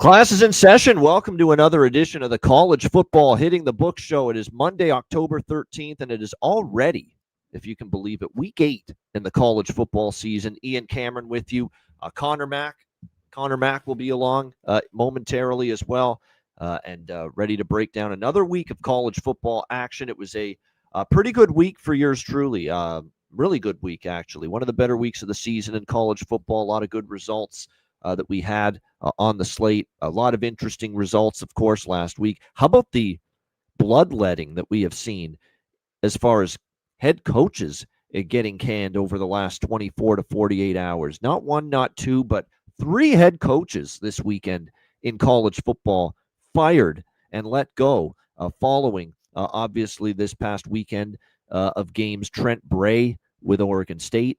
Class is in session. Welcome to another edition of the College Football Hitting the Book Show. It is Monday, October 13th, and it is already, if you can believe it, week 8 in the college football season. Ian Cameron with you. Connor Mack will be along momentarily as well, and ready to break down another week of college football action. It was a pretty good week for yours truly. Really good week, actually. One of the better weeks of the season in college football. A lot of good results that we had on the slate. A lot of interesting results, of course, last week. How about the bloodletting that we have seen as far as head coaches getting canned over the last 24 to 48 hours? Not one, not two, but 3 head coaches this weekend in college football fired and let go following, obviously, this past weekend of games. Trent Bray with Oregon State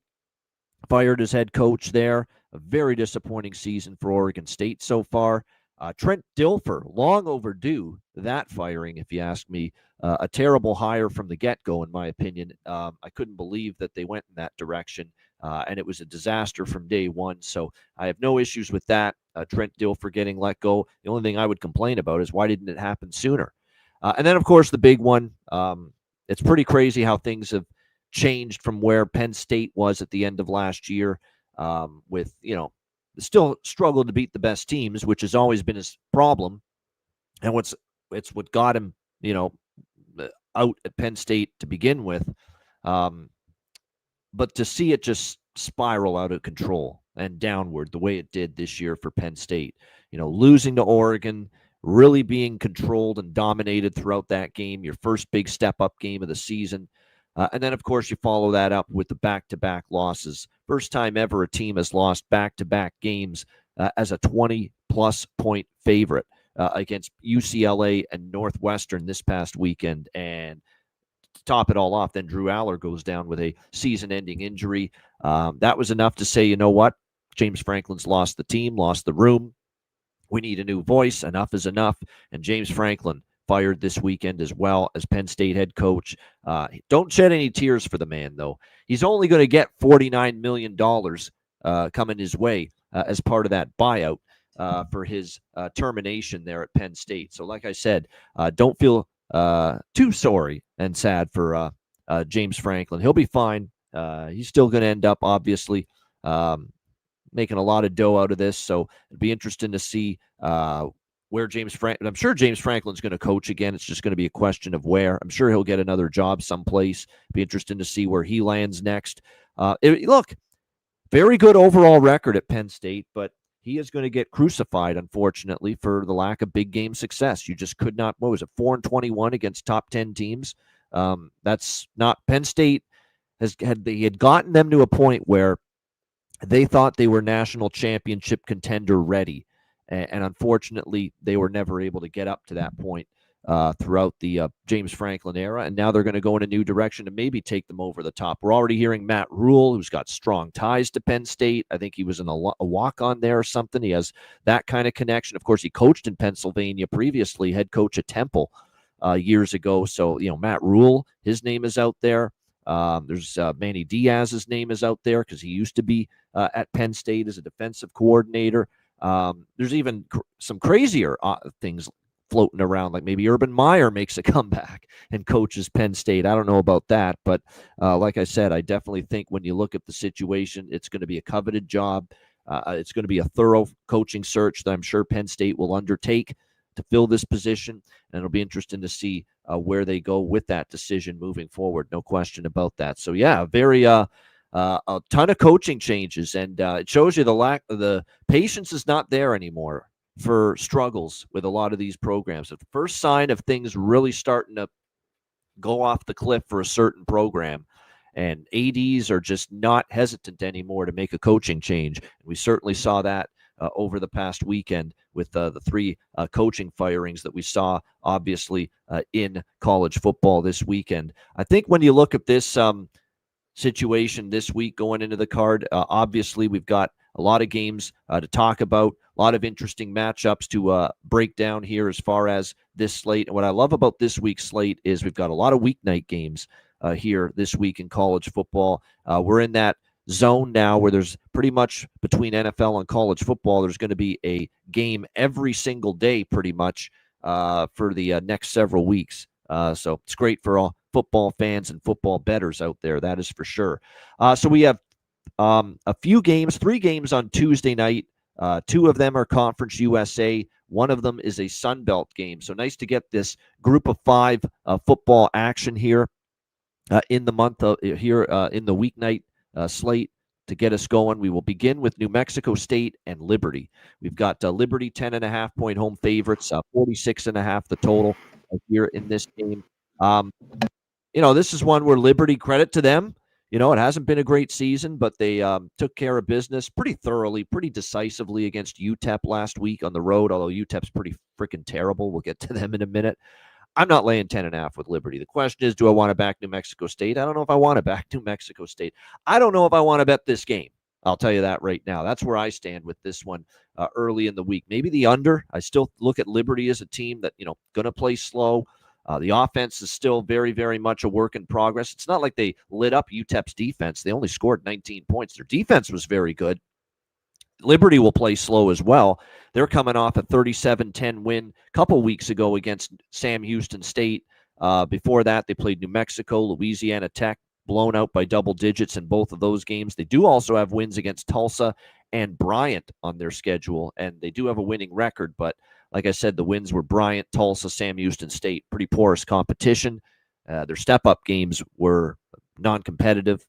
fired as head coach there. A very disappointing season for Oregon State so far. Trent Dilfer, long overdue, that firing, if you ask me. A terrible hire from the get-go, in my opinion. I couldn't believe that they went in that direction, and it was a disaster from day one. So I have no issues with that. Trent Dilfer getting let go. The only thing I would complain about is why didn't it happen sooner? And then, of course, the big one. It's pretty crazy how things have changed from where Penn State was at the end of last year. With, still struggled to beat the best teams, which has always been his problem. And it's what got him, out at Penn State to begin with. But to see it just spiral out of control and downward the way it did this year for Penn State, losing to Oregon, really being controlled and dominated throughout that game, your first big step-up game of the season. And then, of course, you follow that up with the back-to-back losses. First time ever a team has lost back-to-back games as a 20-plus point favorite against UCLA and Northwestern this past weekend. And to top it all off, then Drew Aller goes down with a season-ending injury. That was enough to say, you know what? James Franklin's lost the team, lost the room. We need a new voice. Enough is enough. And James Franklin fired this weekend as well as Penn State head coach. Don't shed any tears for the man, though. He's only going to get $49 million coming his way as part of that buyout for his termination there at Penn State. So like I said, don't feel too sorry and sad for James Franklin. He'll be fine. He's still going to end up, obviously, making a lot of dough out of this. So it'd be interesting to see where I'm sure James Franklin's going to coach again. It's just going to be a question of where. I'm sure he'll get another job someplace. Be interesting to see where he lands next. Look, very good overall record at Penn State, but he is going to get crucified, unfortunately, for the lack of big game success. You just could not, 4-21 against top 10 teams. That's not Penn State had gotten them to a point where they thought they were national championship contender ready. And unfortunately, they were never able to get up to that point throughout the James Franklin era. And now they're going to go in a new direction and maybe take them over the top. We're already hearing Matt Rule, who's got strong ties to Penn State. I think he was in a walk-on there or something. He has that kind of connection. Of course, he coached in Pennsylvania previously, head coach at Temple years ago. So, Matt Rule, his name is out there. There's Manny Diaz's name is out there because he used to be at Penn State as a defensive coordinator. There's even some crazier things floating around, like maybe Urban Meyer makes a comeback and coaches Penn State. I don't know about that, but like I said, I definitely think when you look at the situation, it's going to be a coveted job. It's going to be a thorough coaching search that I'm sure Penn State will undertake to fill this position, and it'll be interesting to see where they go with that decision moving forward. No question about that. So yeah, very a ton of coaching changes, and it shows you the patience is not there anymore for struggles with a lot of these programs. If the first sign of things really starting to go off the cliff for a certain program, and ADs are just not hesitant anymore to make a coaching change. We certainly saw that over the past weekend with the 3 coaching firings that we saw, obviously, in college football this weekend. I think when you look at this situation this week going into the card, obviously we've got a lot of games to talk about, a lot of interesting matchups to break down here as far as this slate. And what I love about this week's slate is we've got a lot of weeknight games here this week in college football. We're in that zone now where there's pretty much between NFL and college football, there's going to be a game every single day pretty much for the next several weeks. So it's great for all football fans and football bettors out there, that is for sure. So we have a few games, 3 games on Tuesday night. 2 of them are Conference USA. One of them is a Sun Belt game. So nice to get this group of 5 football action here in the month of here in the weeknight slate to get us going. We will begin with New Mexico State and Liberty. We've got Liberty 10.5-point home favorites, 46.5 the total here in this game. This is one where Liberty, credit to them. It hasn't been a great season, but they took care of business pretty thoroughly, pretty decisively against UTEP last week on the road, although UTEP's pretty freaking terrible. We'll get to them in a minute. I'm not laying 10.5 with Liberty. The question is, do I want to back New Mexico State? I don't know if I want to back New Mexico State. I don't know if I want to bet this game. I'll tell you that right now. That's where I stand with this one early in the week. Maybe the under. I still look at Liberty as a team that, going to play slow. The offense is still very, very much a work in progress. It's not like they lit up UTEP's defense. They only scored 19 points. Their defense was very good. Liberty will play slow as well. They're coming off a 37-10 win a couple weeks ago against Sam Houston State. Before that, they played New Mexico, Louisiana Tech, blown out by double digits in both of those games. They do also have wins against Tulsa and Bryant on their schedule, and they do have a winning record, but like I said, the wins were Bryant, Tulsa, Sam Houston State. Pretty porous competition. Their step-up games were non-competitive.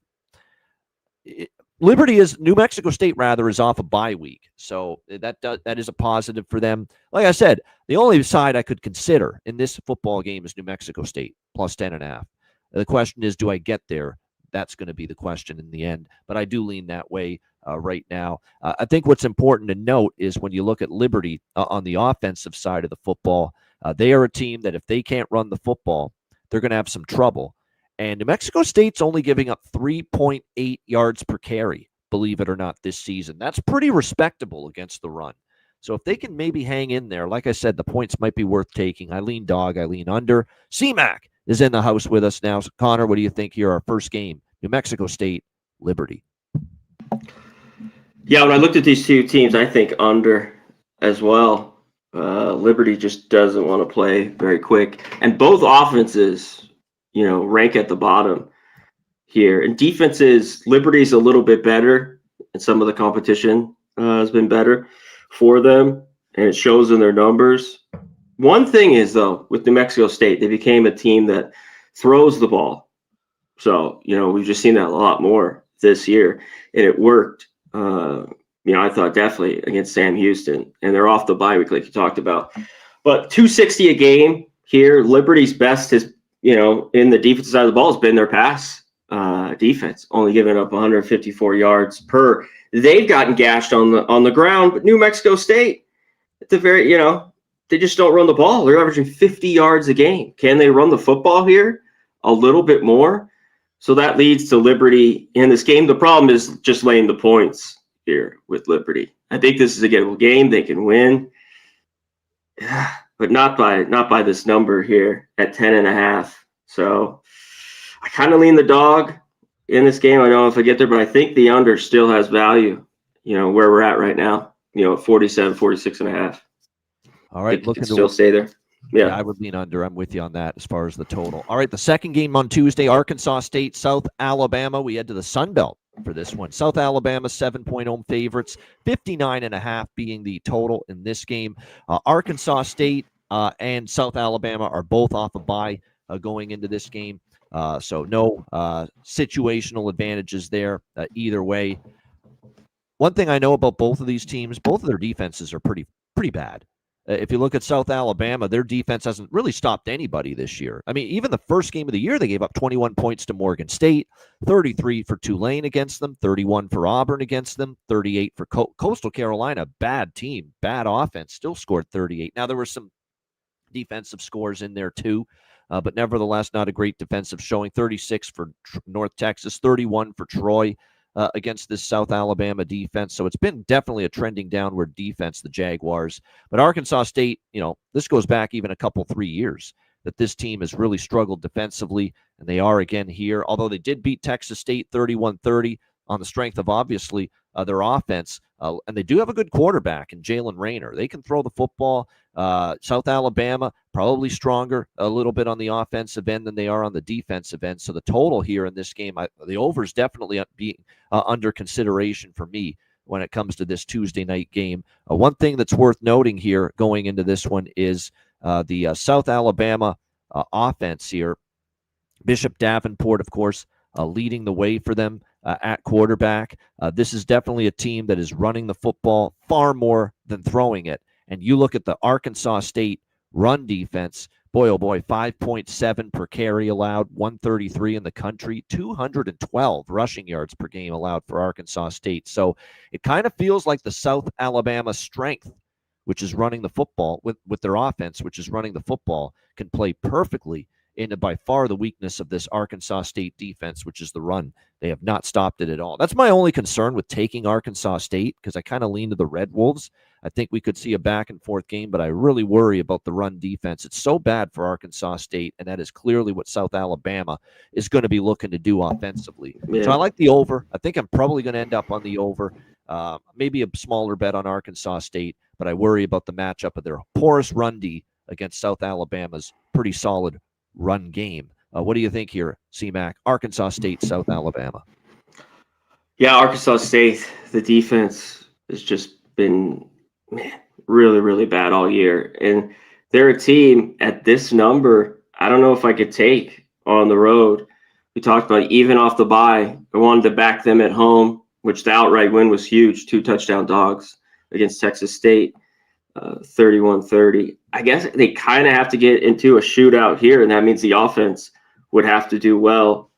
New Mexico State, rather, is off a bye week. So that is a positive for them. Like I said, the only side I could consider in this football game is New Mexico State, plus 10.5. The question is, do I get there? That's going to be the question in the end. But I do lean that way right now. I think what's important to note is when you look at Liberty on the offensive side of the football, they are a team that if they can't run the football, they're going to have some trouble. And New Mexico State's only giving up 3.8 yards per carry, believe it or not, this season. That's pretty respectable against the run. So if they can maybe hang in there, like I said, the points might be worth taking. I lean dog, I lean under. CMAC is in the house with us now. So Connor, what do you think here? Our first game, New Mexico State, Liberty. Yeah, when I looked at these two teams, I think under as well. Liberty just doesn't want to play very quick. And both offenses, rank at the bottom here. And defenses, Liberty's a little bit better, and some of the competition has been better for them, and it shows in their numbers. One thing is, though, with New Mexico State, they became a team that throws the ball. So, we've just seen that a lot more this year, and it worked. I thought definitely against Sam Houston, and they're off the bye week like you talked about. But 260 a game here. Liberty's best is, in the defensive side of the ball has been their pass defense, only giving up 154 yards per. They've gotten gashed on the ground, but New Mexico State, at the very, they just don't run the ball. They're averaging 50 yards a game. Can they run the football here a little bit more? So that leads to Liberty in this game. The problem is just laying the points here with Liberty. I think this is a gettable game. They can win, but not by this number here at 10.5. So I kind of lean the dog in this game. I don't know if I get there, but I think the under still has value, where we're at right now, at 47, 46.5. All right. Looking to still stay there. Yeah, I would lean under. I'm with you on that as far as the total. All right, the second game on Tuesday, Arkansas State, South Alabama. We head to the Sun Belt for this one. South Alabama, 7-point home favorites, 59.5 being the total in this game. Arkansas State and South Alabama are both off a bye going into this game. So no situational advantages there either way. One thing I know about both of these teams, both of their defenses are pretty bad. If you look at South Alabama, their defense hasn't really stopped anybody this year. I mean, even the first game of the year, they gave up 21 points to Morgan State, 33 for Tulane against them, 31 for Auburn against them, 38 for Coastal Carolina. Bad team, bad offense, still scored 38. Now, there were some defensive scores in there too, but nevertheless, not a great defensive showing. 36 for North Texas, 31 for Troy. Against this South Alabama defense. So it's been definitely a trending downward defense, the Jaguars. But Arkansas State, this goes back even 3 years that this team has really struggled defensively, and they are again here. Although they did beat Texas State 31-30 on the strength of obviously their offense. And they do have a good quarterback in Jalen Rayner. They can throw the football. South Alabama, probably stronger a little bit on the offensive end than they are on the defensive end. So the total here in this game, the over is definitely being under consideration for me when it comes to this Tuesday night game. One thing that's worth noting here going into this one is the South Alabama offense here. Bishop Davenport, of course, leading the way for them at quarterback. This is definitely a team that is running the football far more than throwing it. And you look at the Arkansas State run defense, boy, oh boy, 5.7 per carry allowed, 133 in the country, 212 rushing yards per game allowed for Arkansas State. So it kind of feels like the South Alabama strength, which is running the football with their offense, which is running the football, can play perfectly into by far the weakness of this Arkansas State defense, which is the run. They have not stopped it at all. That's my only concern with taking Arkansas State, because I kind of lean to the Red Wolves. I think we could see a back and forth game, but I really worry about the run defense. It's so bad for Arkansas State, and that is clearly what South Alabama is going to be looking to do offensively. Yeah. So I like the over. I think I'm probably going to end up on the over. Maybe a smaller bet on Arkansas State, but I worry about the matchup of their porous run D against South Alabama's pretty solid run game. What do you think here, C-Mac? Arkansas State, South Alabama. Yeah, Arkansas State, the defense has just been really, really bad all year. And they're a team at this number I don't know if I could take on the road. We talked about even off the bye, I wanted to back them at home, which the outright win was huge, 2 touchdown dogs against Texas State. 31-30. I guess they kind of have to get into a shootout here, and that means the offense would have to do well.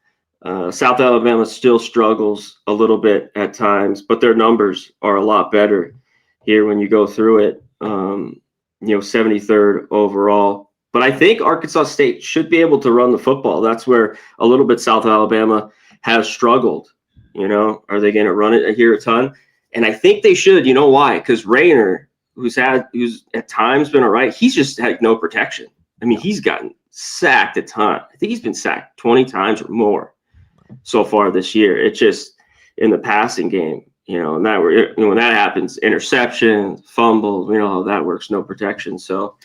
South Alabama still struggles a little bit at times, but their numbers are a lot better here when you go through it. 73rd overall. But I think Arkansas State should be able to run the football. That's where a little bit South Alabama has struggled. Are they going to run it here a ton? And I think they should. You know why? Because Rayner, who's at times been all right, he's just had no protection. I mean, he's gotten sacked a ton. I think he's been sacked 20 times or more so far this year. It's just in the passing game, and that when that happens, interceptions, fumbles, how that works, no protection. So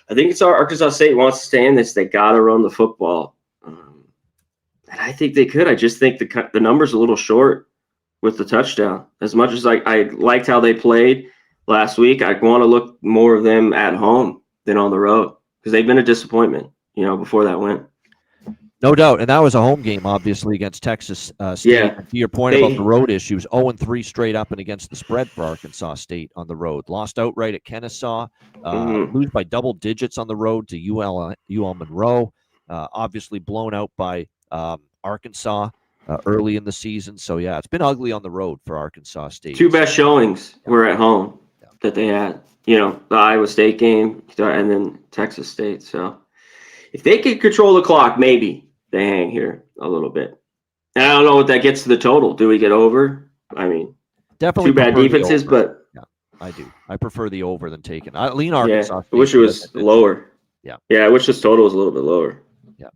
I think it's Arkansas State wants to stay in this. They got to run the football. And I think they could. I just think the number's a little short with the touchdown. As much as I liked how they played last week, I want to look more of them at home than on the road, because they've been a disappointment, before that win. No doubt. And that was a home game, obviously, against Texas State. Yeah. To your point about the road issues, 0-3 straight up and against the spread for Arkansas State on the road. Lost outright at Kennesaw, lose by double digits on the road to UL Monroe, obviously blown out by Arkansas early in the season. So, yeah, it's been ugly on the road for Arkansas State. 2 best showings were at home that they had. The Iowa State game and then Texas State. So if they could control the clock, maybe they hang here a little bit. And I don't know what that gets to the total. Do we get over? I mean, definitely 2 bad defenses, but yeah, I do. I prefer the over than taking. I lean Arkansas. I wish it was lower. Yeah. Yeah, I wish this total was a little bit lower. Yeah,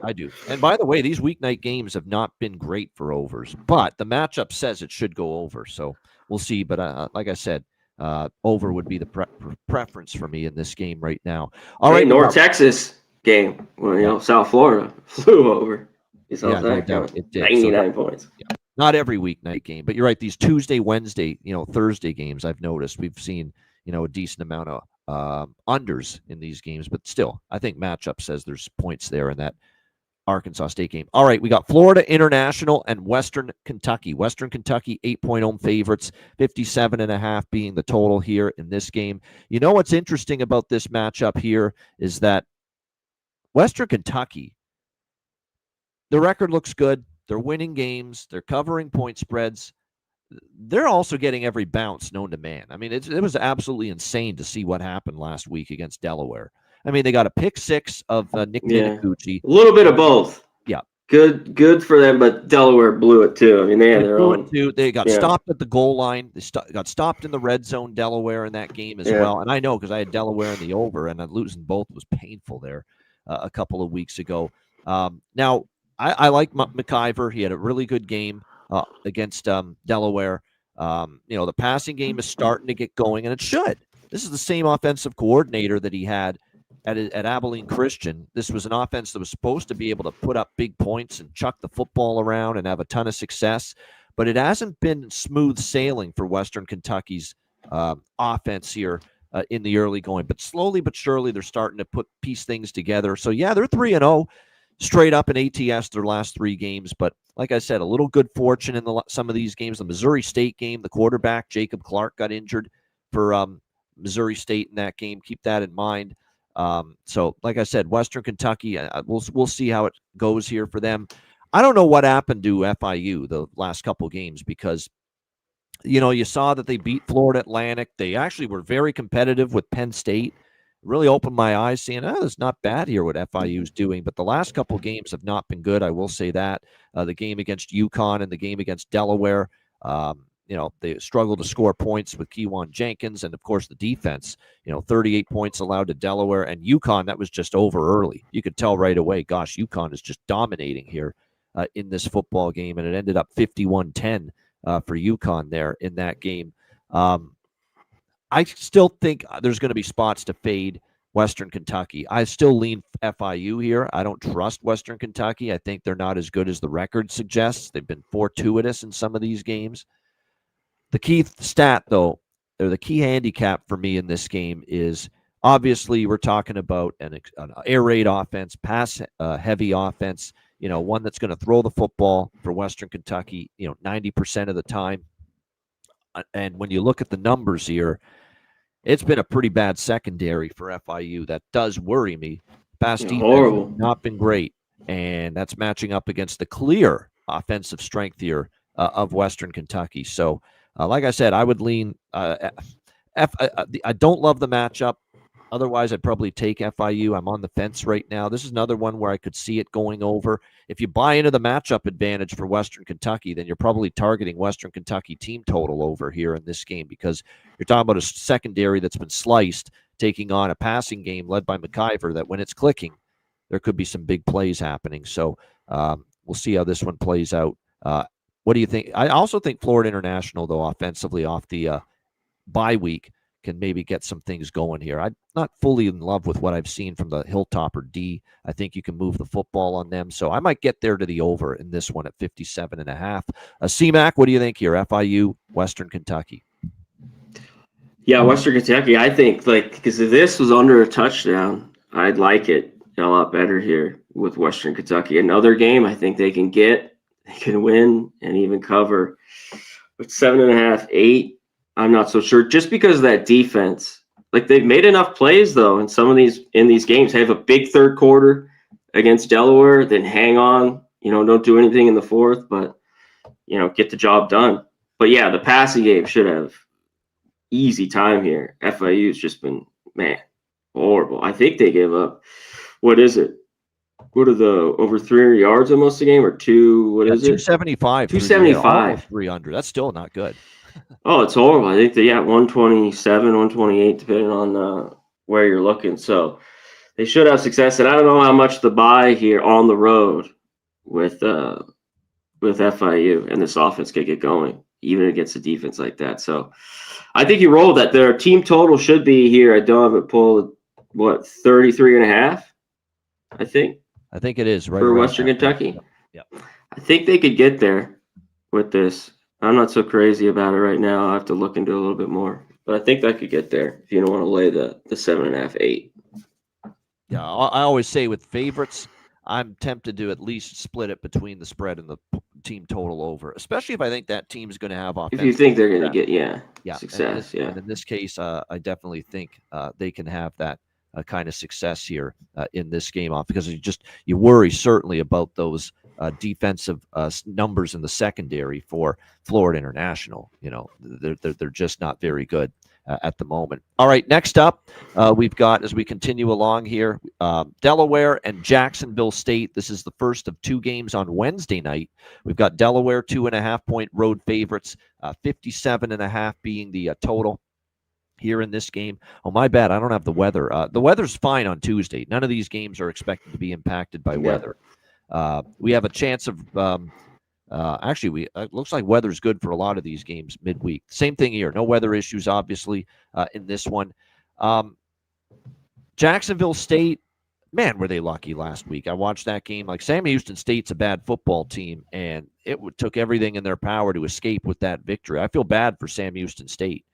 I do. And by the way, these weeknight games have not been great for overs, but the matchup says it should go over. So we'll see. But like I said, over would be the preference for me in this game right now. All right, North Texas game. Well, South Florida flew over. No doubt it did. 99 points. Yeah. Not every weeknight game, but you're right. These Tuesday, Wednesday, Thursday games, I've noticed we've seen, a decent amount of unders in these games, but still, I think matchup says there's points there in that Arkansas State game. All right, we got Florida International and Western Kentucky. Western Kentucky 8-point home favorites, 57.5 being the total here in this game. What's interesting about this matchup here is that Western Kentucky, the record looks good. They're winning games. They're covering point spreads. They're also getting every bounce known to man. I mean, it was absolutely insane to see what happened last week against Delaware. I mean, they got a pick 6 of Nick Minicucci. A little bit of both. Yeah. Good for them, but Delaware blew it too. I mean, they had their own. They got stopped at the goal line. They got stopped in the red zone, Delaware, in that game as well. And I know because I had Delaware in the over, and losing both was painful there a couple of weeks ago. Now, I like McIver. He had a really good game. against Delaware. The passing game is starting to get going, and it should. This is the same offensive coordinator that he had at Abilene Christian. This was an offense that was supposed to be able to put up big points and chuck the football around and have a ton of success, but it hasn't been smooth sailing for Western Kentucky's offense here in the early going. But slowly but surely, they're starting to piece things together. So, yeah, they're 3-0 straight up in ATS their last 3 games. But like I said, a little good fortune in some of these games. The Missouri State game, the quarterback, Jacob Clark, got injured for Missouri State in that game. Keep that in mind. So, like I said, Western Kentucky, we'll see how it goes here for them. I don't know what happened to FIU the last couple games because, you saw that they beat Florida Atlantic. They actually were very competitive with Penn State. Really opened my eyes seeing, it's not bad here what FIU is doing. But the last couple games have not been good, I will say that. The game against UConn and the game against Delaware, they struggled to score points with Kewan Jenkins. And, of course, the defense, 38 points allowed to Delaware. And UConn, that was just over early. You could tell right away, gosh, UConn is just dominating here in this football game. And it ended up 51-10 for UConn there in that game. I still think there's going to be spots to fade Western Kentucky. I still lean FIU here. I don't trust Western Kentucky. I think they're not as good as the record suggests. They've been fortuitous in some of these games. The key stat, though, or the key handicap for me in this game is obviously we're talking about an air raid offense, pass-heavy offense, one that's going to throw the football for Western Kentucky, 90% of the time. And when you look at the numbers here, it's been a pretty bad secondary for FIU. That does worry me. Pass defense has not been great, and that's matching up against the clear offensive strength here of Western Kentucky. So, like I said, I would lean I don't love the matchup. Otherwise, I'd probably take FIU. I'm on the fence right now. This is another one where I could see it going over. If you buy into the matchup advantage for Western Kentucky, then you're probably targeting Western Kentucky team total over here in this game because you're talking about a secondary that's been sliced, taking on a passing game led by McIver that when it's clicking, there could be some big plays happening. So we'll see how this one plays out. What do you think? I also think Florida International, though, offensively off the bye week, can maybe get some things going here. I'm not fully in love with what I've seen from the Hilltopper D. I think you can move the football on them. So I might get there to the over in this one at 57.5. CMAC, what do you think here? FIU, Western Kentucky. Yeah, Western Kentucky, I think, because if this was under a touchdown, I'd like it a lot better here with Western Kentucky. Another game I think they can win and even cover. But 7.5, 8, I'm not so sure. Just because of that defense, they've made enough plays though. In these games, they have a big third quarter against Delaware, then hang on. Don't do anything in the fourth, but get the job done. But yeah, the passing game should have easy time here. FIU's just been horrible. I think they gave up. What is it? What are the over 300 yards almost a game or two? What is it? 275. 275. 300. That's still not good. Oh, it's horrible. I think 127, 128, depending on where you're looking. So they should have success. And I don't know how much the buy here on the road with FIU and this offense could get going, even against a defense like that. So I think you roll that. Their team total should be here. I don't have it pulled. 33.5? I think it is right for Western Kentucky. Yep. I think they could get there with this. I'm not so crazy about it right now. I have to look into it a little bit more, but I think that could get there if you don't want to lay the 7.5, 8. Yeah, I always say with favorites, I'm tempted to at least split it between the spread and the team total over, especially if I think that team is going to have offense. If you think they're going to get success, and in this case, I definitely think they can have that kind of success here in this game off because you worry certainly about those defensive numbers in the secondary for Florida International. They're just not very good at the moment. All right, next up, we've got, as we continue along here, Delaware and Jacksonville State. This is the first of 2 games on Wednesday night. We've got Delaware 2.5-point road favorites, 57.5 being the total here in this game. Oh, my bad. I don't have the weather. The weather's fine on Tuesday. None of these games are expected to be impacted by weather. We have a chance of Actually, it looks like weather's good for a lot of these games midweek. Same thing here. No weather issues, obviously, in this one. Jacksonville State, man, were they lucky last week. I watched that game. Like, Sam Houston State's a bad football team, and it took everything in their power to escape with that victory. I feel bad for Sam Houston State.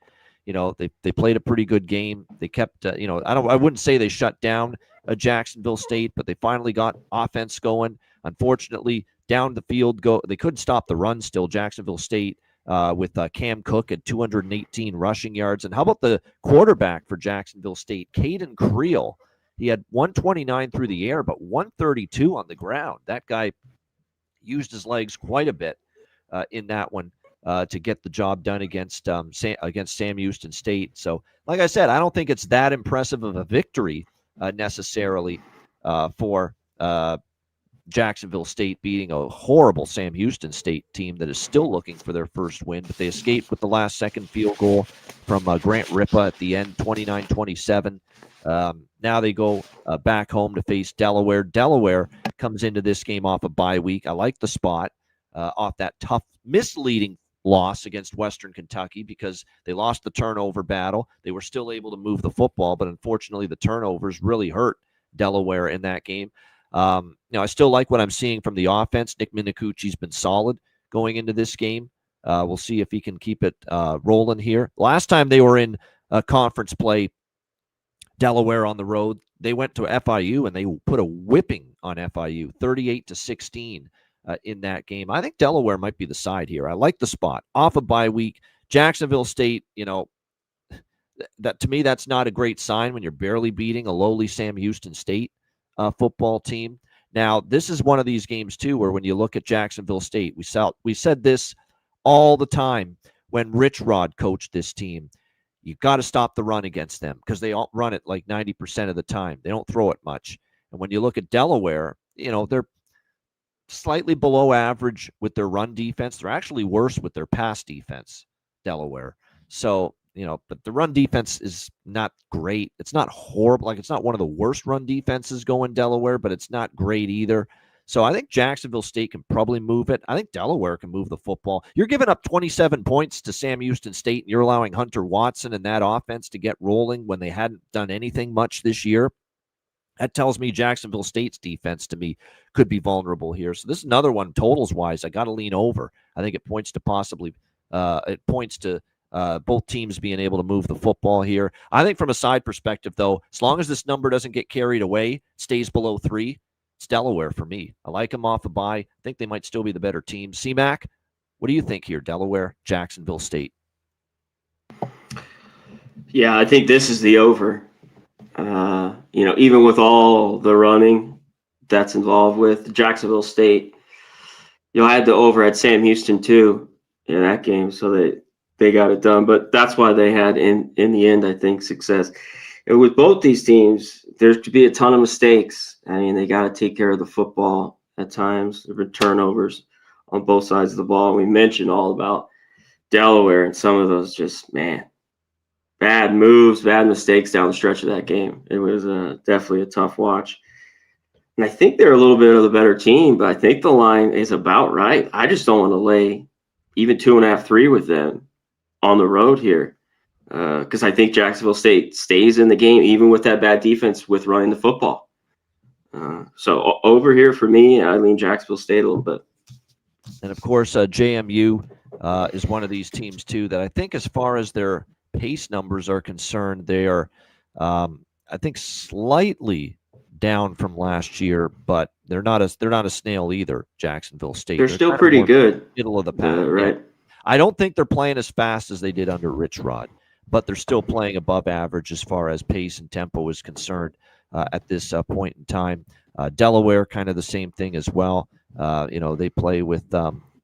They played a pretty good game. They kept, I wouldn't say they shut down Jacksonville State, but they finally got offense going. Unfortunately, down the field they couldn't stop the run still. Jacksonville State with Cam Cook at 218 rushing yards. And how about the quarterback for Jacksonville State, Caden Creel? He had 129 through the air, but 132 on the ground. That guy used his legs quite a bit in that one to get the job done against Sam Houston State. So, like I said, I don't think it's that impressive of a victory necessarily for Jacksonville State beating a horrible Sam Houston State team that is still looking for their first win, but they escaped with the last-second field goal from Grant Ripa at the end, 29-27. Now they go back home to face Delaware. Delaware comes into this game off a bye week. I like the spot off that tough, misleading loss against Western Kentucky because they lost the turnover battle. They were still able to move the football, but unfortunately the turnovers really hurt Delaware in that game. I still like what I'm seeing from the offense. Nick Minicucci's been solid going into this game. We'll see if he can keep it rolling here. Last time they were in conference play, Delaware on the road, they went to FIU and they put a whipping on FIU, 38-16 in that game. I think Delaware might be the side here. I like the spot. Off a bye week, Jacksonville State, that to me, that's not a great sign when you're barely beating a lowly Sam Houston State football team. Now, this is one of these games, too, where when you look at Jacksonville State, we said this all the time when Rich Rod coached this team. You've got to stop the run against them because they all run it like 90% of the time. They don't throw it much. And when you look at Delaware, they're slightly below average with their run defense. They're actually worse with their pass defense, Delaware. So, but the run defense is not great. It's not horrible. Like, it's not one of the worst run defenses going Delaware, but it's not great either. So I think Jacksonville State can probably move it. I think Delaware can move the football. You're giving up 27 points to Sam Houston State, and you're allowing Hunter Watson and that offense to get rolling when they hadn't done anything much this year. That tells me Jacksonville State's defense, to me, could be vulnerable here. So this is another one, totals-wise, I got to lean over. I think it points to both teams being able to move the football here. I think from a side perspective, though, as long as this number doesn't get carried away, stays below 3, it's Delaware for me. I like them off a bye. I think they might still be the better team. C-Mac, what do you think here? Delaware, Jacksonville State. Yeah, I think this is the over. Even with all the running that's involved with Jacksonville State, I had the over at Sam Houston too in that game, so they got it done. But that's why they had in the end, I think, success. And with both these teams, there's to be a ton of mistakes. I mean, they got to take care of the football at times. There were turnovers on both sides of the ball. We mentioned all about Delaware and some of those just, bad moves, bad mistakes down the stretch of that game. It was definitely a tough watch. And I think they're a little bit of the better team, but I think the line is about right. I just don't want to lay even 2.5, 3 with them on the road here because I think Jacksonville State stays in the game, even with that bad defense with running the football. So over here for me, I lean Jacksonville State a little bit. And, of course, JMU is one of these teams, too, that I think as far as their pace numbers are concerned, they are, I think, slightly down from last year, but they're not a snail either. Jacksonville State. They're still pretty good. Middle of the pack, right? Yeah. I don't think they're playing as fast as they did under Rich Rod, but they're still playing above average as far as pace and tempo is concerned at this point in time. Delaware, kind of the same thing as well. They play with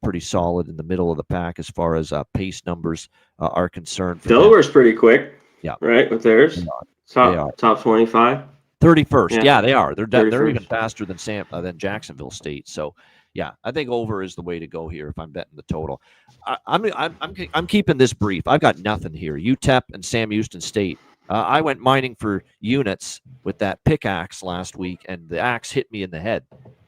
pretty solid in the middle of the pack as far as pace numbers are concerned. Delaware's pretty quick. Yeah. Right, with theirs. Top 25. 31st. Yeah, they are. They're 31st. even faster than Jacksonville State. So, yeah, I think over is the way to go here if I'm betting the total. I'm keeping this brief. I've got nothing here. UTEP and Sam Houston State. I went mining for units with that pickaxe last week, and the axe hit me in the head.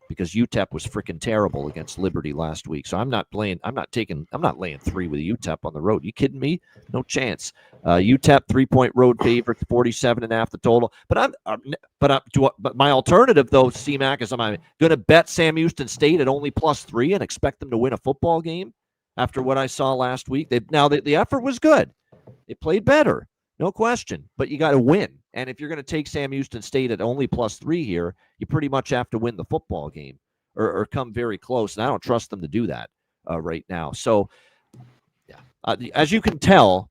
because UTEP was freaking terrible against Liberty last week. So I'm not laying 3 with UTEP on the road. You kidding me? No chance. UTEP 3-point road favorite, 47.5 the total. But my alternative though, CMAC, is I'm going to bet Sam Houston State at only +3 and expect them to win a football game after what I saw last week. The effort was good. They played better, no question. But you got to win. And if you're going to take Sam Houston State at only +3 here, you pretty much have to win the football game or come very close. And I don't trust them to do that right now. So, yeah, as you can tell,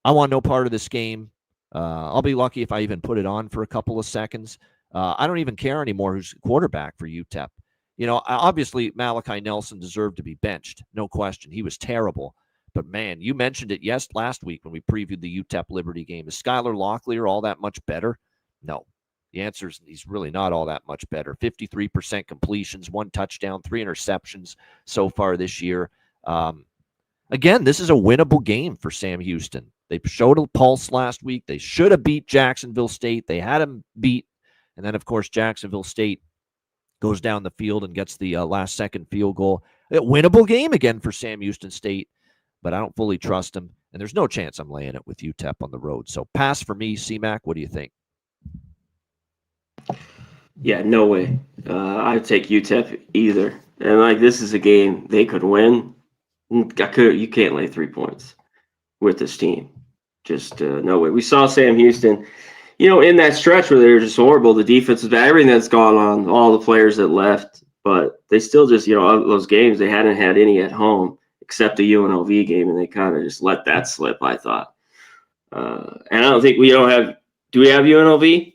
I want no part of this game. I'll be lucky if I even put it on for a couple of seconds. I don't even care anymore who's quarterback for UTEP. Obviously, Malachi Nelson deserved to be benched. No question. He was terrible. But, man, you mentioned it last week when we previewed the UTEP Liberty game. Is Skylar Locklear all that much better? No. The answer is he's really not all that much better. 53% completions, 1 touchdown, 3 interceptions so far this year. Again, this is a winnable game for Sam Houston. They showed a pulse last week. They should have beat Jacksonville State. They had them beat. And then, of course, Jacksonville State goes down the field and gets the last-second field goal. A winnable game again for Sam Houston State, but I don't fully trust them. And there's no chance I'm laying it with UTEP on the road. So pass for me, CMAC. What do you think? Yeah, no way. I'd take UTEP either. And, this is a game they could win. You can't lay 3 points with this team. Just no way. We saw Sam Houston, in that stretch where they were just horrible. The defense is bad. Everything that's gone on, all the players that left. But they still just, those games, they hadn't had any at home except the UNLV game, and they kind of just let that slip, I thought. And I don't think do we have UNLV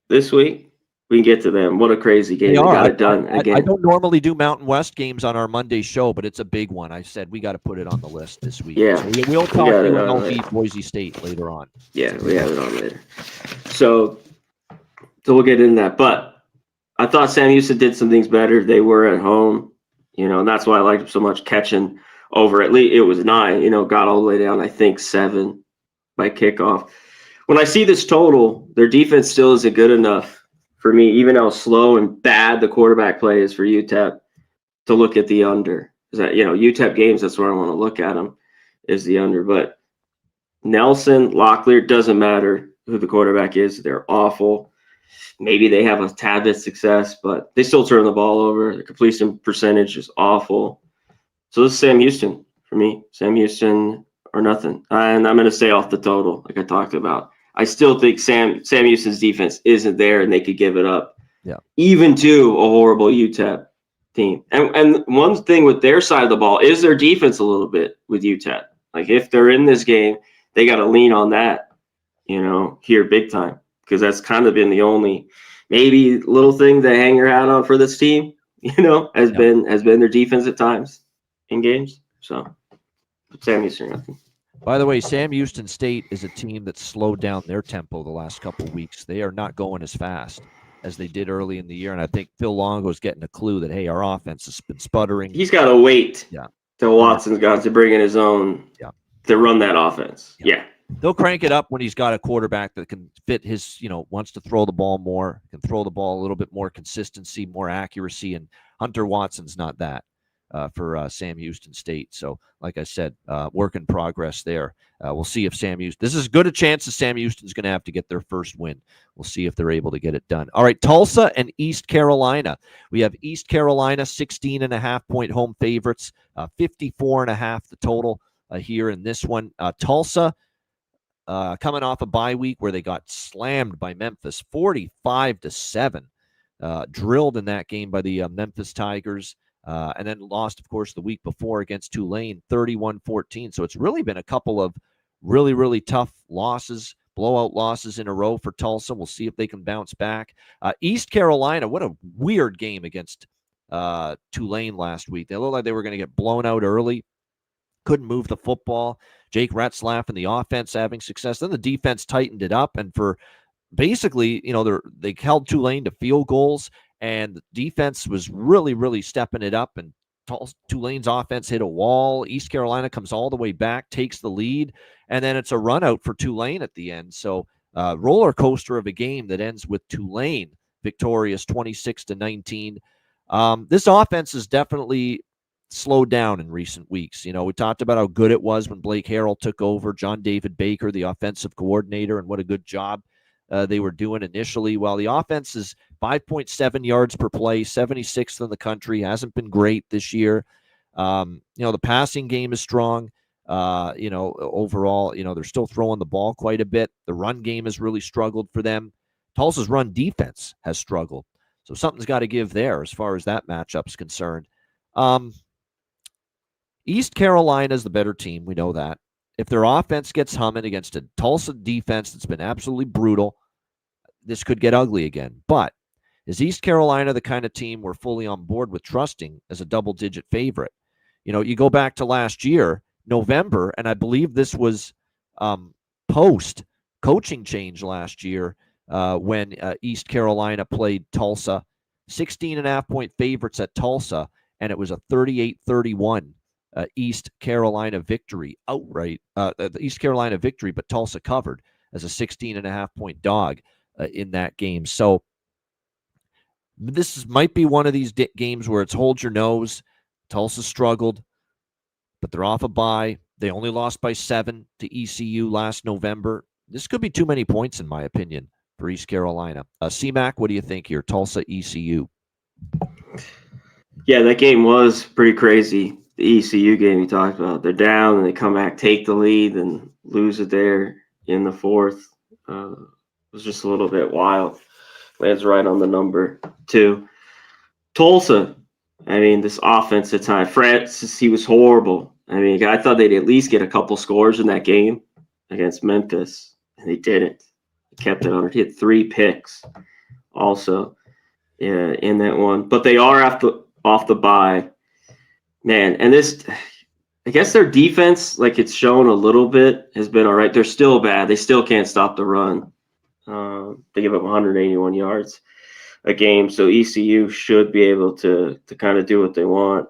this week? We can get to them. What a crazy game. They got it done again. I don't normally do Mountain West games on our Monday show, but it's a big one. I said we got to put it on the list this week. Yeah. So we'll talk UNLV Boise State later on. Yeah, we have it on later. So we'll get into that. But I thought Sam Houston did some things better. They were at home, and that's why I liked them so much, catching over at least it was 9, got all the way down, I think 7 by kickoff. When I see this total, their defense still isn't good enough for me, even how slow and bad the quarterback play is for UTEP, to look at the under. Because UTEP games, that's where I want to look at them, is the under. But Nelson, Locklear, doesn't matter who the quarterback is. They're awful. Maybe they have a tad bit of success, but they still turn the ball over. The completion percentage is awful. So this is Sam Houston for me. Sam Houston or nothing. And I'm going to stay off the total like I talked about. I still think Sam Houston's defense isn't there, and they could give it up. Yeah. Even to a horrible UTEP team. And one thing with their side of the ball is their defense a little bit with UTEP. If they're in this game, they got to lean on that, here big time, because that's kind of been the only maybe little thing to hang your hat on for this team, has been their defense at times in games. So Sam Houston, nothing. By the way, Sam Houston State is a team that slowed down their tempo the last couple of weeks. They are not going as fast as they did early in the year, and I think Phil Longo's getting a clue that, hey, our offense has been sputtering. He's got to wait till Watson's got to bring in his own to run that offense. Yeah. They'll crank it up when he's got a quarterback that can fit his, wants to throw the ball more, can throw the ball a little bit more consistency, more accuracy, and Hunter Watson's not that. For Sam Houston State. So, like I said, work in progress there. We'll see if Sam Houston, this is as good a chance as Sam Houston's going to have to get their first win. We'll see if they're able to get it done. All right, Tulsa and East Carolina. We have East Carolina 16.5-point home favorites, 54.5 the total here in this one. Tulsa coming off a bye week where they got slammed by Memphis, 45-7, drilled in that game by the Memphis Tigers. And then lost, of course, the week before against Tulane, 31-14. So it's really been a couple of really, really tough losses, blowout losses in a row for Tulsa. We'll see if they can bounce back. East Carolina, what a weird game against Tulane last week. They looked like they were going to get blown out early. Couldn't move the football. Jake Retzlaff and the offense having success. Then the defense tightened it up. And for basically, they held Tulane to field goals. And the defense was really, really stepping it up. And Tulane's offense hit a wall. East Carolina comes all the way back, takes the lead, and then it's a run out for Tulane at the end. So roller coaster of a game that ends with Tulane victorious 26-19. This offense has definitely slowed down in recent weeks. We talked about how good it was when Blake Harrell took over, John David Baker, the offensive coordinator, and what a good job they were doing initially. While the offense is 5.7 yards per play, 76th in the country, hasn't been great this year. The passing game is strong. Overall, they're still throwing the ball quite a bit. The run game has really struggled for them. Tulsa's run defense has struggled. So something's got to give there as far as that matchup's concerned. East Carolina's the better team. We know that. If their offense gets humming against a Tulsa defense that's been absolutely brutal, this could get ugly again. But is East Carolina the kind of team we're fully on board with trusting as a double-digit favorite? You go back to last year, November, and I believe this was post-coaching change last year when East Carolina played Tulsa. 16.5-point favorites at Tulsa, and it was a 38-31 East Carolina victory outright. The East Carolina victory, but Tulsa covered as a 16.5-point dog in that game. So this might be one of these games where it's hold your nose. Tulsa struggled, but they're off a bye. They only lost by 7 to ECU last November. This could be too many points, in my opinion, for East Carolina. C-Mac, what do you think here? Tulsa, ECU. Yeah, that game was pretty crazy. The ECU game you talked about. They're down and they come back, take the lead, and lose it there in the fourth. It was just a little bit wild. Lands right on the number 2. Tulsa, this offense at times. Francis, he was horrible. I thought they'd at least get a couple scores in that game against Memphis, and they didn't. They kept it under. He had 3 picks also in that one. But they are off the bye. Man, and I guess their defense, like it's shown a little bit, has been all right. They're still bad. They still can't stop the run. They give up 181 yards a game, so ECU should be able to kind of do what they want.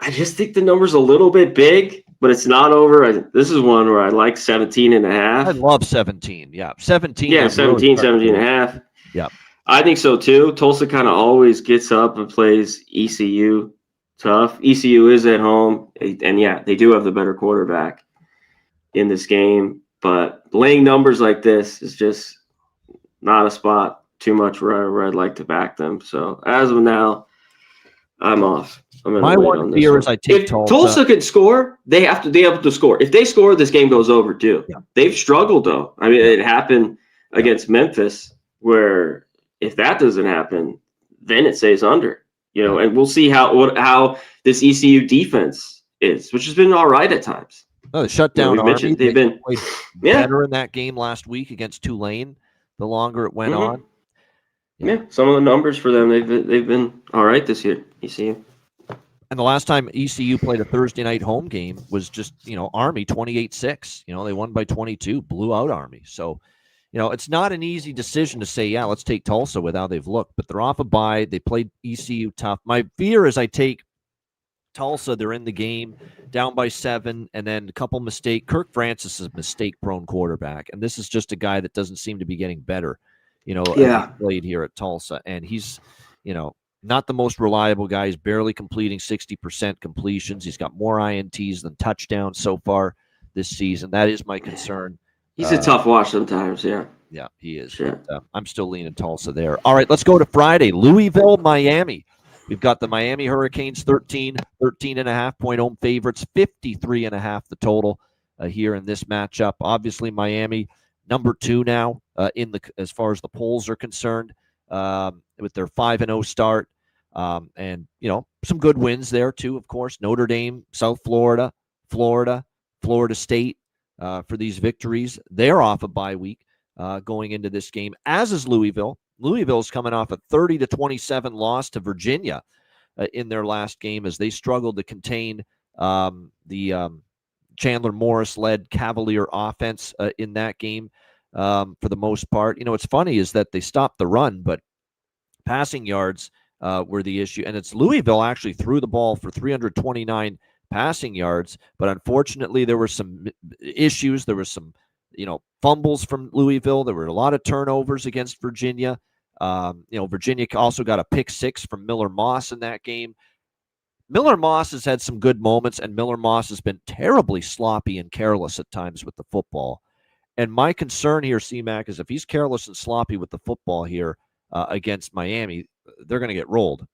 I just think the number's a little bit big, but it's not over. This is one where I like 17.5. I love 17. Yeah, 17. Yeah, 17, 17.5. Yeah. I think so too. Tulsa kind of always gets up and plays ECU tough. ECU is at home, and yeah, they do have the better quarterback in this game. But laying numbers like this is just not a spot too much where I'd like to back them. So as of now, I'm off. My one fear is I take Tulsa. If Tulsa could score, they have to be able to score. If they score, this game goes over too. Yeah. They've struggled though. It happened against Memphis, where if that doesn't happen, then it stays under. And we'll see how this ECU defense is, which has been all right at times. Oh, the shutdown Army. They've been better in that game last week against Tulane. The longer it went on. Yeah, some of the numbers for them, they've been all right this year. ECU. And the last time ECU played a Thursday night home game was just, Army 28-6. They won by 22, blew out Army. So, it's not an easy decision to say, yeah, let's take Tulsa with how they've looked. But they're off a bye. They played ECU tough. My fear is I take Tulsa. They're in the game, down by 7, and then a couple mistakes. Kirk Francis is a mistake-prone quarterback, and this is just a guy that doesn't seem to be getting better, played here at Tulsa. And he's, not the most reliable guy. He's barely completing 60% completions. He's got more INTs than touchdowns so far this season. That is my concern. He's a tough watch sometimes, yeah. Yeah, he is. Sure. But, I'm still leaning Tulsa there. All right, let's go to Friday. Louisville, Miami. We've got the Miami Hurricanes 13.5-point home favorites, 53.5 the total here in this matchup. Obviously, Miami number 2 now as far as the polls are concerned with their 5-0 start. And, some good wins there too, of course. Notre Dame, South Florida, Florida State for these victories. They're off a bye week going into this game, as is Louisville. Louisville's coming off a 30-27 loss to Virginia in their last game as they struggled to contain the Chandler Morris-led Cavalier offense in that game for the most part. What's funny is that they stopped the run, but passing yards were the issue. And it's Louisville actually threw the ball for 329 passing yards, but unfortunately there were some issues. There were some, fumbles from Louisville. There were a lot of turnovers against Virginia. Virginia also got a pick 6 from Miller Moss in that game. Miller Moss has had some good moments, and Miller Moss has been terribly sloppy and careless at times with the football. And my concern here, C-Mac, is if he's careless and sloppy with the football here against Miami, they're going to get rolled.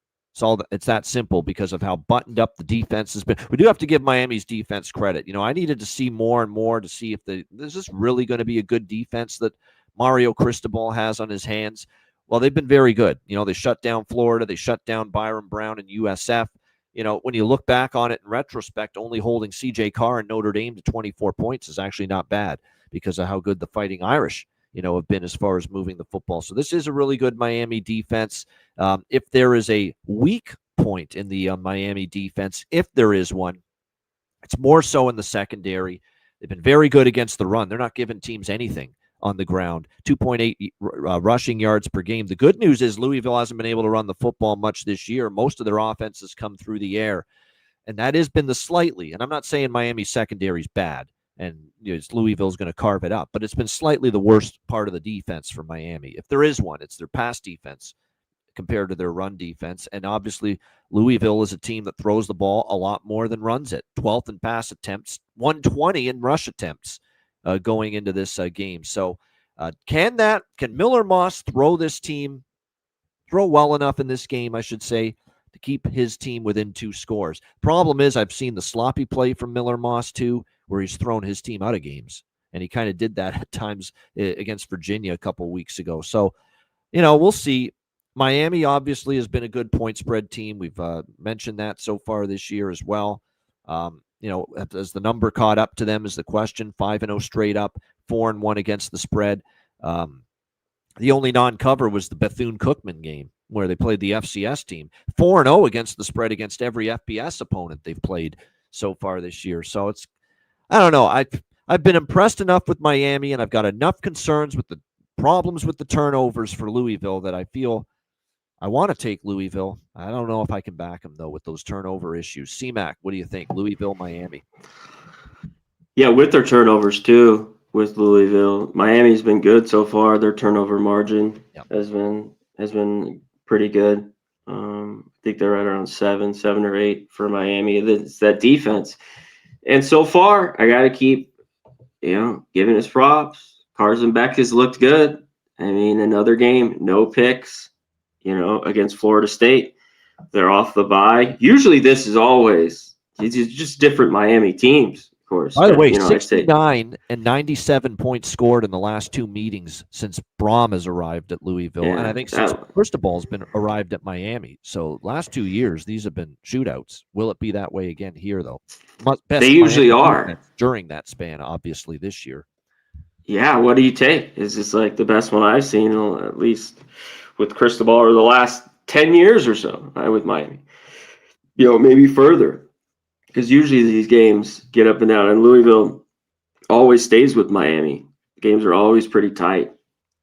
It's that simple because of how buttoned up the defense has been. We do have to give Miami's defense credit. I needed to see more and more to see if this is really going to be a good defense that Mario Cristobal has on his hands. Well, they've been very good. They shut down Florida. They shut down Byron Brown and USF. When you look back on it in retrospect, only holding C.J. Carr and Notre Dame to 24 points is actually not bad because of how good the Fighting Irish, have been as far as moving the football. So this is a really good Miami defense. If there is a weak point in the Miami defense, if there is one, it's more so in the secondary. They've been very good against the run. They're not giving teams anything on the ground, 2.8 rushing yards per game. The good news is Louisville hasn't been able to run the football much this year. Most of their offense has come through the air, and that has been the slightly, and I'm not saying Miami's secondary is bad, and Louisville's going to carve it up, but it's been slightly the worst part of the defense for Miami. If there is one, it's their pass defense compared to their run defense, and obviously Louisville is a team that throws the ball a lot more than runs it. 12th in pass attempts, 120 in rush attempts. Going into this game. So can Miller Moss throw well enough in this game, I should say, to keep his team within 2 scores? Problem is I've seen the sloppy play from Miller Moss too, where he's thrown his team out of games. And he kind of did that at times against Virginia a couple weeks ago. So, we'll see. Miami obviously has been a good point spread team. We've mentioned that so far this year as well. As the number caught up to them is the question. 5-0 straight up, 4-1 against the spread. The only non-cover was the Bethune-Cookman game where they played the FCS team. 4-0 against the spread against every FBS opponent they've played so far this year. So I don't know. I've been impressed enough with Miami, and I've got enough concerns with the problems with the turnovers for Louisville that I feel I want to take Louisville. I don't know if I can back them, though, with those turnover issues. C-Mac, what do you think? Louisville, Miami? Yeah, with their turnovers, too, with Louisville. Miami's been good so far. Their turnover margin has been pretty good. I think they're right around 7 or 8 for Miami. It's that defense. And so far, I got to keep, giving his props. Carson Beck has looked good. I mean, another game, no picks. Against Florida State. They're off the bye. Usually this is always it's just different Miami teams, of course. By the way, 69 and 97 points scored in the last 2 meetings since Braum has arrived at Louisville. Yeah, and I think since Cristobal's been arrived at Miami. So last 2 years, these have been shootouts. Will it be that way again here, though? They usually are. During that span, obviously, this year. Yeah, what do you take? Is this like the best one I've seen, at least with Cristobal, or the last 10 years or so with Miami? Maybe further. Because usually these games get up and down, and Louisville always stays with Miami. Games are always pretty tight.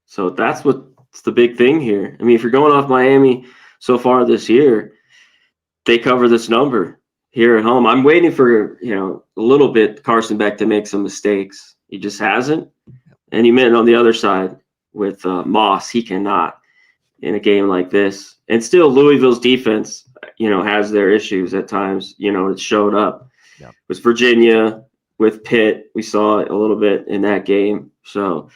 So that's what's the big thing here. I mean, if you're going off Miami so far this year, they cover this number here at home. I'm waiting for, a little bit Carson Beck to make some mistakes. He just hasn't. And you meant on the other side with Moss, he cannot in a game like this. And still Louisville's defense, has their issues at times. It showed up. Yeah. With Virginia, with Pitt, we saw it a little bit in that game. So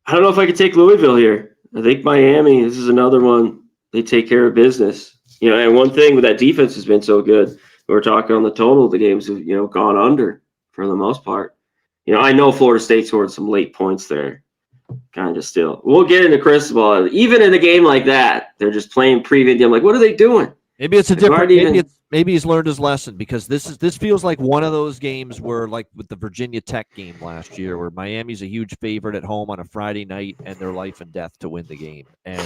I don't know if I could take Louisville here. I think Miami, this is another one. They take care of business. And one thing with that defense has been so good. We're talking on the total, the games have, gone under for the most part. I know Florida State scored some late points there. Kind of still. We'll get into Cristobal. Even in a game like that, they're just playing prevent. I'm like, what are they doing? Maybe it's a different. Maybe he's learned his lesson, because this feels like one of those games where, like with the Virginia Tech game last year, where Miami's a huge favorite at home on a Friday night, and they're life and death to win the game, and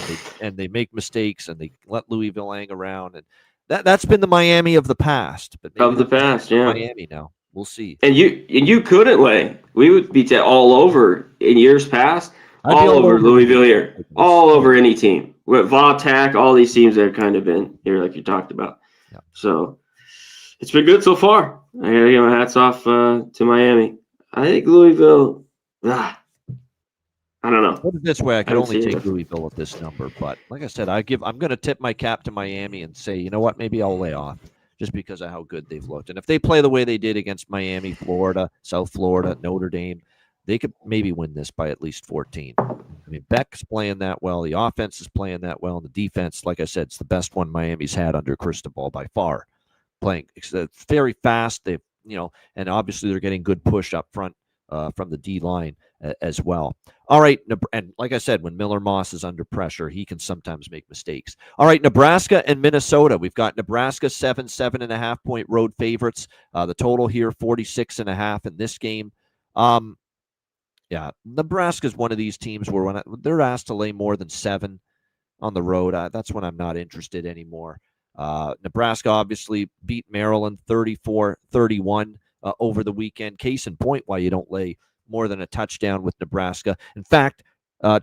they make mistakes, and they let Louisville hang around, and that's been the Miami of the past. But of the past, yeah, Miami now. We'll see. And you couldn't lay. We would be all over in years past. All over Louisville here. All over any team. With Vautac, all these teams that have kind of been here, like you talked about. Yeah. So it's been good so far. I gotta give my hats off to Miami. I think Louisville. I I don't know. Put it this way, I could don't only see take it. Louisville at this number, but like I said, I'm going to tip my cap to Miami and say, you know what, maybe I'll lay off just because of how good they've looked. And if they play the way they did against Miami, Florida, South Florida, Notre Dame, they could maybe win this by at least 14. I mean, Beck's playing that well. The offense is playing that well. And the defense, like I said, it's the best one Miami's had under Cristobal by far. Playing it's very fast. They've, and obviously they're getting good push up front from the D line as well. All right. And like I said, when Miller Moss is under pressure, he can sometimes make mistakes. All right. Nebraska and Minnesota. We've got Nebraska 7.5 point road favorites. The total here 46.5 in this game. Yeah, Nebraska is one of these teams where when they're asked to lay more than 7 on the road, that's when I'm not interested anymore. Nebraska obviously beat Maryland 34-31 over the weekend. Case in point why you don't lay more than a touchdown with Nebraska. In fact,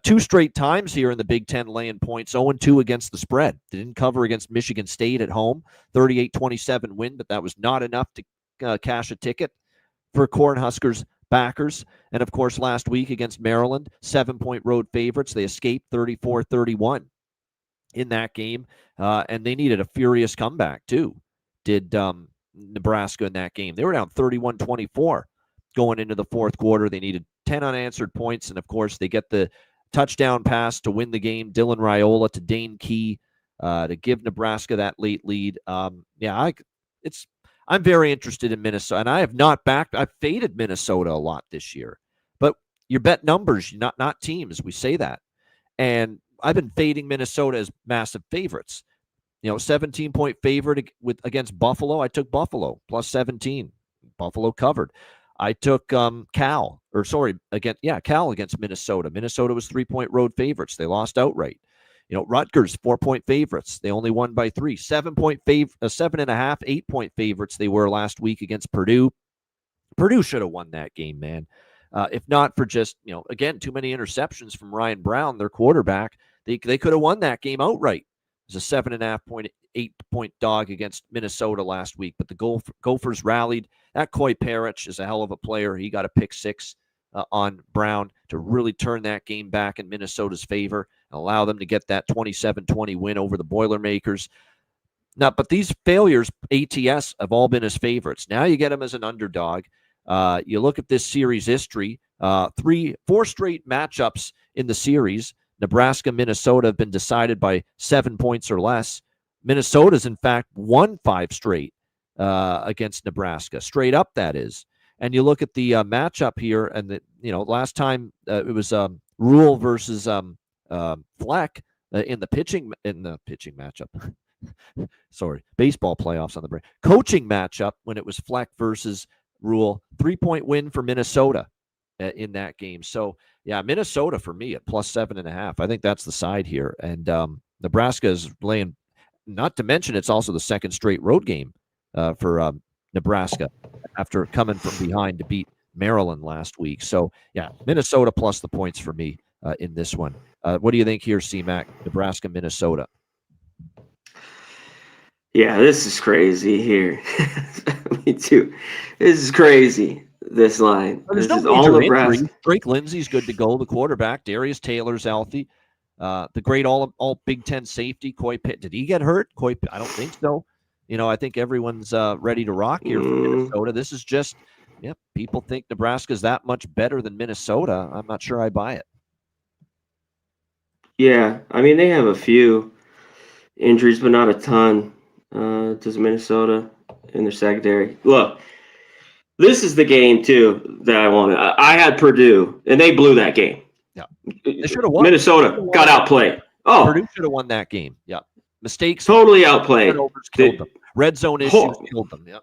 2 straight times here in the Big Ten laying points, 0-2 against the spread. They didn't cover against Michigan State at home, 38-27 win, but that was not enough to cash a ticket for Cornhuskers backers. And of course, last week against Maryland, 7-point road favorites. They escaped 34-31 in that game. And they needed a furious comeback too. Did Nebraska in that game. They were down 31-24 going into the fourth quarter. They needed 10 unanswered points. And of course, they get the touchdown pass to win the game. Dylan Raiola to Dane Key to give Nebraska that late lead. I'm very interested in Minnesota, and I've faded Minnesota a lot this year, but you bet numbers, not teams. We say that. And I've been fading Minnesota as massive favorites. 17-point favorite against Buffalo. I took Buffalo plus 17. Buffalo covered. I took Cal against Minnesota. Minnesota was 3-point road favorites. They lost outright. Rutgers 4-point favorites. They only won by 3. 7-point 7.5, 8-point favorites they were last week against Purdue. Purdue should have won that game, man. If not for just, again, too many interceptions from Ryan Brown, their quarterback, they could have won that game outright. It was a 7.5 8-point dog against Minnesota last week, but the Gophers rallied. That Coy Parrish is a hell of a player. He got a pick 6 on Brown to really turn that game back in Minnesota's favor and allow them to get that 27-20 win over the Boilermakers. Now, but these failures, ATS, have all been his favorites. Now you get them as an underdog. You look at this series history, 4 straight matchups in the series. Nebraska, Minnesota have been decided by 7 points or less. Minnesota's, in fact, won 5 straight against Nebraska. Straight up, that is. And you look at the matchup here, and last time it was Rule versus Fleck in the pitching matchup. Sorry, baseball playoffs on the break. Coaching matchup when it was Fleck versus Rule. 3-point win for Minnesota in that game. So yeah, Minnesota for me at plus 7.5. I think that's the side here, and Nebraska is laying. Not to mention, it's also the second straight road game for Nebraska after coming from behind to beat Maryland last week. So, yeah, Minnesota plus the points for me in this one. What do you think here, C-Mac? Nebraska, Minnesota. Yeah, this is crazy here. Me too. This is crazy, this line. There's this no is all Nebraska. Nebraska. Drake Lindsey's good to go, the quarterback. Darius Taylor's healthy. The great all Big Ten safety, Coy Pitt. Did he get hurt? I don't think so. I think everyone's ready to rock here for Minnesota. This is just, people think Nebraska's that much better than Minnesota. I'm not sure I buy it. Yeah, I mean, they have a few injuries, but not a ton. Does Minnesota in their secondary. Look, this is the game, too, that I wanted. I had Purdue, and they blew that game. Yeah, they should have won. Minnesota got outplayed. Oh, Purdue should have won that game. Yeah, mistakes. Totally outplayed. Killed them. Red zone issues killed them. Yeah,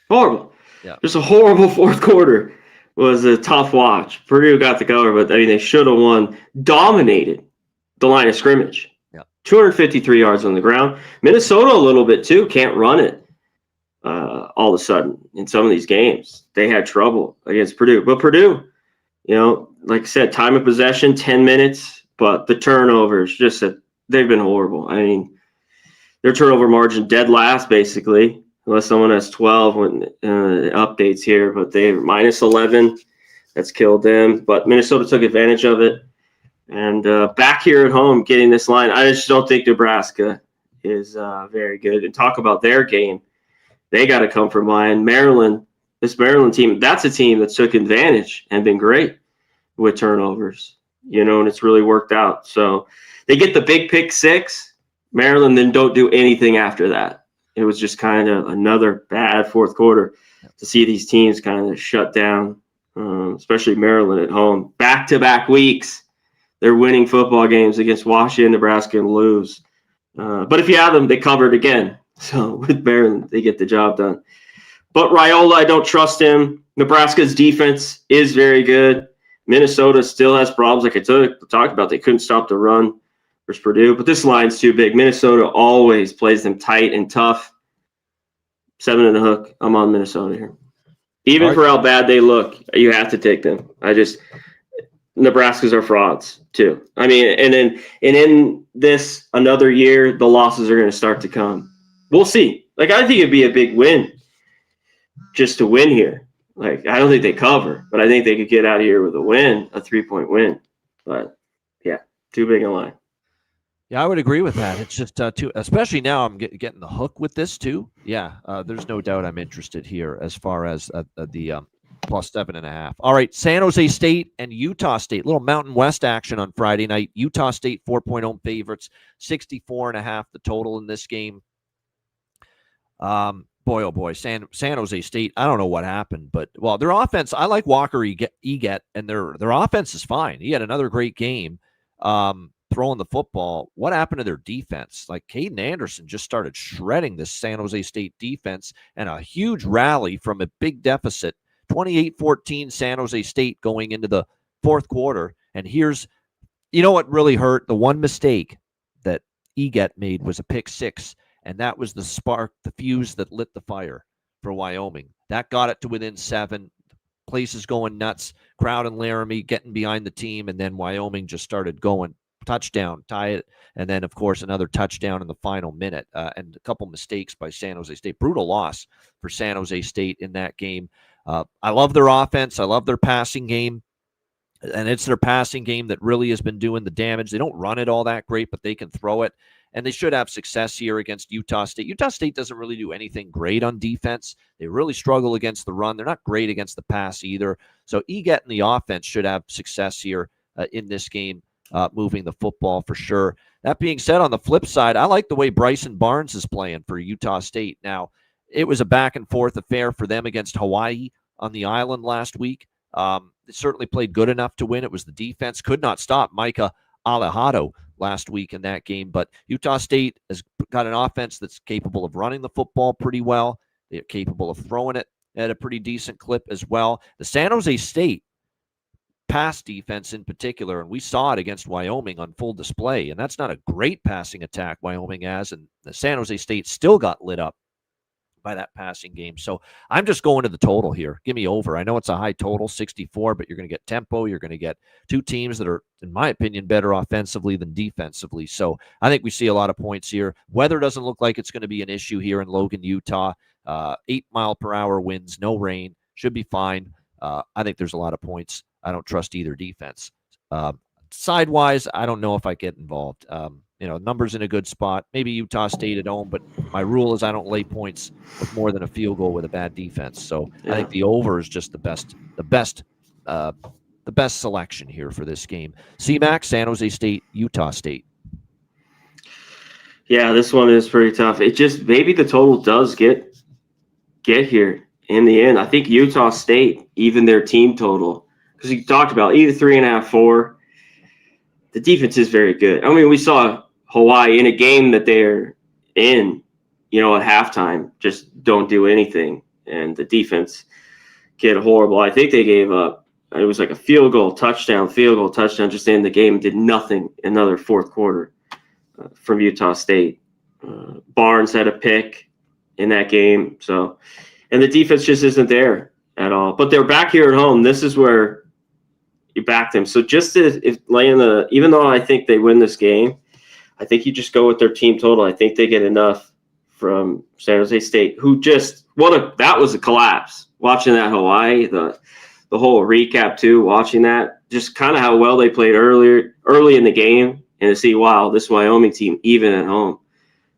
horrible. Yeah, just a horrible fourth quarter. Was a tough watch. Purdue got the cover, but I mean they should have won. Dominated the line of scrimmage. Yeah, 253 yards on the ground. Minnesota a little bit too. Can't run it. All of a sudden in some of these games they had trouble against Purdue, but Purdue. Like I said, time of possession, 10 minutes, but the turnovers, they've been horrible. I mean, their turnover margin dead last, basically, unless someone has 12 when updates here, but they're minus 11. That's killed them. But Minnesota took advantage of it. And back here at home, getting this line, I just don't think Nebraska is very good. And talk about their game. They got to come from behind. Maryland, this Maryland team, that's a team that took advantage and been great with turnovers, and it's really worked out. So they get the big pick 6. Maryland then don't do anything after that. It was just kind of another bad fourth quarter to see these teams kind of shut down, especially Maryland at home. Back-to-back weeks, they're winning football games against Washington, Nebraska, and lose. But if you have them, they covered again. So with Maryland, they get the job done. But Raiola, I don't trust him. Nebraska's defense is very good. Minnesota still has problems, like I talked about. They couldn't stop the run versus Purdue. But this line's too big. Minnesota always plays them tight and tough. 7 and a hook. I'm on Minnesota here. Even for how bad they look, you have to take them. Nebraska's are frauds too. I mean, and in this another year, the losses are going to start to come. We'll see. I think it'd be a big win just to win here. I don't think they cover, but I think they could get out of here with a win, a 3-point win. But yeah, too big a line. Yeah, I would agree with that. It's just too, especially now I'm getting the hook with this too. Yeah, there's no doubt I'm interested here as far as the plus 7.5. All right, San Jose State and Utah State. Little Mountain West action on Friday night. Utah State 4-point home favorites, 64.5 the total in this game. Boy, oh boy, San Jose State. I don't know what happened, but their offense. I like Walker Eget, and their offense is fine. He had another great game. Throwing the football. What happened to their defense? Caden Anderson just started shredding this San Jose State defense, and a huge rally from a big deficit. 28-14 San Jose State going into the fourth quarter. And here's, what really hurt? The one mistake that Eget made was a pick 6, and that was the spark, the fuse that lit the fire for Wyoming. That got it to within 7. Place is going nuts. Crowd and Laramie getting behind the team, and then Wyoming just started going. Touchdown, tie it, and then, of course, another touchdown in the final minute, and a couple mistakes by San Jose State. Brutal loss for San Jose State in that game. I love their offense. I love their passing game, and it's their passing game that really has been doing the damage. They don't run it all that great, but they can throw it, and they should have success here against Utah State. Utah State doesn't really do anything great on defense. They really struggle against the run. They're not great against the pass either. So Eget and the offense should have success here in this game. Moving the football for sure. That being said, on the flip side, I like the way Bryson Barnes is playing for Utah State. Now, it was a back and forth affair for them against Hawaii on the island last week. They certainly played good enough to win. It was the defense. Could not stop Micah Alejado last week in that game. But Utah State has got an offense that's capable of running the football pretty well. They're capable of throwing it at a pretty decent clip as well. The San Jose State pass defense in particular, and we saw it against Wyoming on full display, and that's not a great passing attack Wyoming has, and the San Jose State still got lit up by that passing game. So I'm just going to the total here. Give me over. I know it's a high total, 64, but you're going to get tempo. You're going to get two teams that are, in my opinion, better offensively than defensively. So I think we see a lot of points here. Weather doesn't look like it's going to be an issue here in Logan, Utah. 8-mile-per-hour winds, no rain, should be fine. I think there's a lot of points. I don't trust either defense. Sidewise, I don't know if I get involved. Numbers in a good spot. Maybe Utah State at home, but my rule is I don't lay points with more than a field goal with a bad defense. So yeah. I think the over is just the best selection here for this game. CMAC, San Jose State, Utah State. Yeah, this one is pretty tough. It just maybe the total does get here in the end. I think Utah State, even their team total. Because you talked about either 3.5, 4. The defense is very good. I mean, we saw Hawaii in a game that they're in, at halftime, just don't do anything. And the defense get horrible. I think they gave up. It was like a field goal, touchdown, just in the game. Did nothing another fourth quarter from Utah State. Barnes had a pick in that game. So, and the defense just isn't there at all. But they're back here at home. This is where you back them. So just if laying even though I think they win this game, I think you just go with their team total. I think they get enough from San Jose State, who just that was a collapse. Watching that Hawaii, the the whole recap too, watching that, just kind of how well they played early in the game, and to see, wow, this Wyoming team, even at home,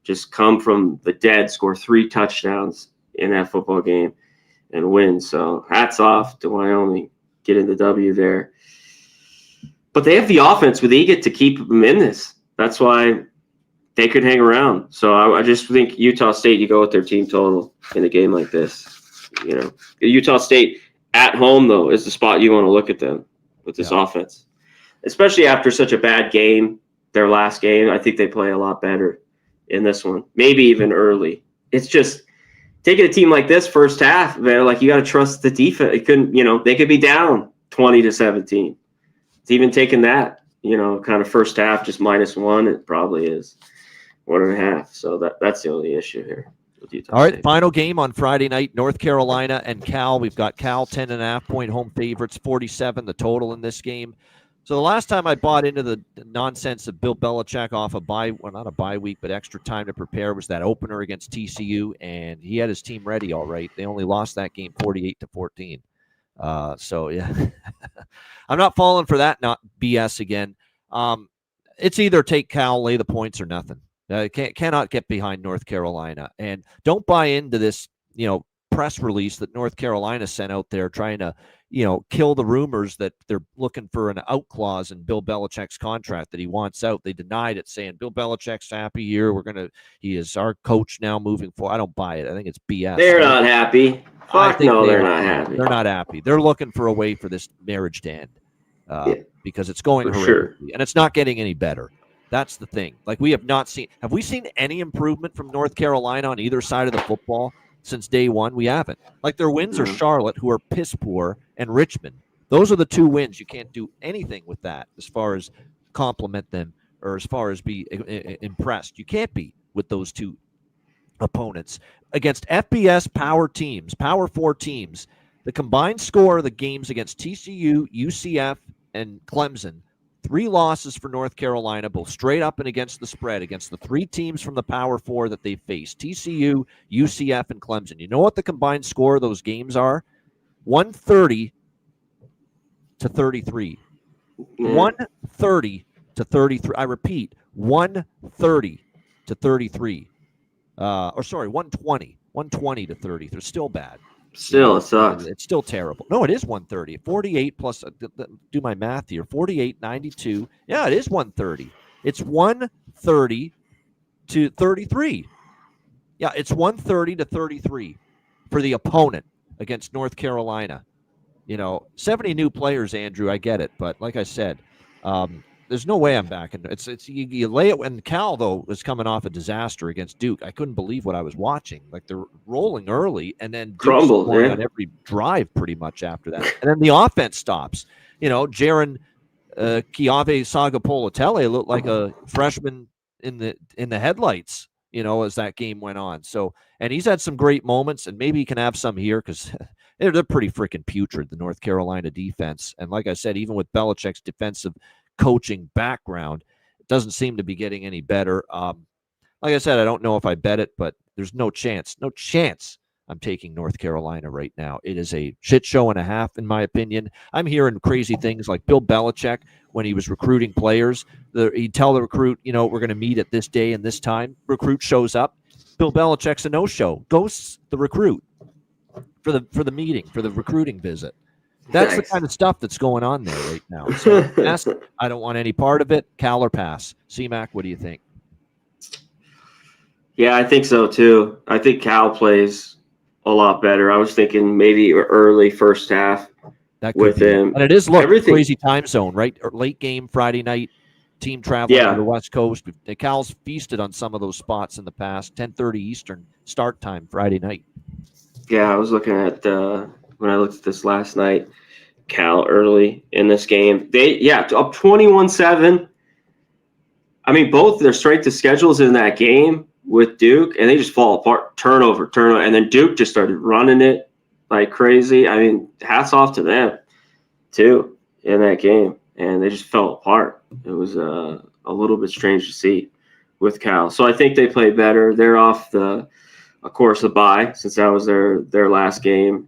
just come from the dead, score 3 touchdowns in that football game and win. So hats off to Wyoming getting the W there. But they have the offense with Egan to keep them in this. That's why they could hang around. So I just think Utah State, you go with their team total in a game like this. Utah State at home, though, is the spot you want to look at them with this offense, especially after such a bad game, their last game. I think they play a lot better in this one, maybe even early. It's just taking a team like this first half, man, like you got to trust the defense. It couldn't, they could be down 20-17. It's even taking that, kind of first half, just -1. It probably is 1.5. So that's the only issue here with Utah All right, State. final game on Friday night, North Carolina and Cal. We've got Cal 10.5-point home favorites, 47 the total in this game. So the last time I bought into the nonsense of Bill Belichick off a not a bye week, but extra time to prepare, was that opener against TCU, and he had his team ready all right. They only lost that game 48-14. So yeah, I'm not falling for that not BS again. It's either take Cal, lay the points, or nothing. Cannot get behind North Carolina, and don't buy into this, press release that North Carolina sent out there trying to, kill the rumors that they're looking for an out clause in Bill Belichick's contract that he wants out. They denied it, saying Bill Belichick's happy here. He is our coach now moving forward. I don't buy it. I think it's BS. They're not happy. Fuck no, they're not happy. They're not happy. They're looking for a way for this marriage to end because it's going horrifically, and it's not getting any better. That's the thing. Like, have we seen any improvement from North Carolina on either side of the football since day one? We haven't. Like, their wins are Charlotte, who are piss poor, and Richmond. Those are the 2 wins. You can't do anything with that as far as compliment them or as far as be impressed. You can't be with those 2 opponents. Against FBS power teams, Power 4 teams, the combined score of the games against TCU, UCF, and Clemson, 3 losses for North Carolina, both straight up and against the spread, against the 3 teams from the Power 4 that they faced, TCU, UCF, and Clemson. You know what the combined score of those games are? 130-33. 130-33. I repeat, 130-33. 120. 120-30. They're still bad. Still, it sucks. It's still terrible. No, it is 130. 48 plus, do my math here, 48, 92. Yeah, it is 130. It's 130-33. Yeah, it's 130-33 for the opponent against North Carolina. 70 new players, Andrew, I get it. But like I said, there's no way I'm backing. You lay it when Cal, though, was coming off a disaster against Duke. I couldn't believe what I was watching. Like, they're rolling early and then crumbled on every drive pretty much after that. And then the offense stops. Jaron Kiave Sagapolotele looked like a freshman in the headlights, as that game went on. So, and he's had some great moments, and maybe he can have some here because they're pretty freaking putrid, the North Carolina defense. And like I said, even with Belichick's defensive coaching background, it doesn't seem to be getting any better. Like I said, I don't know if I bet it, but there's no chance I'm taking North Carolina right now. It is a shit show and a half, in my opinion. I'm hearing crazy things like Bill Belichick, when he was recruiting players, he'd tell the recruit, we're going to meet at this day and this time. Recruit shows up. Bill Belichick's a no-show. Ghosts the recruit for the meeting, for the recruiting visit. That's the kind of stuff that's going on there right now. So I don't want any part of it. Cal or pass. C-Mac, what do you think? Yeah, I think so too. I think Cal plays a lot better. I was thinking maybe early first half with him. And it is crazy time zone, right? Or late game Friday night, team traveling to the West Coast. The Cal's feasted on some of those spots in the past. 10:30 Eastern start time Friday night. Yeah, I was looking at when I looked at this last night, Cal early in this game. Up 21-7. I mean, both their strength of schedules in that game with Duke, and they just fall apart. Turnover. And then Duke just started running it like crazy. I mean, hats off to them, too, in that game. And they just fell apart. It was a little bit strange to see with Cal. So I think they play better. They're off the bye, since that was their last game.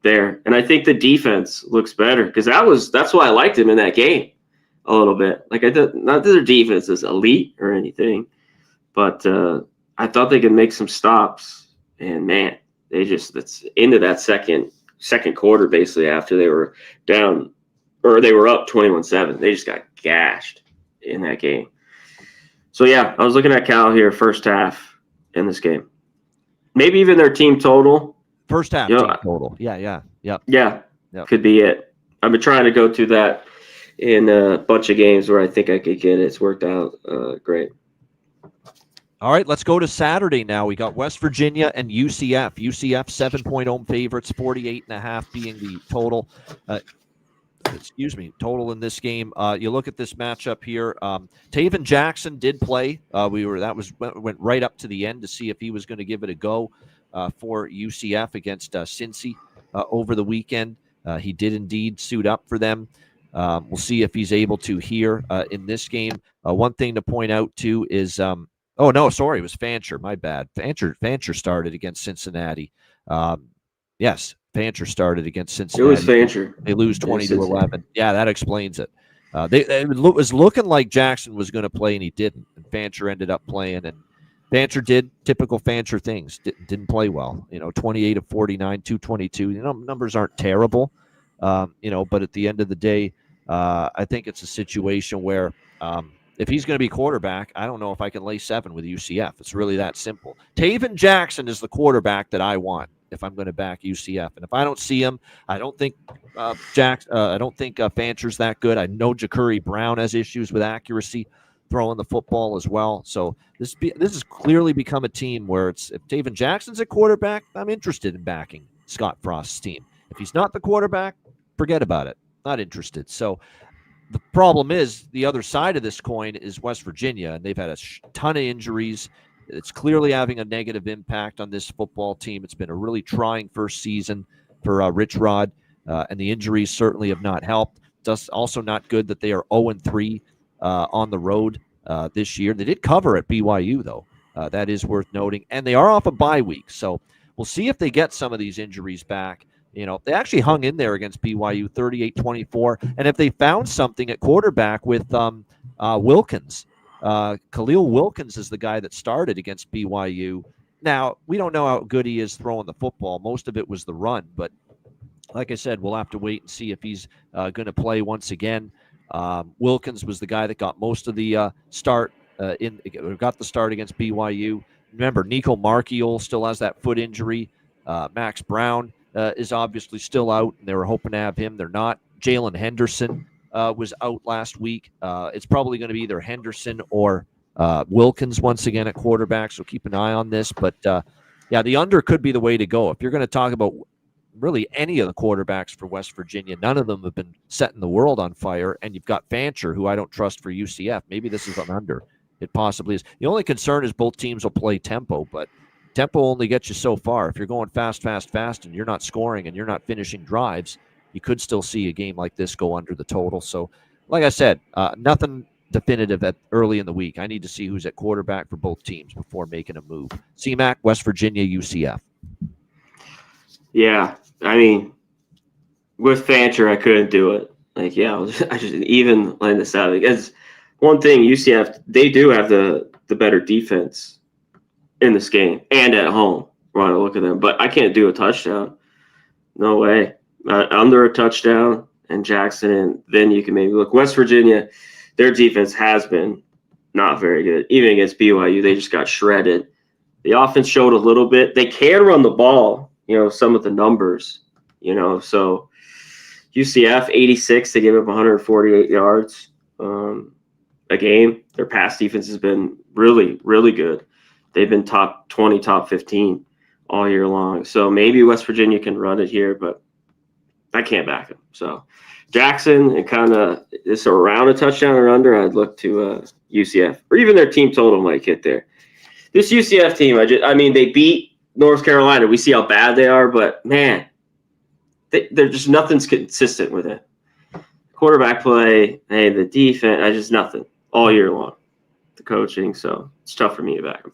there. And I think the defense looks better because that's why I liked him in that game a little bit. Like not that their defense is elite or anything, but I thought they could make some stops. And man, it's into that second quarter basically after they were down or they were up 21-7. They just got gashed in that game. So yeah, I was looking at Cal here first half in this game. Maybe even their team total. First half team total. Yeah. Could be it. I've been trying to go through that in a bunch of games where I think I could get it. It's worked out great. All right, let's go to Saturday now. We got West Virginia and UCF. UCF 7-point home favorites, 48.5 being the total. Total in this game. You look at this matchup here. Taven Jackson did play. Went right up to the end to see if he was going to give it a go for UCF against Cincy over the weekend. He did indeed suit up for them. We'll see if he's able to here in this game. One thing to point out too is it was Fancher. My bad. Fancher started against Cincinnati. Yes, Fancher started against Cincinnati. It was Fancher. They lose 20-11. Yeah, that explains it. It was looking like Jackson was going to play, and he didn't. And Fancher ended up playing, and Fancher did typical Fancher things. Didn't play well. 28 of 49, 222. Numbers aren't terrible. But at the end of the day, I think it's a situation where if he's going to be quarterback, I don't know if I can lay 7 with UCF. It's really that simple. Taven Jackson is the quarterback that I want if I'm going to back UCF. And if I don't see him, I don't think Fancher's that good. I know Ja'Curry Brown has issues with accuracy throwing the football as well. So this has clearly become a team where if Taven Jackson's a quarterback, I'm interested in backing Scott Frost's team. If he's not the quarterback, forget about it. Not interested. So the problem is the other side of this coin is West Virginia, and they've had a ton of injuries. It's clearly having a negative impact on this football team. It's been a really trying first season for Rich Rod, and the injuries certainly have not helped. It's also not good that they are 0-3 on the road this year. They did cover at BYU, though. That is worth noting. And they are off a bye week, so we'll see if they get some of these injuries back. They actually hung in there against BYU 38-24. And if they found something at quarterback with Wilkins, Khalil Wilkins is the guy that started against BYU. Now, we don't know how good he is throwing the football. Most of it was the run. But like I said, we'll have to wait and see if he's going to play once again. Wilkins was the guy that got most of the start. Got the start against BYU. Remember, Nico Marchiol still has that foot injury. Max Brown is obviously still out, and they were hoping to have him. They're not. Jalen Henderson was out last week. It's probably going to be either Henderson or Wilkins once again at quarterback, so keep an eye on this. But, the under could be the way to go. If you're going to talk about really any of the quarterbacks for West Virginia, none of them have been setting the world on fire, and you've got Fancher, who I don't trust for UCF. Maybe this is an under. It possibly is. The only concern is both teams will play tempo, but tempo only gets you so far. If you're going fast, and you're not scoring and you're not finishing drives, you could still see a game like this go under the total. So, like I said, nothing definitive early in the week. I need to see who's at quarterback for both teams before making a move. CMAC, West Virginia, UCF. Yeah, I mean, with Fancher, I couldn't do it. I just even laying this out. It's one thing, UCF, they do have the better defense in this game and at home. Want to look at them, but I can't do a touchdown. No way. Under a touchdown and Jackson, and then you can maybe look. West Virginia, their defense has been not very good. Even against BYU, they just got shredded. The offense showed a little bit. They can run the ball, some of the numbers, So UCF, 86, they gave up 148 yards a game. Their pass defense has been really, really good. They've been top 20, top 15 all year long. So maybe West Virginia can run it here, but I can't back them. So Jackson, and kind of it's around a touchdown or under, I'd look to UCF, or even their team total might get there. This UCF team, they beat North Carolina. We see how bad they are, but man, they're just nothing's consistent with it. Quarterback play, the defense, just nothing all year long. The coaching, so it's tough for me to back them.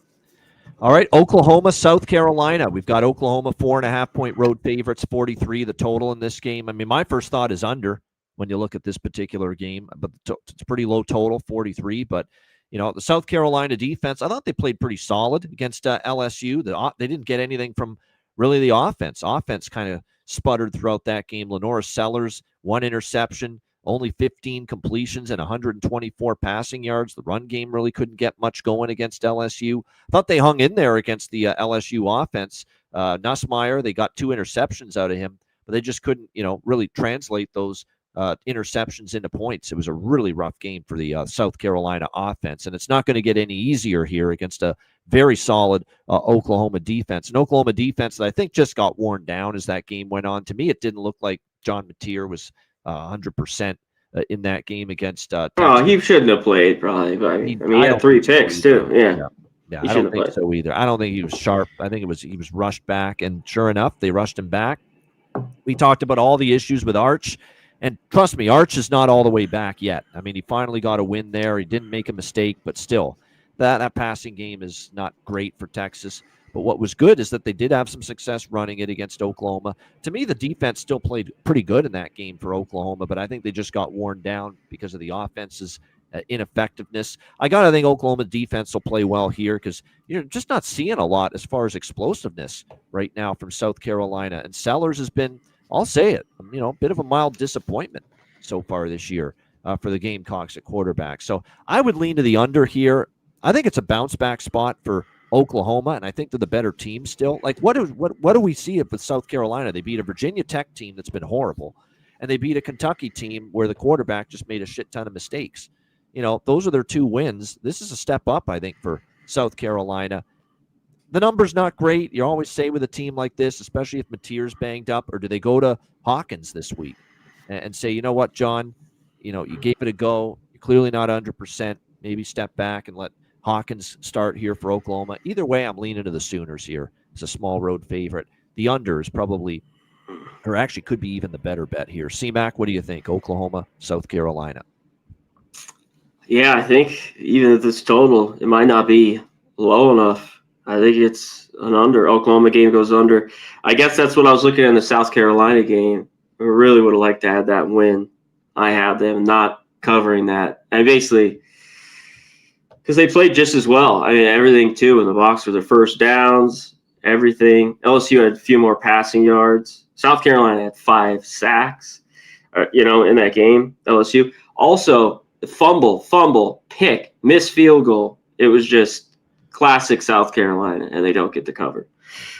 All right, Oklahoma, South Carolina. We've got Oklahoma 4.5-point road favorites, 43 the total in this game. I mean, my first thought is under when you look at this particular game, but it's a pretty low total, 43. But the South Carolina defense, I thought they played pretty solid against LSU. They didn't get anything from really the offense. Offense kind of sputtered throughout that game. Lenora Sellers, 1 interception, only 15 completions and 124 passing yards. The run game really couldn't get much going against LSU. Thought they hung in there against the LSU offense. Nussmeier, they got 2 interceptions out of him, but they just couldn't, really translate those interceptions into points. It was a really rough game for the South Carolina offense, and it's not going to get any easier here against a very solid Oklahoma defense. An Oklahoma defense that I think just got worn down as that game went on. To me, it didn't look like John Mateer was 100% in that game against Texas. Oh, he shouldn't have played, probably. But I mean, he had 3 picks, too. Yeah, I don't think so either. I don't think he was sharp. I think he was rushed back, and sure enough, they rushed him back. We talked about all the issues with Arch, and trust me, Arch is not all the way back yet. I mean, he finally got a win there. He didn't make a mistake, but still, that passing game is not great for Texas. But what was good is that they did have some success running it against Oklahoma. To me, the defense still played pretty good in that game for Oklahoma, but I think they just got worn down because of the offense's ineffectiveness. I got to think Oklahoma defense will play well here because you're just not seeing a lot as far as explosiveness right now from South Carolina. And Sellers has been, I'll say it, a bit of a mild disappointment so far this year for the Gamecocks at quarterback. So I would lean to the under here. I think it's a bounce back spot for Oklahoma, and I think they're the better team still. Like, what do we see with South Carolina? They beat a Virginia Tech team that's been horrible, and they beat a Kentucky team where the quarterback just made a shit ton of mistakes. Those are their 2 wins. This is a step up, I think, for South Carolina. The number's not great. You always say with a team like this, especially if Mateer's banged up, or do they go to Hawkins this week and say, you know what, John, you gave it a go. You're clearly not 100%. Maybe step back and let Hawkins start here for Oklahoma. Either way, I'm leaning to the Sooners here. It's a small road favorite. The under is probably, or actually could be even the better bet here. C-Mac, what do you think? Oklahoma, South Carolina. Yeah, I think even at this total, it might not be low enough. I think it's an under. Oklahoma game goes under. I guess that's what I was looking at in the South Carolina game. I really would have liked to have that win. I have them not covering that. And basically, because they played just as well. I mean, everything, too, in the box for their first downs, everything. LSU had a few more passing yards. South Carolina had 5 sacks, in that game, LSU. Also, the fumble, pick, missed field goal. It was just classic South Carolina, and they don't get the cover.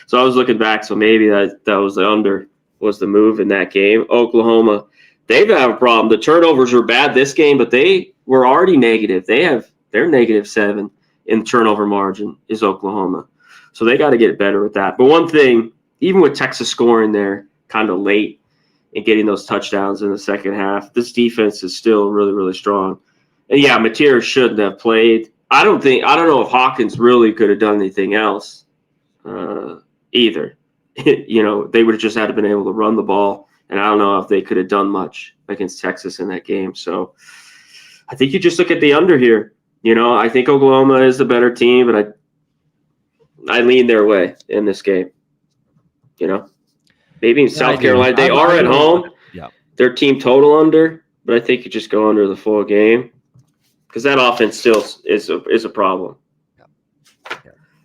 So I was looking back, so maybe that was the under, was the move in that game. Oklahoma, they've had a problem. The turnovers were bad this game, but they were already negative. They're -7 in turnover margin is Oklahoma. So they got to get better with that. But one thing, even with Texas scoring there kind of late and getting those touchdowns in the second half, this defense is still really, really strong. And yeah, Mateer shouldn't have played. I don't know if Hawkins really could have done anything else either. They would have just had to been able to run the ball. And I don't know if they could have done much against Texas in that game. So I think you just look at the under here. I think Oklahoma is the better team, but I lean their way in this game. Maybe in South Carolina, they are at home. Yeah, their team total under, but I think you just go under the full game because that offense still is a problem. Yeah.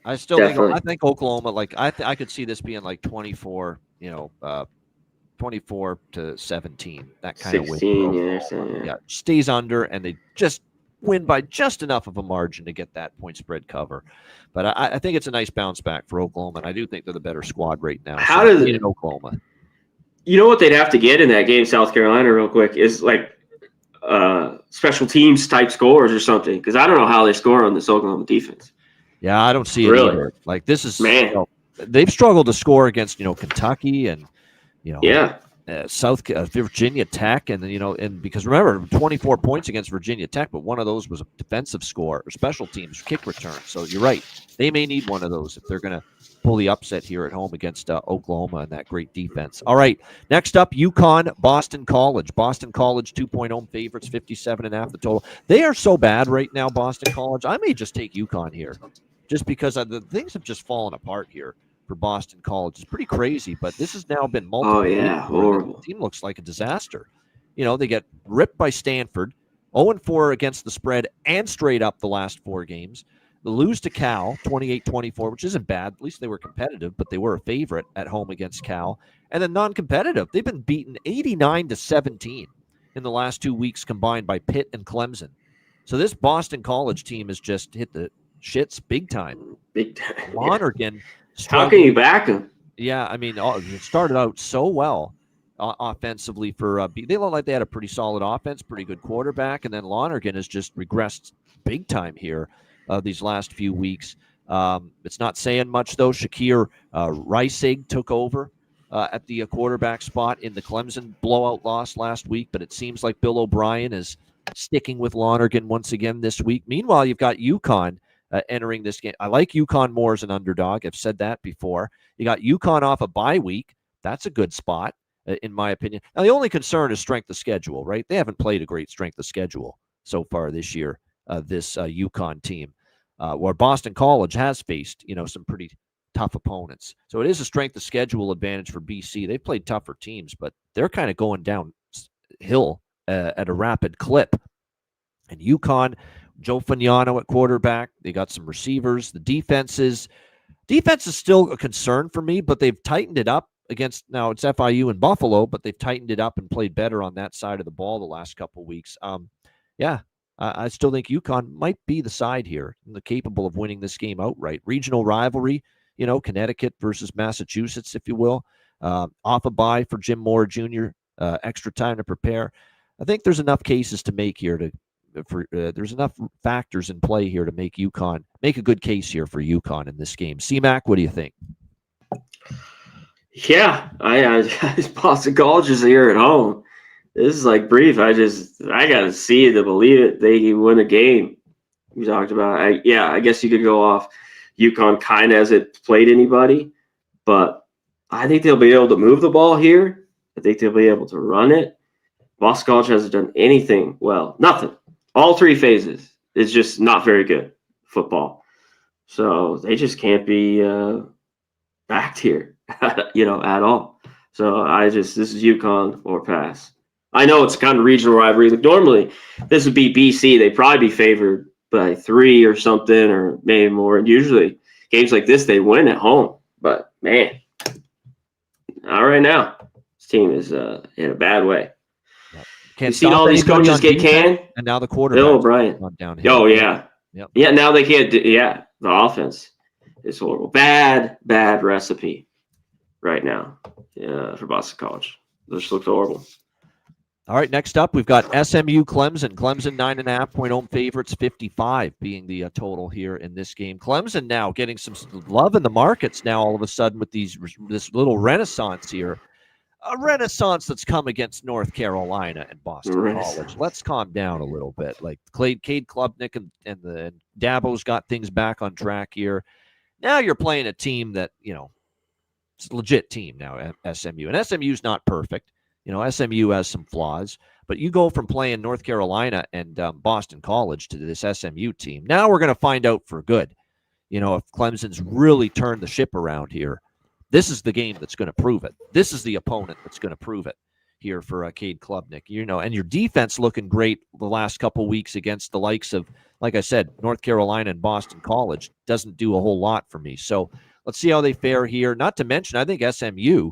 I think Oklahoma. Like I could see this being like 24. 24-17. That kind of win. Yeah, stays under, and they just win by just enough of a margin to get that point spread cover. But I think it's a nice bounce back for Oklahoma, and I do think they're the better squad right now. How does it Oklahoma? You know what they'd have to get in that game, South Carolina, real quick, is like special teams type scores or something, because I don't know how they score on this Oklahoma defense. Yeah, I don't see it either. Like this is they've struggled to score against Kentucky and Virginia Tech, and and because remember 24 points against Virginia Tech, but one of those was a defensive score or special teams kick return. So you're right, they may need one of those if they're going to pull the upset here at home against Oklahoma and that great defense. All right, next up, UConn, Boston College. Boston College 2-point home favorites, 57.5 the total. They are so bad right now, Boston College. I may just take UConn here. just because the things have just fallen apart here for Boston College. It's pretty crazy, but this has now been multiple. Oh yeah, horrible. The team looks like a disaster. They get ripped by Stanford, 0-4 against the spread and straight up the last 4 games. They lose to Cal, 28-24, which isn't bad. At least they were competitive, but they were a favorite at home against Cal. And then non-competitive. They've been beaten 89-17 in the last 2 weeks combined by Pitt and Clemson. So this Boston College team has just hit the shits big time. Big time. Lonergan. How can you back them? Yeah, I mean, it started out so well offensively for they look like they had a pretty solid offense, pretty good quarterback, and then Lonergan has just regressed big time here these last few weeks. It's not saying much, though. Shakir Reisig took over at the quarterback spot in the Clemson blowout loss last week, but it seems like Bill O'Brien is sticking with Lonergan once again this week. Meanwhile, you've got UConn entering this game. I like UConn more as an underdog. I've said that before. You got UConn off a bye week. That's a good spot, in my opinion. Now, the only concern is strength of schedule, right? They haven't played a great strength of schedule so far this year, this UConn team, where Boston College has faced, some pretty tough opponents. So it is a strength of schedule advantage for BC. They've played tougher teams, but they're kind of going downhill at a rapid clip. And UConn, Joe Fagnano at quarterback. They got some receivers. The defense is still a concern for me, but they've tightened it up against, now it's FIU and Buffalo, but they've tightened it up and played better on that side of the ball the last couple of weeks. I still think UConn might be the side here, capable of winning this game outright. Regional rivalry, Connecticut versus Massachusetts, if you will. Off a bye for Jim Moore Jr., extra time to prepare. I think there's enough cases to make here there's enough factors in play here to make a good case here for UConn in this game. C-Mac, what do you think? Yeah, I Boston College is here at home. This is like brief. I got to see it to believe it. They can win a game. We talked about, I guess you could go off. UConn kind of hasn't played anybody, but I think they'll be able to move the ball here. I think they'll be able to run it. Boston College hasn't done anything well. Nothing. All 3 phases. It's just not very good football. So they just can't be backed here, at all. So this is UConn or pass. I know it's kind of regional rivalry. Like normally, this would be BC. They'd probably be favored by 3 or something, or maybe more. And usually, games like this, they win at home. But, man, not right now. This team is in a bad way. Can't You've seen all these coaches get canned? And now the quarterback. Bill O'Brien. Downhill. Oh, yeah. Yep. Yeah, now they can't do – the offense is horrible. Bad recipe right now for Boston College. This looks horrible. All right, next up, we've got SMU Clemson. Clemson 9.5-point home favorites, 55 being the total here in this game. Clemson now getting some love in the markets now all of a sudden with this little renaissance here. A renaissance that's come against North Carolina and Boston College. Let's calm down a little bit. Like Cade Klubnik and the Dabo's got things back on track here. Now you're playing a team that, it's a legit team now, SMU. And SMU's not perfect. SMU has some flaws, but you go from playing North Carolina and Boston College to this SMU team. Now we're going to find out for good, if Clemson's really turned the ship around here. This is the game that's going to prove it. This is the opponent that's going to prove it here for Cade Klubnik. And your defense looking great the last couple weeks against the likes of, like I said, North Carolina and Boston College. Doesn't do a whole lot for me. So let's see how they fare here. Not to mention, I think SMU,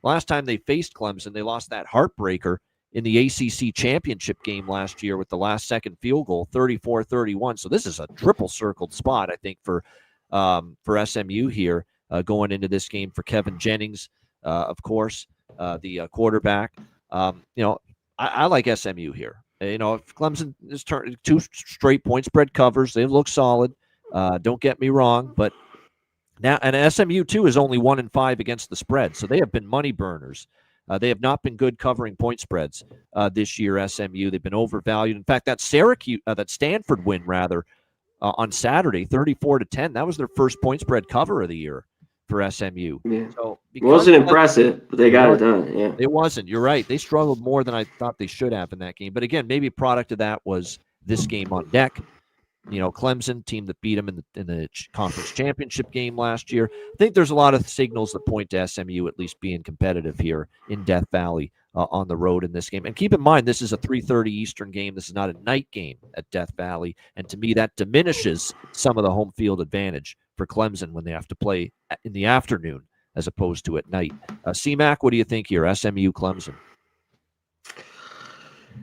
last time they faced Clemson, they lost that heartbreaker in the ACC championship game last year with the last second field goal, 34-31. So this is a triple circled spot, I think, for SMU here. Going into this game for Kevin Jennings, of course, the quarterback. I like SMU here. If Clemson is turning 2 straight point spread covers, they look solid. Don't get me wrong, but now, and SMU too is only 1-5 against the spread, so they have been money burners. They have not been good covering point spreads this year. SMU, they've been overvalued. In fact, that Stanford win on Saturday, 34-10. That was their first point spread cover of the year for SMU. Yeah. So it wasn't impressive, but they got it done. Yeah, it wasn't. You're right. They struggled more than I thought they should have in that game. But again, maybe a product of that was this game on deck. Clemson, team that beat them in the conference championship game last year. I think there's a lot of signals that point to SMU at least being competitive here in Death Valley on the road in this game. And keep in mind, this is a 3:30 Eastern game. This is not a night game at Death Valley. And to me, that diminishes some of the home field advantage for Clemson when they have to play in the afternoon as opposed to at night. C-Mac, what do you think here? SMU, Clemson.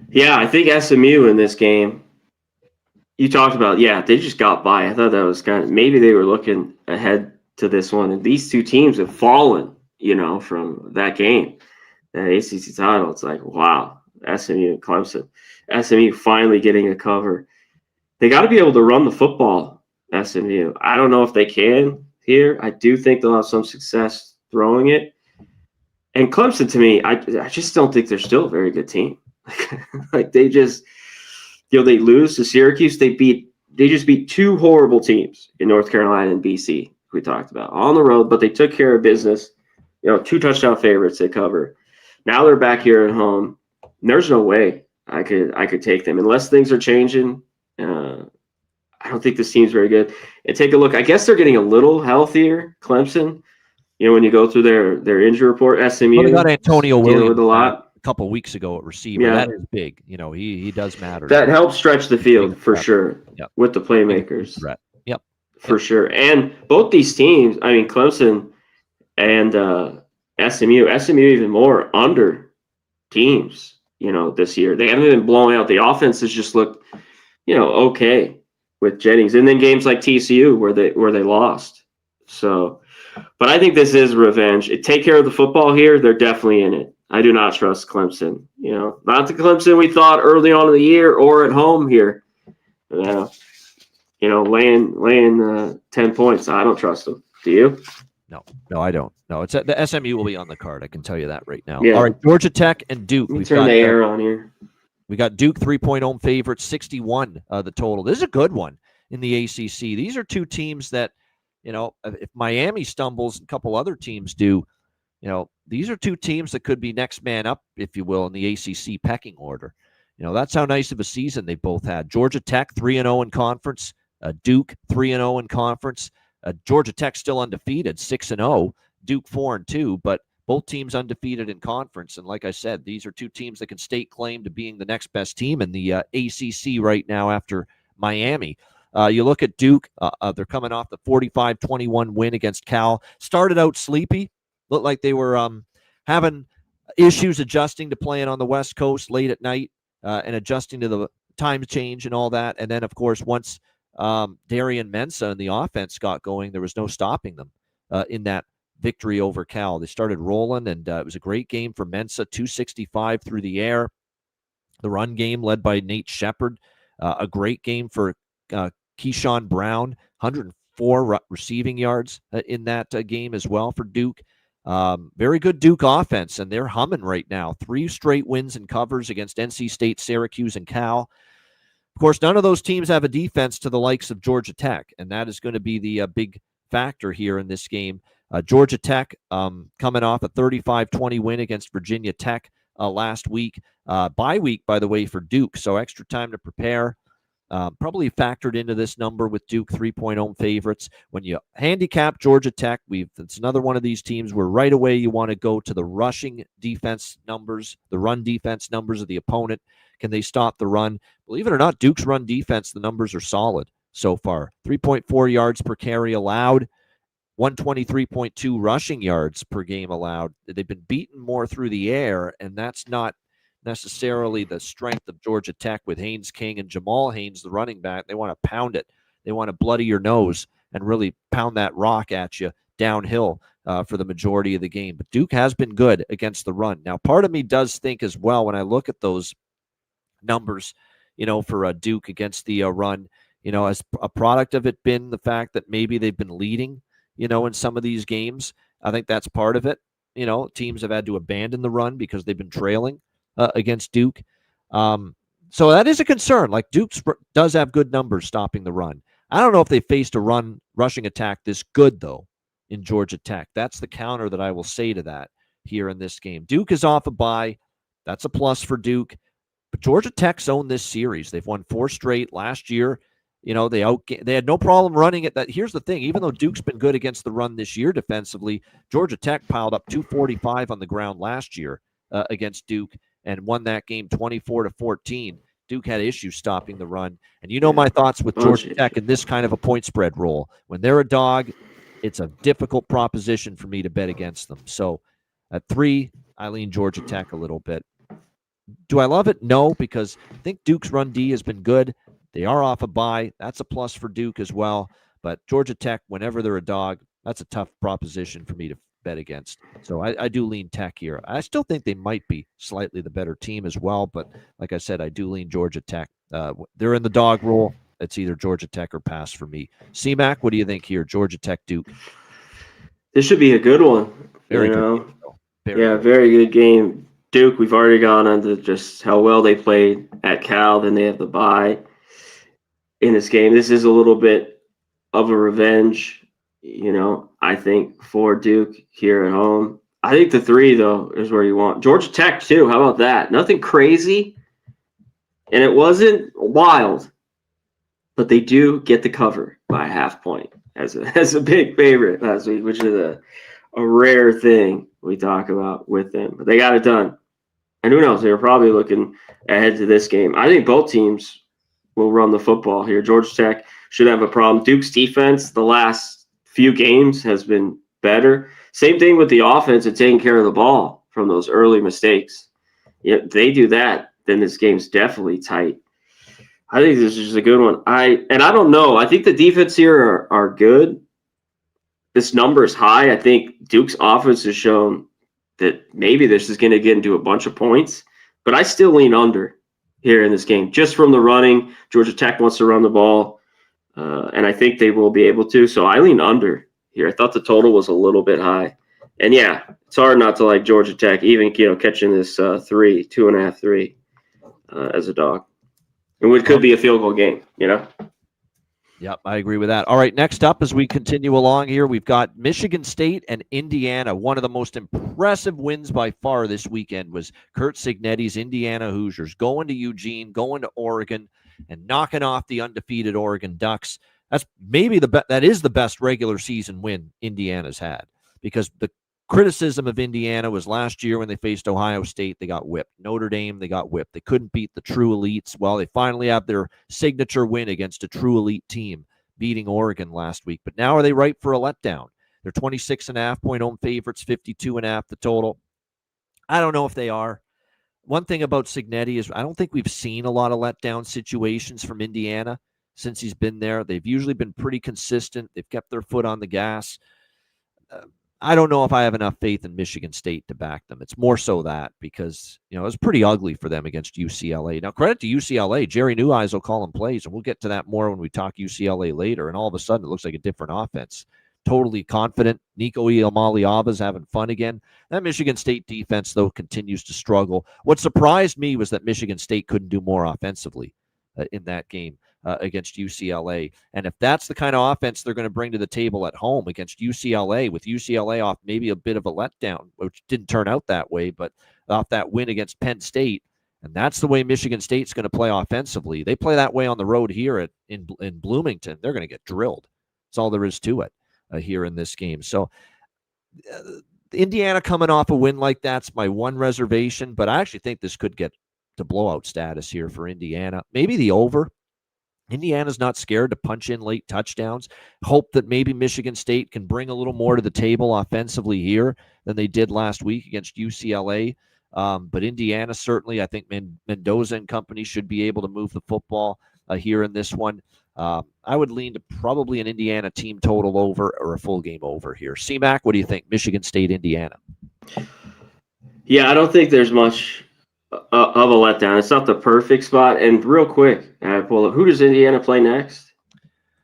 Yeah, I think SMU in this game, you talked about, they just got by. I thought that was maybe they were looking ahead to this one. And these two teams have fallen, from that game, that ACC title. It's like, wow, SMU and Clemson. SMU finally getting a cover. They got to be able to run the football, SMU. I don't know if they can here. I do think they'll have some success throwing it. And Clemson, to me, I just don't think they're still a very good team. Like they just, they lose to Syracuse. They just beat two horrible teams in North Carolina and BC. We talked about on the road, but they took care of business. 2 touchdown favorites they cover. Now they're back here at home. There's no way I could take them unless things are changing. I don't think this team's very good. And take a look. I guess they're getting a little healthier. Clemson. When you go through their injury report, SMU. Well, they got Antonio Williams with a lot. A couple of weeks ago at receiver. Yeah. That is big. He does matter. That helps stretch the field for sure. Yep. With the playmakers. Yep. For sure. And both these teams, Clemson and SMU even more under teams, this year. They haven't been blowing out. The offense has just looked, okay with Jennings. And then games like TCU where they lost. So, but I think this is revenge. Take care of the football here. They're definitely in it. I do not trust Clemson. Not the Clemson we thought early on in the year or at home here. Laying 10 points. I don't trust them. Do you? No, I don't. No, it's the SMU will be on the card. I can tell you that right now. Yeah. All right, Georgia Tech and Duke. We've turn the air on here. We got Duke 3-point home favorite, 61 the total. This is a good one in the ACC. These are two teams that, if Miami stumbles and a couple other teams do, these are two teams that could be next man up, if you will, in the ACC pecking order. That's how nice of a season they both had. Georgia Tech 3-0 in conference, Duke 3-0 in conference. Georgia Tech still undefeated, 6-0. Duke 4-2, but both teams undefeated in conference. And like I said, these are two teams that can stake claim to being the next best team in the ACC right now after Miami. You look at Duke, they're coming off the 45-21 win against Cal. Started out sleepy. Looked like they were having issues adjusting to playing on the West Coast late at night and adjusting to the time change and all that. And then, of course, once Darian Mensah and the offense got going, there was no stopping them in that victory over Cal. They started rolling, and it was a great game for Mensah, 265 through the air. The run game led by Nate Shepard. A great game for Keyshawn Brown, 104 receiving yards in that game as well for Duke. Very good Duke offense, and they're humming right now. 3 straight wins and covers against NC State, Syracuse, and Cal. Of course, none of those teams have a defense to the likes of Georgia Tech, and that is going to be the big factor here in this game. Georgia Tech coming off a 35-20 win against Virginia Tech last week. Bye week, by the way, for Duke, so extra time to prepare. Probably factored into this number with Duke 3-point home favorites. When you handicap Georgia Tech, it's another one of these teams where right away you want to go to the rushing defense numbers, the run defense numbers of the opponent. Can they stop the run? Believe it or not, Duke's run defense, the numbers are solid so far. 3.4 yards per carry allowed, 123.2 rushing yards per game allowed. They've been beaten more through the air, and that's not necessarily the strength of Georgia Tech with Haynes King and Jamal Haynes, the running back. They want to pound it. They want to bloody your nose and really pound that rock at you downhill for the majority of the game. But Duke has been good against the run. Now, part of me does think as well when I look at those numbers, for Duke against the run, as a product of it been the fact that maybe they've been leading, in some of these games. I think that's part of it. Teams have had to abandon the run because they've been trailing against Duke. So that is a concern. Like Duke does have good numbers stopping the run. I don't know if they faced a rushing attack this good, though, in Georgia Tech. That's the counter that I will say to that here in this game. Duke is off a bye. That's a plus for Duke. But Georgia Tech's owned this series. They've won 4 straight. Last year, They had no problem running it. Here's the thing: even though Duke's been good against the run this year defensively, Georgia Tech piled up 245 on the ground last year against Duke and won that game 24-14. Duke had issues stopping the run, and my thoughts with Georgia Tech in this kind of a point spread role. When they're a dog, it's a difficult proposition for me to bet against them. So at 3, I lean Georgia Tech a little bit. Do I love it? No, because I think Duke's run D has been good. They are off a bye. That's a plus for Duke as well. But Georgia Tech, whenever they're a dog, that's a tough proposition for me to bet against. So I do lean Tech here. I still think they might be slightly the better team as well. But like I said, I do lean Georgia Tech. They're in the dog role. It's either Georgia Tech or pass for me. C-Mac, what do you think here? Georgia Tech, Duke. This should be a good one. Very good game. Very good game. Duke, we've already gone into just how well they played at Cal. Then they have the bye in this game. This is a little bit of a revenge, I think, for Duke here at home. I think the 3, though, is where you want. Georgia Tech, too. How about that? Nothing crazy, and it wasn't wild, but they do get the cover by a half point as a big favorite last week, which is a rare thing we talk about with them. But they got it done. And who knows? They were probably looking ahead to this game. I think both teams will run the football here. Georgia Tech should have a problem. Duke's defense the last few games has been better. Same thing with the offense and taking care of the ball from those early mistakes. If they do that, then this game's definitely tight. I think this is just a good one. I don't know. I think the defense here are good. This number is high. I think Duke's offense has shown that maybe this is going to get into a bunch of points, but I still lean under here in this game. Just from the running, Georgia Tech wants to run the ball, and I think they will be able to. So I lean under here. I thought the total was a little bit high. And, yeah, it's hard not to like Georgia Tech, even catching this 2.5, 3 as a dog. And it could be a field goal game, Yep, I agree with that. All right, next up as we continue along here, we've got Michigan State and Indiana. One of the most impressive wins by far this weekend was Curt Cignetti's Indiana Hoosiers going to Eugene, going to Oregon, and knocking off the undefeated Oregon Ducks. That's maybe that is the best regular season win Indiana's had, because the criticism of Indiana was last year when they faced Ohio State, they got whipped. Notre Dame, they got whipped. They couldn't beat the true elites. Well, they finally have their signature win against a true elite team, beating Oregon last week. But now are they ripe for a letdown? They're 26.5-point home favorites, 52.5 the total. I don't know if they are. One thing about Cignetti is I don't think we've seen a lot of letdown situations from Indiana since he's been there. They've usually been pretty consistent. They've kept their foot on the gas. I don't know if I have enough faith in Michigan State to back them. It's more so that because, it was pretty ugly for them against UCLA. Now, credit to UCLA. Jerry Neuheisel will call them plays, and we'll get to that more when we talk UCLA later. And all of a sudden, it looks like a different offense. Totally confident. Nico Iamaleava's having fun again. That Michigan State defense, though, continues to struggle. What surprised me was that Michigan State couldn't do more offensively in that game against UCLA. And if that's the kind of offense they're going to bring to the table at home against UCLA, with UCLA off maybe a bit of a letdown, which didn't turn out that way, but off that win against Penn State, and that's the way Michigan State's going to play offensively. They play that way on the road here in Bloomington. They're going to get drilled. That's all there is to it here in this game. So Indiana coming off a win like that's my one reservation, but I actually think this could get to blowout status here for Indiana. Maybe the over. Indiana's not scared to punch in late touchdowns. Hope that maybe Michigan State can bring a little more to the table offensively here than they did last week against UCLA. But Indiana, certainly, I think Mendoza and company should be able to move the football here in this one. I would lean to probably an Indiana team total over or a full game over here. C-Mac, what do you think? Michigan State, Indiana. Yeah, I don't think there's much of a letdown. It's not the perfect spot. And real quick, I pull up. Who does Indiana play next?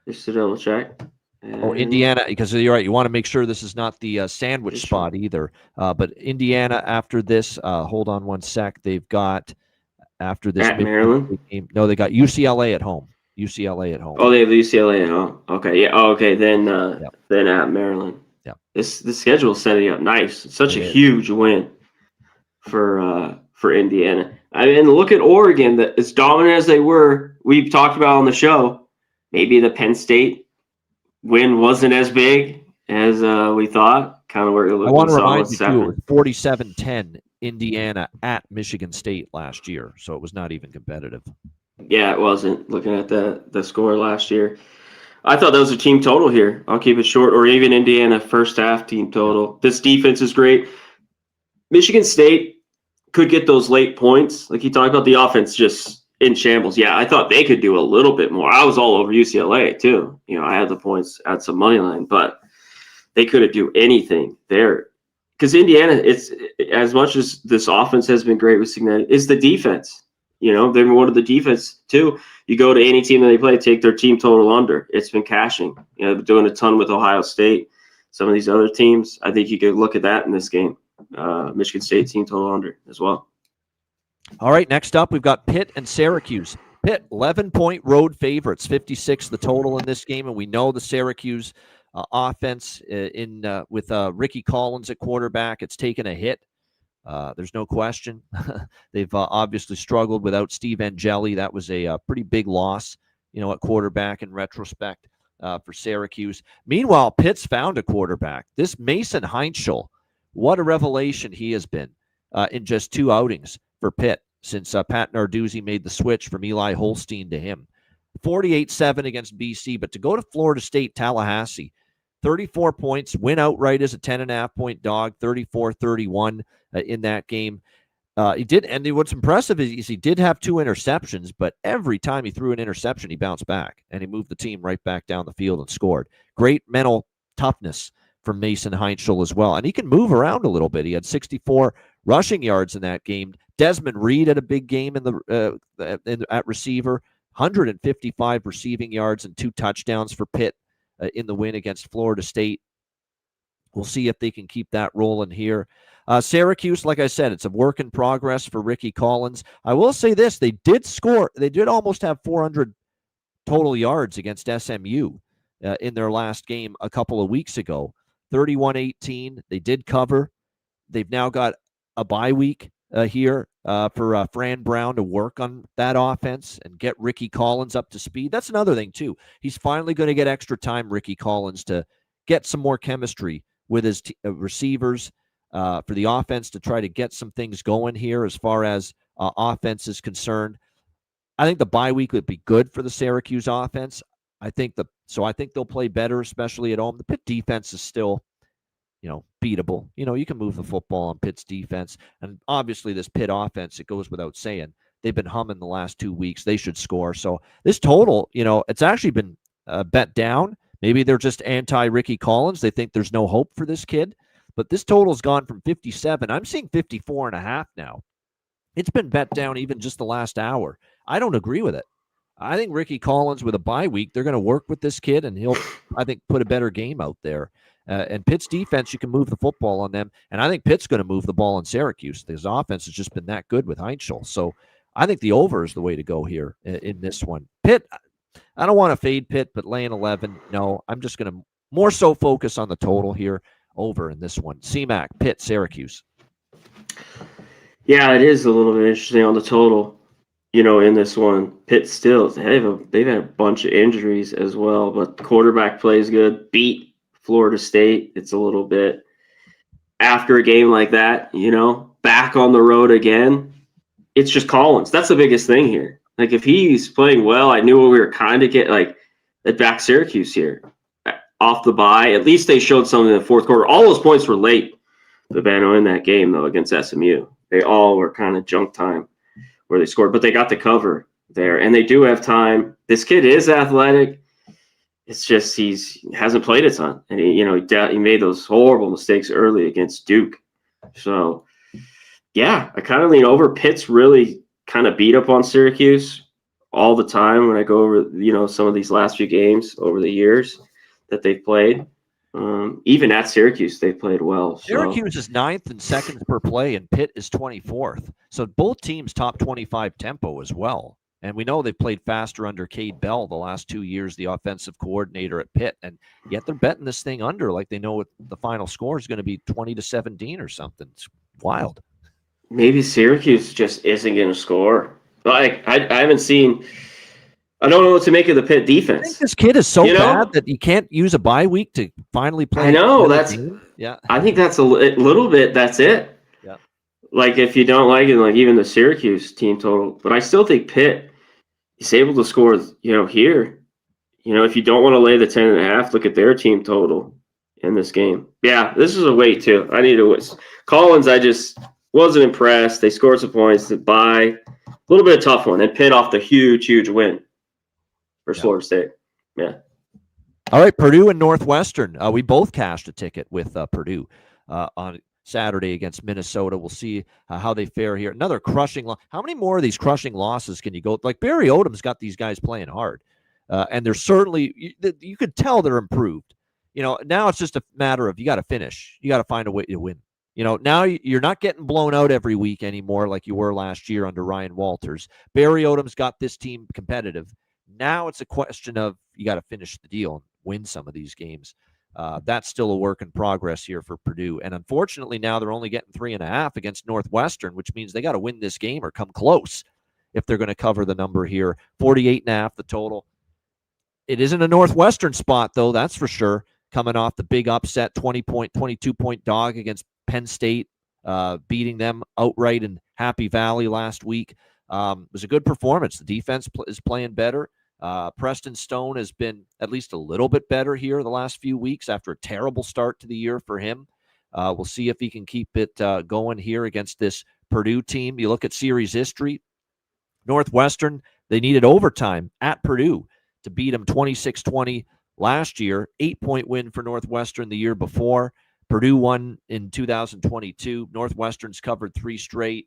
Just to double check. Indiana, because you're right. You want to make sure this is not the sandwich spot either. But Indiana after this, hold on one sec. They've got after this at Maryland game. No, they got UCLA at home. UCLA at home. Oh, they have UCLA at home. Okay, yeah. Oh, okay, then at Maryland. Yeah. The schedule is setting up nice. It's such a huge win for Indiana. I mean, look at Oregon. That as dominant as they were, we've talked about on the show. maybe the Penn State win wasn't as big as we thought. Kind of where I want to remind you, too, it was 47-10 Indiana at Michigan State last year, so it was not even competitive. Yeah, it wasn't. Looking at the score last year, I thought that was a team total here. I'll keep it short, or even Indiana first half team total. This defense is great. Michigan State could get those late points. Like you talked about, the offense just in shambles. Yeah, I thought they could do a little bit more. I was all over UCLA too. I had the points at some money line, but they couldn't do anything there. Because Indiana, it's as much as this offense has been great with Cincinnati, is the defense. They're one of the defense too. You go to any team that they play, take their team total under. It's been cashing. They're doing a ton with Ohio State. Some of these other teams, I think you could look at that in this game. Michigan State team total under as well. All right, next up, we've got Pitt and Syracuse. Pitt, 11-point road favorites, 56 the total in this game, and we know the Syracuse offense with Ricky Collins at quarterback, it's taken a hit. There's no question. They've obviously struggled without Steve Angeli. That was a pretty big loss, at quarterback in retrospect for Syracuse. Meanwhile, Pitt's found a quarterback. This Mason Heinschel, what a revelation he has been in just 2 outings for Pitt since Pat Narduzzi made the switch from Eli Holstein to him. 48-7 against BC, but to go to Florida State, Tallahassee, 34 points, win outright as a 10.5-point dog, 34-31 in that game. He did, and what's impressive is he did have 2 interceptions, but every time he threw an interception, he bounced back, and he moved the team right back down the field and scored. Great mental toughness from Mason Heinschel as well, and he can move around a little bit. He had 64 rushing yards in that game. Desmond Reed had a big game at receiver, 155 receiving yards and 2 touchdowns for Pitt in the win against Florida State. We'll see if they can keep that rolling here. Syracuse, like I said, it's a work in progress for Ricky Collins. I will say this, they did score. They did almost have 400 total yards against SMU in their last game a couple of weeks ago. 31-18. They did cover. They've now got a bye week here for Fran Brown to work on that offense and get Ricky Collins up to speed. That's another thing, too. He's finally going to get extra time, Ricky Collins, to get some more chemistry with his receivers for the offense to try to get some things going here as far as offense is concerned. I think the bye week would be good for the Syracuse offense. I think they'll play better, especially at home. The Pitt defense is still, beatable. You can move the football on Pitt's defense. And obviously this Pitt offense, it goes without saying, they've been humming the last 2 weeks. They should score. So this total, it's actually been bet down. Maybe they're just anti-Ricky Collins. They think there's no hope for this kid. But this total's gone from 57. I'm seeing 54.5 now. It's been bet down even just the last hour. I don't agree with it. I think Ricky Collins with a bye week, they're going to work with this kid, and he'll, I think, put a better game out there. And Pitt's defense, you can move the football on them. And I think Pitt's going to move the ball in Syracuse. His offense has just been that good with Heinschel. So I think the over is the way to go here in this one. Pitt, I don't want to fade Pitt, but laying 11, no. I'm just going to more so focus on the total here over in this one. CMAC, Pitt, Syracuse. Yeah, it is a little bit interesting on the total. In this one, Pitt still, they've had a bunch of injuries as well, but quarterback plays good. Beat Florida State. It's a little bit after a game like that, back on the road again. It's just Collins. That's the biggest thing here. Like, if he's playing well, I knew what we were kind of getting, like, at back Syracuse here. Off the bye, at least they showed something in the fourth quarter. All those points were late, Bavano, in that game, though, against SMU. They all were kind of junk time where they scored, but they got the cover there, and they do have time. This kid is athletic. It's just he hasn't played a ton, and he made those horrible mistakes early against Duke. So, yeah, I kind of lean over. Pitt's really kind of beat up on Syracuse all the time when I go over, some of these last few games over the years that they've played. Even at Syracuse, they played well. So. Syracuse is 9th in seconds per play, and Pitt is 24th. So both teams top 25 tempo as well. And we know they've played faster under Cade Bell the last 2 years, the offensive coordinator at Pitt. And yet they're betting this thing under like they know what the final score is going to be 20-17 or something. It's wild. Maybe Syracuse just isn't going to score. Like I haven't seen I don't know what to make of the Pitt I think defense. this kid is so You know? bad that you can't use a bye week to finally play. I know Yeah. I think that's a little bit. That's it. Yeah. Like if you don't like it, like even the Syracuse team total, but I still think Pitt is able to score. Here, if you don't want to lay the 10.5, look at their team total in this game. Yeah, this is a wait too. I need to. Collins, I just wasn't impressed. They scored some points. To buy a little bit of tough one, and Pitt off the huge win for Florida State. Yeah. All right, Purdue and Northwestern. We both cashed a ticket with Purdue on Saturday against Minnesota. We'll see how they fare here. Another crushing loss. How many more of these crushing losses can you go? Like Barry Odom's got these guys playing hard, and they're certainly you could tell they're improved. Now it's just a matter of you got to finish. You got to find a way to win. Now you're not getting blown out every week anymore like you were last year under Ryan Walters. Barry Odom's got this team competitive. Now it's a question of you got to finish the deal and win some of these games. That's still a work in progress here for Purdue. And unfortunately, now they're only getting 3.5 against Northwestern, which means they got to win this game or come close if they're going to cover the number here. 48.5 the total. It isn't a Northwestern spot, though, that's for sure. Coming off the big upset, 22-point dog against Penn State, beating them outright in Happy Valley last week. It was a good performance. The defense is playing better. Preston Stone has been at least a little bit better here the last few weeks after a terrible start to the year for him. We'll see if he can keep it going here against this Purdue team. You look at series history. Northwestern, they needed overtime at Purdue to beat them 26-20 last year. 8-point win for Northwestern the year before. Purdue won in 2022. Northwestern's covered 3 straight.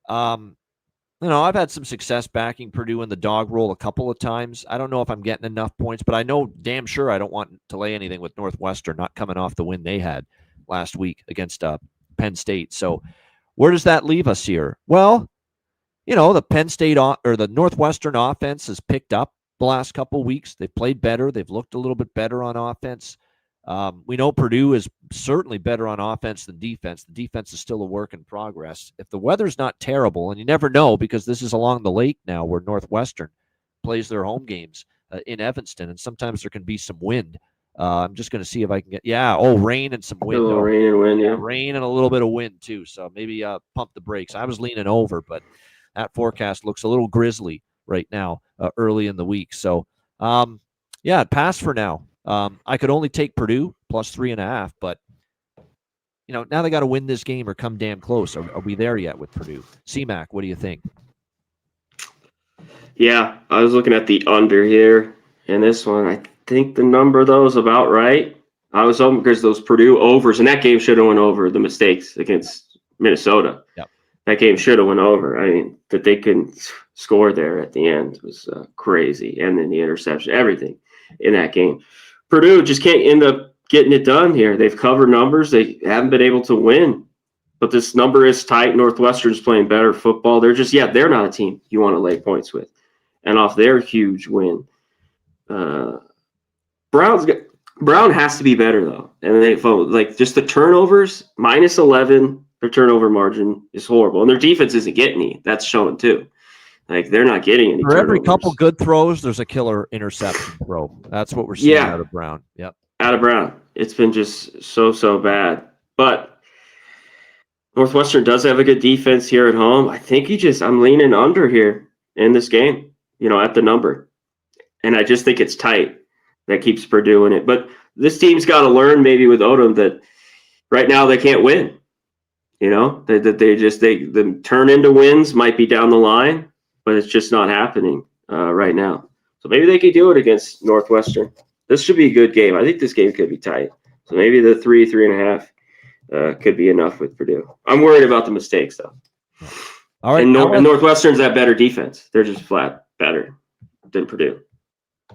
I've had some success backing Purdue in the dog roll a couple of times. I don't know if I'm getting enough points, but I know damn sure I don't want to lay anything with Northwestern, not coming off the win they had last week against Penn State. So where does that leave us here? Well, the Penn State or the Northwestern offense has picked up the last couple of weeks. They've played better. They've looked a little bit better on offense. We know Purdue is certainly better on offense than defense. The defense is still a work in progress. If the weather's not terrible, and you never know because this is along the lake now where Northwestern plays their home games in Evanston, and sometimes there can be some wind. I'm just going to see if I can get, rain and some wind. A little rain and wind, yeah. Rain and a little bit of wind too, so maybe pump the brakes. I was leaning over, but that forecast looks a little grisly right now early in the week. So, pass for now. I could only take Purdue plus 3.5, but now they got to win this game or come damn close. Are we there yet with Purdue? CMAC, what do you think? Yeah, I was looking at the under here in this one. I think the number though is about right. I was hoping because those Purdue overs, and that game should have went over the mistakes against Minnesota. Yep. That game should have went over. I mean, that they couldn't score there at the end was crazy, and then the interception, everything in that game. Purdue just can't end up getting it done here. They've covered numbers. They haven't been able to win. But this number is tight. Northwestern's playing better football. They're not a team you want to lay points with. And off their huge win. Brown has to be better, though. And just the turnovers, minus 11, their turnover margin is horrible. And their defense isn't getting any. That's showing, too. They're not getting any. For turnovers. Every couple good throws, there's a killer interception throw. That's what we're seeing out of Brown. Yep. Out of Brown. It's been just so bad. But Northwestern does have a good defense here at home. I think I'm leaning under here in this game, at the number. And I just think it's tight. That keeps Purdue in it. But this team's got to learn maybe with Odom that right now they can't win. They turn into wins might be down the line. But it's just not happening right now. So maybe they could do it against Northwestern. This should be a good game. I think this game could be tight. So maybe the 3.5 could be enough with Purdue. I'm worried about the mistakes, though. All right. And Northwestern's that better defense. They're just flat better than Purdue,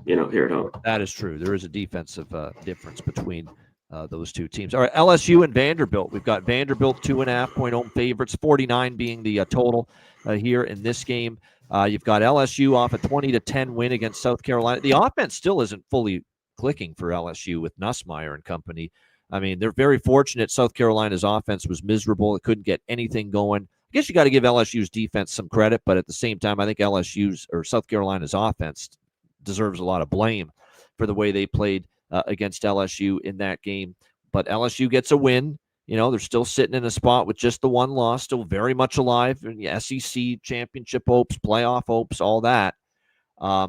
here at home. That is true. There is a defensive difference between those two teams. All right, LSU and Vanderbilt. We've got Vanderbilt 2.5-point home favorites, 49 being the total here in this game. You've got LSU off a 20-10 win against South Carolina. The offense still isn't fully clicking for LSU with Nussmeier and company. I mean, they're very fortunate. South Carolina's offense was miserable. It couldn't get anything going. guess you got to give LSU's defense some credit, but at the same time, I think LSU's or South Carolina's offense deserves a lot of blame for the way they played against LSU in that game. But LSU gets a win. They're still sitting in a spot with just the one loss, still very much alive in the SEC championship hopes, playoff hopes, all that.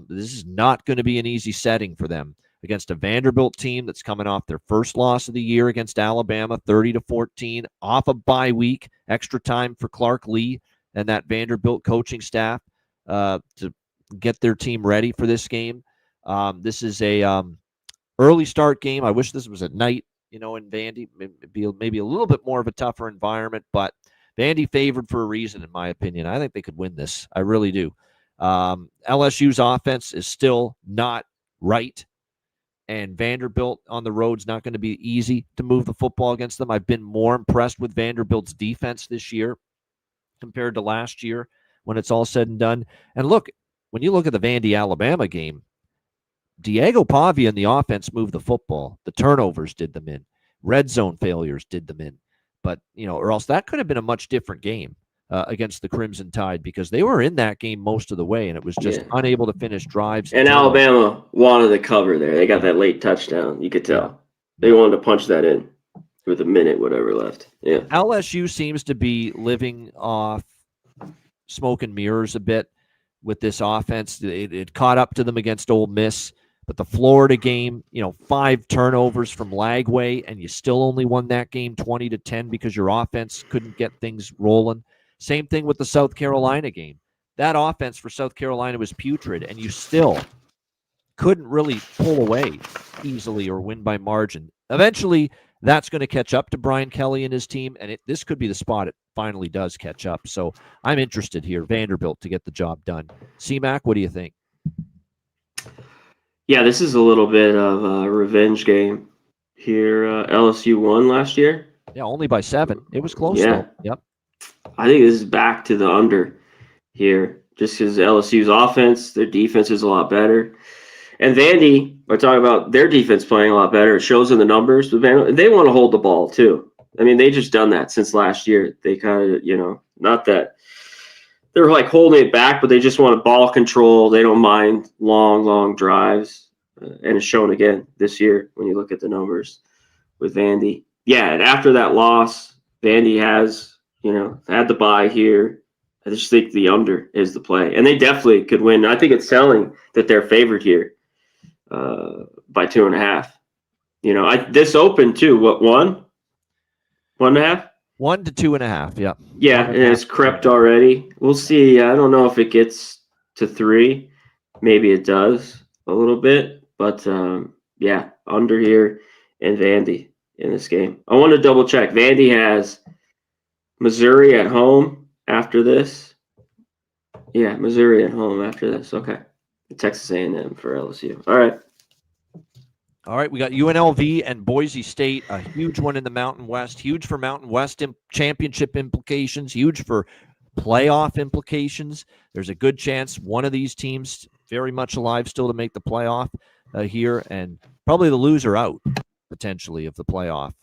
This is not going to be an easy setting for them against a Vanderbilt team that's coming off their first loss of the year against Alabama, 30-14, off a bye week, extra time for Clark Lee and that Vanderbilt coaching staff to get their team ready for this game. This is a early start game. I wish this was at night, in Vandy. Maybe a little bit more of a tougher environment, but Vandy favored for a reason, in my opinion. I think they could win this. I really do. LSU's offense is still not right, and Vanderbilt on the road is not going to be easy to move the football against them. I've been more impressed with Vanderbilt's defense this year compared to last year when it's all said and done. And look, when you look at the Vandy-Alabama game, Diego Pavia and the offense moved the football. The turnovers did them in. Red zone failures did them in. But, or else that could have been a much different game against the Crimson Tide, because they were in that game most of the way, and it was just unable to finish drives. And Alabama wanted the cover there. They got that late touchdown. You could tell. They wanted to punch that in with a minute, whatever left. Yeah. LSU seems to be living off smoke and mirrors a bit with this offense. It caught up to them against Ole Miss. But the Florida game, 5 turnovers from Lagway, and you still only won that game 20-10 because your offense couldn't get things rolling. Same thing with the South Carolina game. That offense for South Carolina was putrid, and you still couldn't really pull away easily or win by margin. Eventually, that's going to catch up to Brian Kelly and his team, and this could be the spot it finally does catch up. So I'm interested here, Vanderbilt, to get the job done. C-Mac, what do you think? Yeah, this is a little bit of a revenge game here. LSU won last year. Yeah, only by 7. It was close, though. Yep. I think this is back to the under here, just because LSU's offense, their defense is a lot better. And Vandy, we're talking about their defense playing a lot better. It shows in the numbers. They want to hold the ball, too. I mean, they just done that since last year. They kind of, not that they're like holding it back, but they just want ball control. They don't mind long drives. And it's shown again this year when you look at the numbers with Vandy. Yeah, and after that loss, Vandy has, had the bye here. I just think the under is the play. And they definitely could win. I think it's selling that they're favored here by 2.5. This opened too. What, 1? 1.5? 1 to 2.5. Yeah. Yeah, and it's crept already. We'll see. I don't know if it gets to 3. Maybe it does a little bit, but yeah, under here and Vandy in this game. I want to double check. Vandy has Missouri at home after this. Yeah, Missouri at home after this. Okay, Texas A&M for LSU. All right, we got UNLV and Boise State, a huge one in the Mountain West, huge for Mountain West championship implications, huge for playoff implications. There's a good chance one of these teams very much alive still to make the playoff here, and probably the loser out potentially of the playoff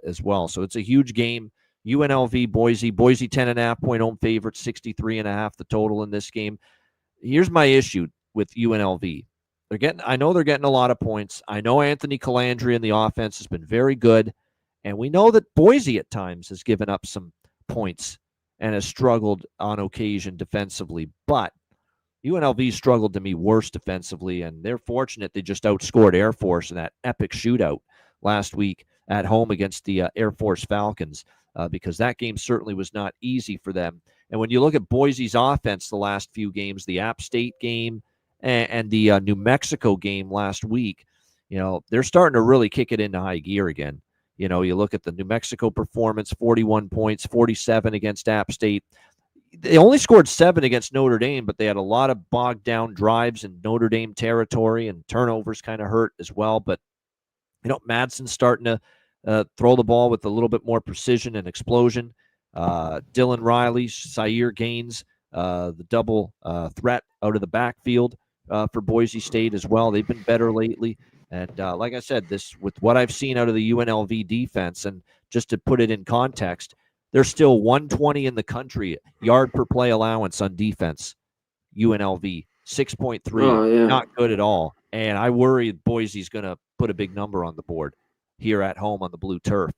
as well. So it's a huge game. UNLV, Boise 10.5-point home favorite, 63.5 the total in this game. Here's my issue with UNLV. I know they're getting a lot of points. I know Anthony Calandria and the offense has been very good. And we know that Boise at times has given up some points and has struggled on occasion defensively. But UNLV struggled to me worse defensively, and they're fortunate they just outscored Air Force in that epic shootout last week at home against the Air Force Falcons, because that game certainly was not easy for them. And when you look at Boise's offense the last few games, the App State game and the New Mexico game last week, they're starting to really kick it into high gear again. You look at the New Mexico performance, 41 points, 47 against App State. They only scored 7 against Notre Dame, but they had a lot of bogged down drives in Notre Dame territory, and turnovers kind of hurt as well. But, Madsen's starting to throw the ball with a little bit more precision and explosion. Dylan Riley, Sayer Gaines, the double threat out of the backfield for Boise State as well. They've been better lately. And like I said, this with what I've seen out of the UNLV defense, and just to put it in context, They're still 120 in the country yard per play allowance on defense. UNLV 6.3, Oh, yeah. not good at all. And I worry Boise's going to put a big number on the board here at home on the blue turf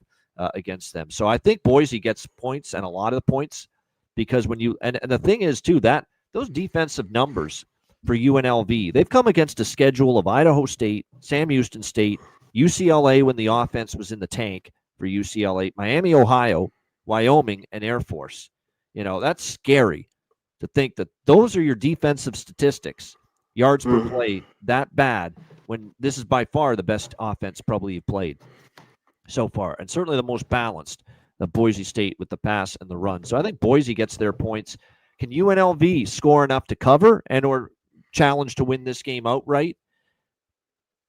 against them. So I think Boise gets points, and a lot of the points, because when you and the thing is too, that those defensive numbers for UNLV, they've come against a schedule of Idaho State, Sam Houston State, UCLA when the offense was in the tank for UCLA, Miami, Ohio, Wyoming, and Air Force. That's scary to think that those are your defensive statistics, yards per play, that bad, when this is by far the best offense probably you've played so far, and certainly the most balanced, the Boise State with the pass and the run. So I think Boise gets their points. Can UNLV score enough to cover and or challenge to win this game outright?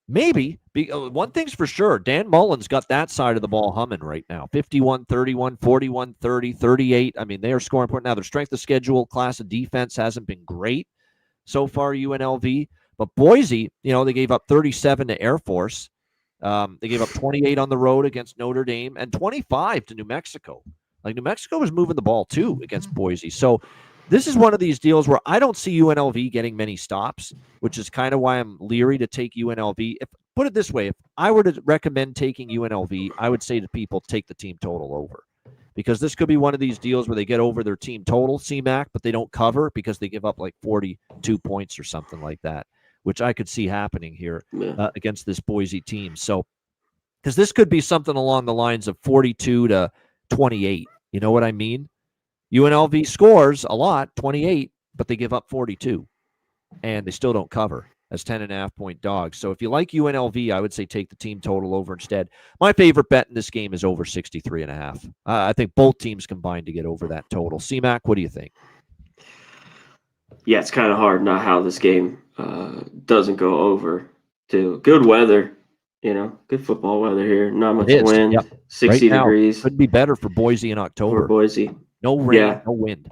Maybe. One thing's for sure, Dan Mullen's got that side of the ball humming right now. 51-31, 41-30, 38. I mean, they are scoring point now. Their strength of schedule, class of defense hasn't been great so far, UNLV. But Boise, they gave up 37 to Air Force. They gave up 28 on the road against Notre Dame and 25 to New Mexico. Like, New Mexico was moving the ball, too, against Boise. So this is one of these deals where I don't see UNLV getting many stops, which is kind of why I'm leery to take UNLV. Put it this way, if I were to recommend taking UNLV, I would say to people, take the team total over. Because this could be one of these deals where they get over their team total, CMAC, but they don't cover because they give up like 42 points or something like that, which I could see happening here against this Boise team. So, because this could be something along the lines of 42-28. You know what I mean? UNLV scores a lot, 28, but they give up 42, and they still don't cover as 10.5-point dogs. So if you like UNLV, I would say take the team total over instead. My favorite bet in this game is over 63.5. I think both teams combined to get over that total. CMAC, what do you think? Yeah, it's kind of hard not how this game doesn't go over. Too good weather, good football weather here. Not much wind, 60 degrees. Could be better for Boise in October. For Boise. No rain, no wind.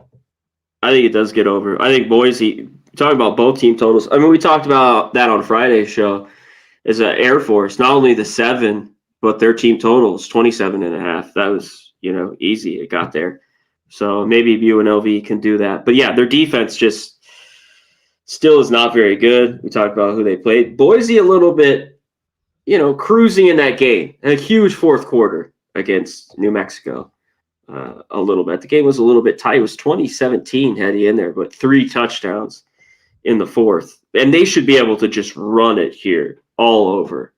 I think it does get over. I think Boise, talking about both team totals, I mean, we talked about that on Friday's show, is that Air Force, not only the 7, but their team total is 27.5. That was, easy. It got there. So maybe UNLV can do that. But yeah, their defense just still is not very good. We talked about who they played. Boise a little bit, cruising in that game. A huge fourth quarter against New Mexico. A little bit. The game was a little bit tight. It was 2017 heading in there, but 3 touchdowns in the fourth. And they should be able to just run it here all over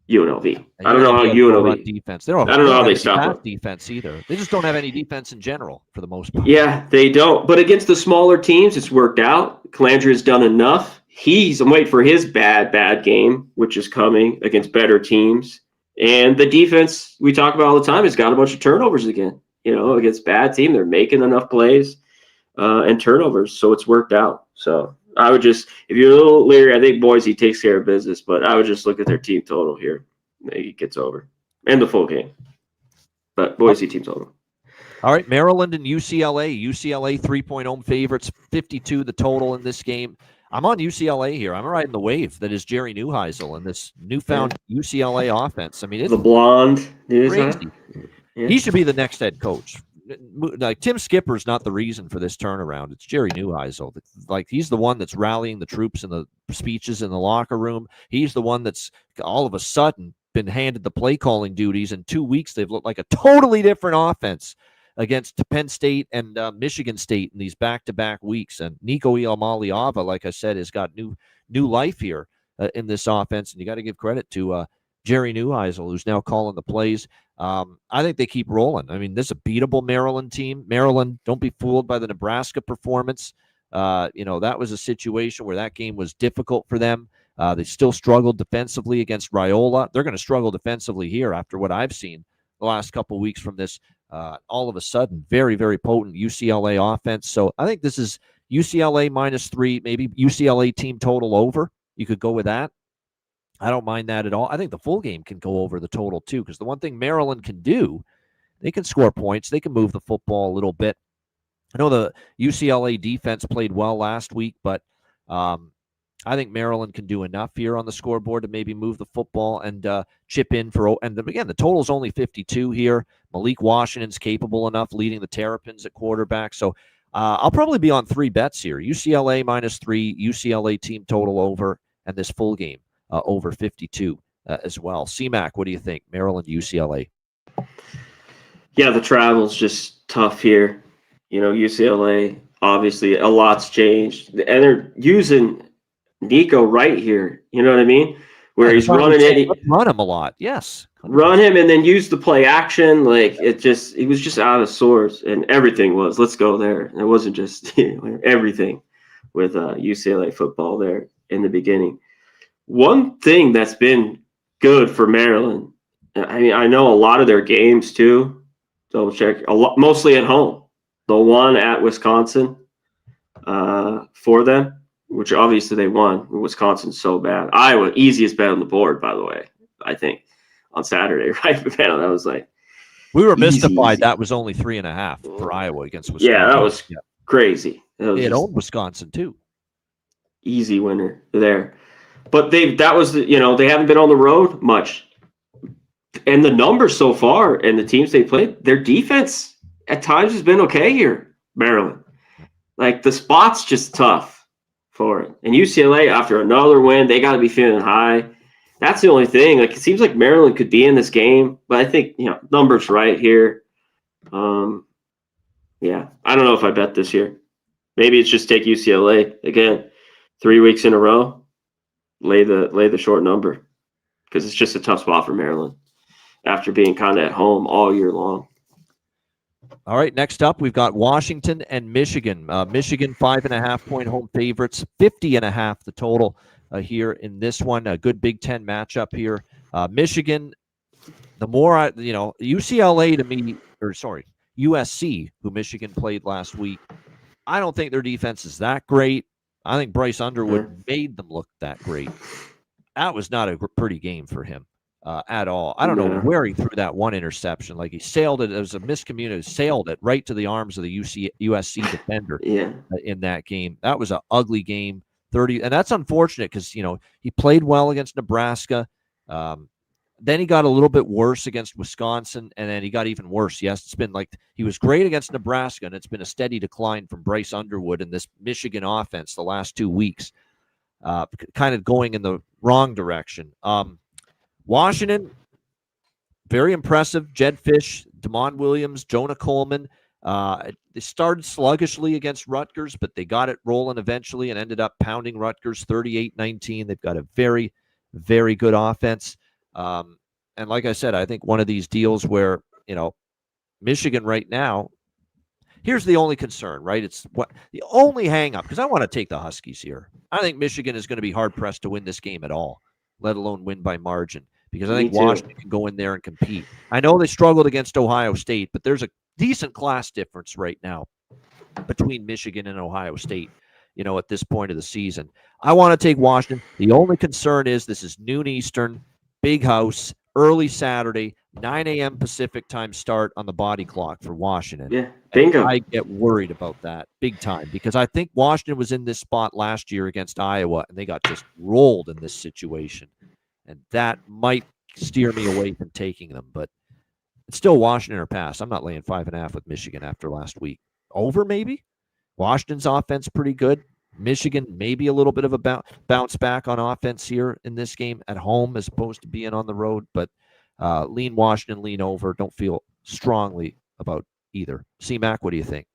UNLV. I don't know how UNLV defense. I don't know how they stop defense either. They just don't have any defense in general for the most part. Yeah, they don't. But against the smaller teams, it's worked out. Calandra has done enough. I'm waiting for his bad game, which is coming against better teams. And the defense we talk about all the time has got a bunch of turnovers again. Against bad team, they're making enough plays and turnovers, so it's worked out. So I would just, if you're a little leery, I think Boise takes care of business, but I would just look at their team total here. Maybe it gets over. And the full game. But Boise team total. All right, Maryland and UCLA. UCLA 3-point home favorites, 52 the total in this game. I'm on UCLA here. I'm riding the wave that is Jerry Neuheisel and this newfound UCLA offense. I mean, it's the blonde crazy. Yeah. He should be the next head coach. Like, Tim Skipper's not the reason for this turnaround. It's Jerry Neuheisel. Like, he's the one that's rallying the troops in the speeches in the locker room. He's the one that's all of a sudden been handed the play calling duties. In 2 weeks, they've looked like a totally different offense against Penn State and Michigan State in these back-to-back weeks. And Nico Iamaleava, like I said, has got new life here in this offense. And you got to give credit to Jerry Neuheisel, who's now calling the plays. I think they keep rolling. I mean, this is a beatable Maryland team. Maryland, don't be fooled by the Nebraska performance. That was a situation where that game was difficult for them. They still struggled defensively against Raiola. They're going to struggle defensively here after what I've seen the last couple of weeks from this all of a sudden very, very potent UCLA offense. So I think this is UCLA -3, maybe UCLA team total over. You could go with that. I don't mind that at all. I think the full game can go over the total too, because the one thing Maryland can do, they can score points. They can move the football a little bit. I know the UCLA defense played well last week, but I I think Maryland can do enough here on the scoreboard to maybe move the football and chip in for. And again, the total's only 52 here. Malik Washington's capable enough leading the Terrapins at quarterback. So I'll probably be on 3 bets here: UCLA -3, UCLA team total over, and this full game over 52 as well. CMAC, what do you think? Maryland, UCLA. Yeah, the travel's just tough here. UCLA, obviously, a lot's changed, and they're using Nico right here. You know what I mean? Where he's running it. Run him a lot. Yes. 100%. Run him and then use the play action. Like he was just out of sorts, and everything was, let's go there. It wasn't just everything with UCLA football there in the beginning. One thing that's been good for Maryland, I mean, I know a lot of their games too. Double check. Mostly at home. The one at Wisconsin for them, which obviously they won. Wisconsin's so bad. Iowa, easiest bet on the board, by the way, I think, on Saturday, right? Man, that was like, we were mystified. That was only 3.5 for Iowa against Wisconsin. Yeah, that was crazy. It owned Wisconsin too. Easy winner there. But they haven't been on the road much. And the numbers so far and the teams they played, their defense at times has been okay here, Maryland. Like, the spot's just tough for it. And UCLA, after another win, they got to be feeling high. That's the only thing. Like, it seems like Maryland could be in this game, but I think, numbers right here. Yeah, I don't know if I bet this year. Maybe it's just take UCLA again, 3 weeks in a row, lay the short number, because it's just a tough spot for Maryland after being kind of at home all year long. All right, next up, we've got Washington and Michigan. Michigan 5.5-point home favorites, 50.5 the total here in this one. A good Big Ten matchup here. Michigan, the more UCLA to me, USC, who Michigan played last week, I don't think their defense is that great. I think Bryce Underwood made them look that great. That was not a pretty game for him. At all. I don't know where he threw that one interception. Like, he sailed it. It was a miscommunication. Sailed it right to the arms of the USC defender in that game. That was an ugly game. 30, and that's unfortunate because, he played well against Nebraska. Then he got a little bit worse against Wisconsin, and then he got even worse. Yes, it's been like he was great against Nebraska, and it's been a steady decline from Bryce Underwood in this Michigan offense the last 2 weeks, kind of going in the wrong direction. Washington, very impressive. Jed Fish, Damon Williams, Jonah Coleman. They started sluggishly against Rutgers, but they got it rolling eventually and ended up pounding Rutgers 38-19. They've got a very, very good offense. And like I said, I think one of these deals where, Michigan right now, here's the only concern, right? It's what the only hang up, because I want to take the Huskies here. I think Michigan is going to be hard-pressed to win this game at all, let alone win by margin, because I think Washington can go in there and compete. I know they struggled against Ohio State, but there's a decent class difference right now between Michigan and Ohio State, at this point of the season. I want to take Washington. The only concern is this is noon Eastern, big house, early Saturday, 9 a.m. Pacific time start on the body clock for Washington. Yeah, bingo. And I get worried about that big time, because I think Washington was in this spot last year against Iowa, and they got just rolled in this situation. And that might steer me away from taking them, but it's still Washington or pass. I'm not laying 5.5 with Michigan after last week. Over, maybe? Washington's offense pretty good. Michigan, maybe a little bit of a bounce back on offense here in this game at home as opposed to being on the road, but lean Washington, lean over. Don't feel strongly about either. C-Mac, what do you think?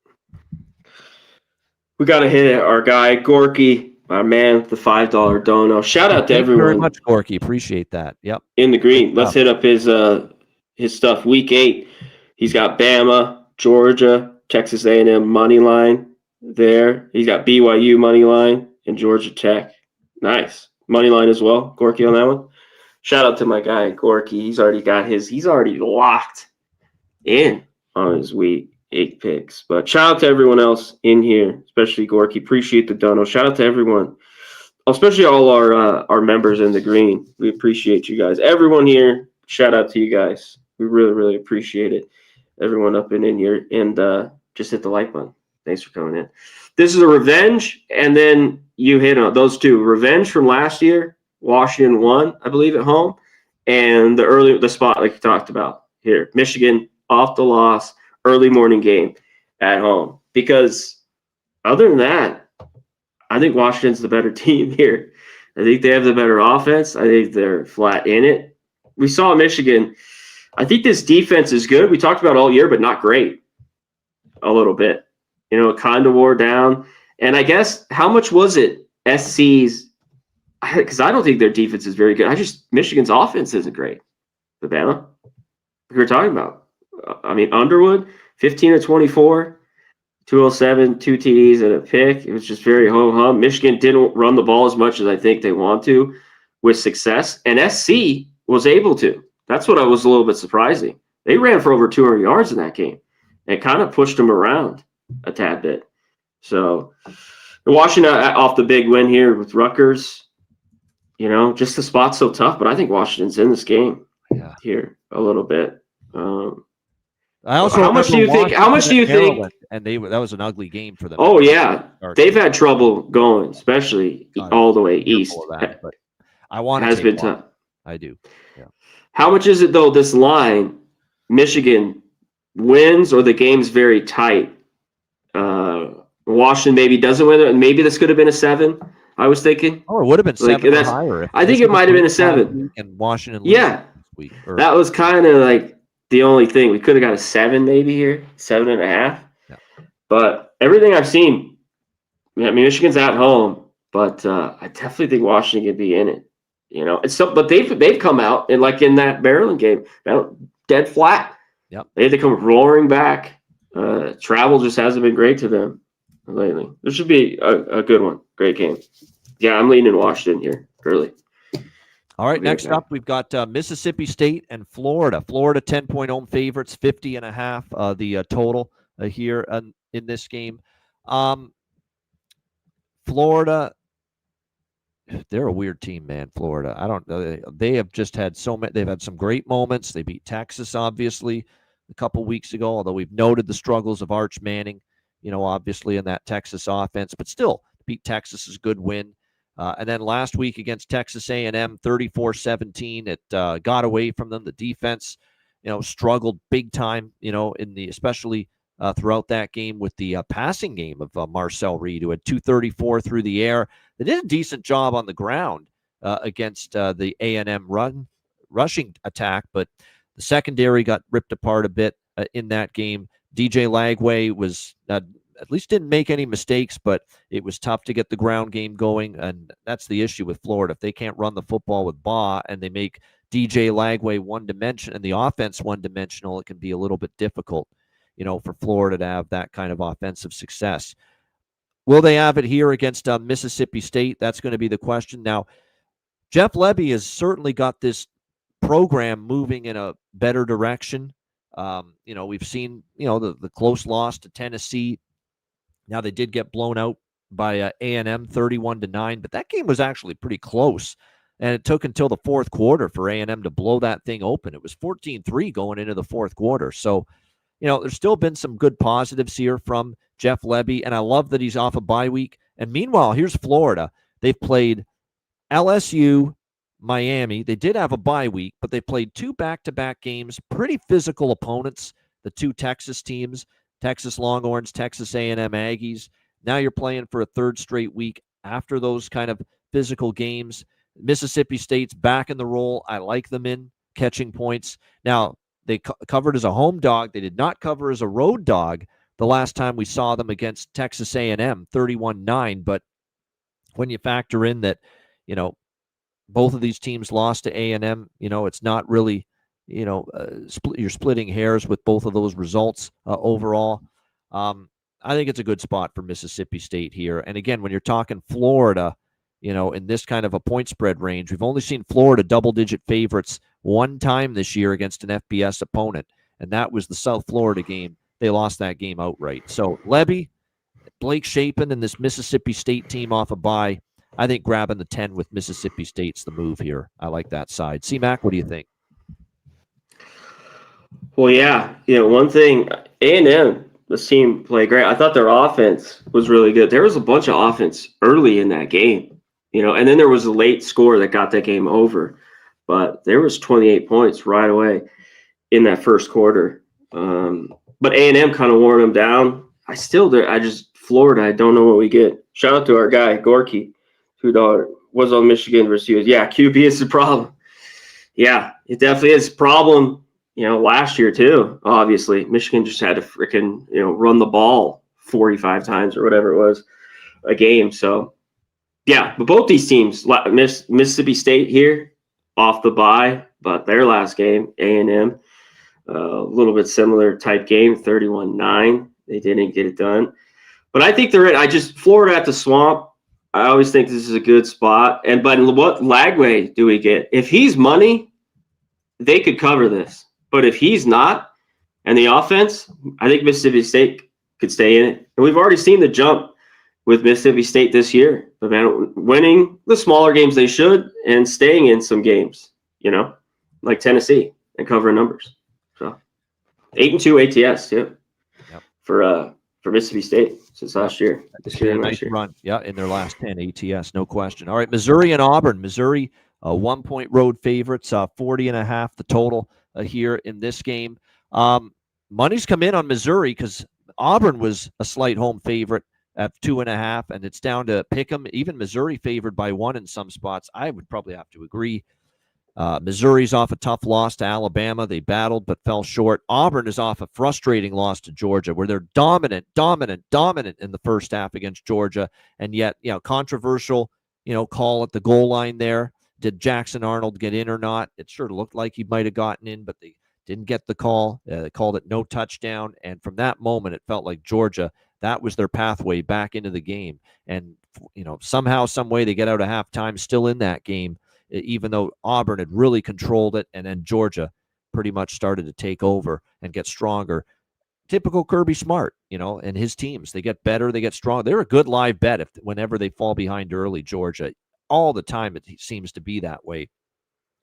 We got to hit our guy, Gorky, my man with the $5 dono. Shout out to everyone. Thank you very much, Gorky. Appreciate that. Yep. In the green. Let's hit up his stuff. Week 8, he's got Bama, Georgia, Texas A&M money line there. He's got BYU money line and Georgia Tech. Nice. Money line as well. Gorky on that one. Shout out to my guy, Gorky. He's already locked in on his week 8 picks. But shout out to everyone else in here, especially Gorky. Appreciate the dono. Shout out to everyone, especially all our members in the green. We appreciate you guys. Everyone here, shout out to you guys. We really, really appreciate it. Everyone up and in here. And just hit the like button. Thanks for coming in. This is a revenge, and then you hit on those two. Revenge from last year. Washington won, I believe, at home. And the spot like you talked about here. Michigan off the loss, early morning game at home. Because other than that, I think Washington's the better team here. I think they have the better offense. I think they're flat in it. We saw Michigan. I think this defense is good. We talked about it all year, but not great. A little bit. You know, it kind of wore down. And I guess, how much was it SC's? Because I don't think their defense is very good. Michigan's offense isn't great. Alabama, we were talking about. I mean, Underwood, 15 of 24, 207, 2 TDs and a pick. It was just very ho-hum. Michigan didn't run the ball as much as I think they want to with success. And SC was able to. That's what I was a little bit surprising. They ran for over 200 yards in that game. It kind of pushed them around a tad bit. So Washington off the big win here with Rutgers. You know, just the spot's so tough, but I think Washington's in this game here a little bit. I also how much do you think? How much do you think? And that was an ugly game for them. Oh yeah, they've had trouble going, especially all the way east. That, but I want has been tough. I do. Yeah. How much is it though? This line, Michigan wins or the game's very tight. Washington maybe doesn't win it, and maybe this could have been a 7. I was thinking. Oh, it would have been 7 or higher. I think it might have been a 7. And Washington. Yeah, week, that was kind of like the only thing. We could have got a 7 maybe here, 7.5. Yeah. But everything I've seen, I mean, Michigan's at home, but I definitely think Washington could be in it. You know, but they've come out and like in that Maryland game, dead flat. Yep. They had to come roaring back. Travel just hasn't been great to them lately. This should be a good one. Great game. Yeah, I'm leaning Washington here early. All right, next up, we've got Mississippi State and Florida. Florida 10-point home favorites, 50.5 the total here in this game. Florida, they're a weird team, man. Florida, I don't know. They have just had they've had some great moments. They beat Texas, obviously, a couple weeks ago, although we've noted the struggles of Arch Manning, you know, obviously in that Texas offense, but still beat Texas is a good win. And then last week against Texas A&M, 34-17, it got away from them. The defense, you know, struggled big time, you know, especially throughout that game with the passing game of Marcel Reed, who had 234 through the air. They did a decent job on the ground against the A&M rushing attack, but the secondary got ripped apart a bit in that game. DJ Lagway was at least didn't make any mistakes, but it was tough to get the ground game going, and that's the issue with Florida. If they can't run the football with Baugh and they make DJ Lagway one-dimensional and the offense one-dimensional, it can be a little bit difficult, you know, for Florida to have that kind of offensive success. Will they have it here against Mississippi State? That's going to be the question. Now, Jeff Lebby has certainly got this program moving in a better direction. You know, we've seen, you know, the close loss to Tennessee. Now, they did get blown out by A&M 31-9, but that game was actually pretty close, and it took until the fourth quarter for A&M to blow that thing open. It was 14-3 going into the fourth quarter. So, you know, there's still been some good positives here from Jeff Lebby, and I love that he's off a bye week. And meanwhile, here's Florida. They've played LSU, Miami. They did have a bye week, but they played 2 back-to-back games, pretty physical opponents, the 2 Texas teams. Texas Longhorns, Texas A&M Aggies. Now you're playing for a third straight week after those kind of physical games. Mississippi State's back in the role. I like them in catching points. Now, they covered as a home dog. They did not cover as a road dog the last time we saw them against Texas A&M, 31-9. But when you factor in that, you know, both of these teams lost to A&M, you know, it's not really, you know, you're splitting hairs with both of those results overall. I think it's a good spot for Mississippi State here. And again, when you're talking Florida, you know, in this kind of a point spread range, we've only seen Florida double-digit favorites one time this year against an FBS opponent, and that was the South Florida game. They lost that game outright. So Lebby, Blake Shapen, and this Mississippi State team off a bye, I think grabbing the 10 with Mississippi State's the move here. I like that side. C-Mac, what do you think? Well, yeah, you know, one thing, A&M this team played great. I thought their offense was really good. There was a bunch of offense early in that game, and then there was a late score that got that game over. But there was 28 points right away in that first quarter. But A&M kind of wore them down. Florida, I don't know what we get. Shout out to our guy, Gorky, who was on Michigan versus US. Yeah, QB is the problem. Yeah, it definitely is a problem, last year too, obviously. Michigan just had to freaking, run the ball 45 times or whatever it was a game. So, yeah, but both these teams, Mississippi State here off the bye, but their last game, A&M, a little bit similar type game, 31-9. They didn't get it done. But I think Florida at the Swamp, I always think this is a good spot. But what Lagway do we get? If he's money, they could cover this. But if he's not, and the offense, I think Mississippi State could stay in it. And we've already seen the jump with Mississippi State this year. But man, winning the smaller games they should and staying in some games, like Tennessee and covering numbers. So 8-2 ATS, yeah. Yep. For Mississippi State since last year. This year, nice run. Yeah, in their last 10 ATS, no question. All right, Missouri and Auburn. Missouri, 1-point road favorites, 40.5 the total here in this game. Money's come in on Missouri because Auburn was a slight home favorite at 2.5, and it's down to pick 'em. Even Missouri favored by 1 in some spots. I would probably have to agree. Missouri's off a tough loss to Alabama. They battled but fell short. Auburn is off a frustrating loss to Georgia where they're dominant in the first half against Georgia. And yet, controversial, call at the goal line there. Did Jackson Arnold get in or not? It sure looked like he might have gotten in, but they didn't get the call. They called it no touchdown. And from that moment, it felt like Georgia, that was their pathway back into the game. And, somehow, some way they get out of halftime still in that game, even though Auburn had really controlled it, and then Georgia pretty much started to take over and get stronger. Typical Kirby Smart, and his teams. They get better, they get strong. They're a good live bet whenever they fall behind early, Georgia. All the time it seems to be that way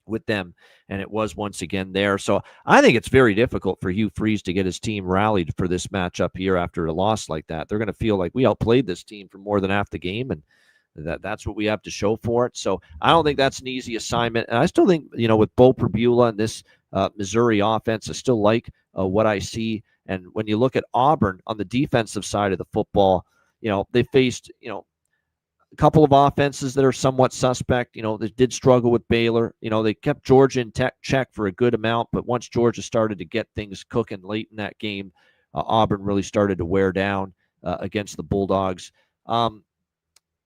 with them, and it was once again there. So I think it's very difficult for Hugh Freeze to get his team rallied for this matchup here after a loss like that. They're going to feel like we outplayed this team for more than half the game, and that's what we have to show for it. So I don't think that's an easy assignment. And I still think, with Bo Pribula and this Missouri offense, I still like what I see. And when you look at Auburn on the defensive side of the football, they faced, a couple of offenses that are somewhat suspect. They did struggle with Baylor. They kept Georgia in check for a good amount. But once Georgia started to get things cooking late in that game, Auburn really started to wear down against the Bulldogs.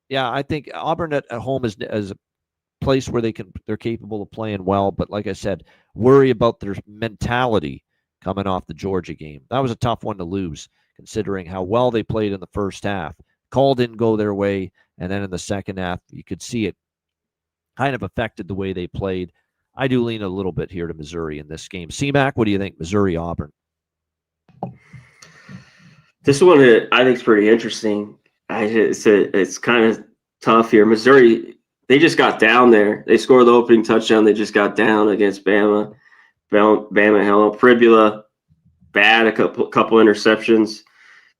Yeah, I think Auburn at home is a place where they're capable of playing well. But like I said, worry about their mentality coming off the Georgia game. That was a tough one to lose, considering how well they played in the first half. Call didn't go their way, and then in the second half, you could see it kind of affected the way they played. I do lean a little bit here to Missouri in this game. C-Mac, what do you think? Missouri-Auburn. This one I think is pretty interesting. It's kind of tough here. Missouri, they just got down there. They scored the opening touchdown. They just got down against Bama. Bama held Pribula bad, a couple interceptions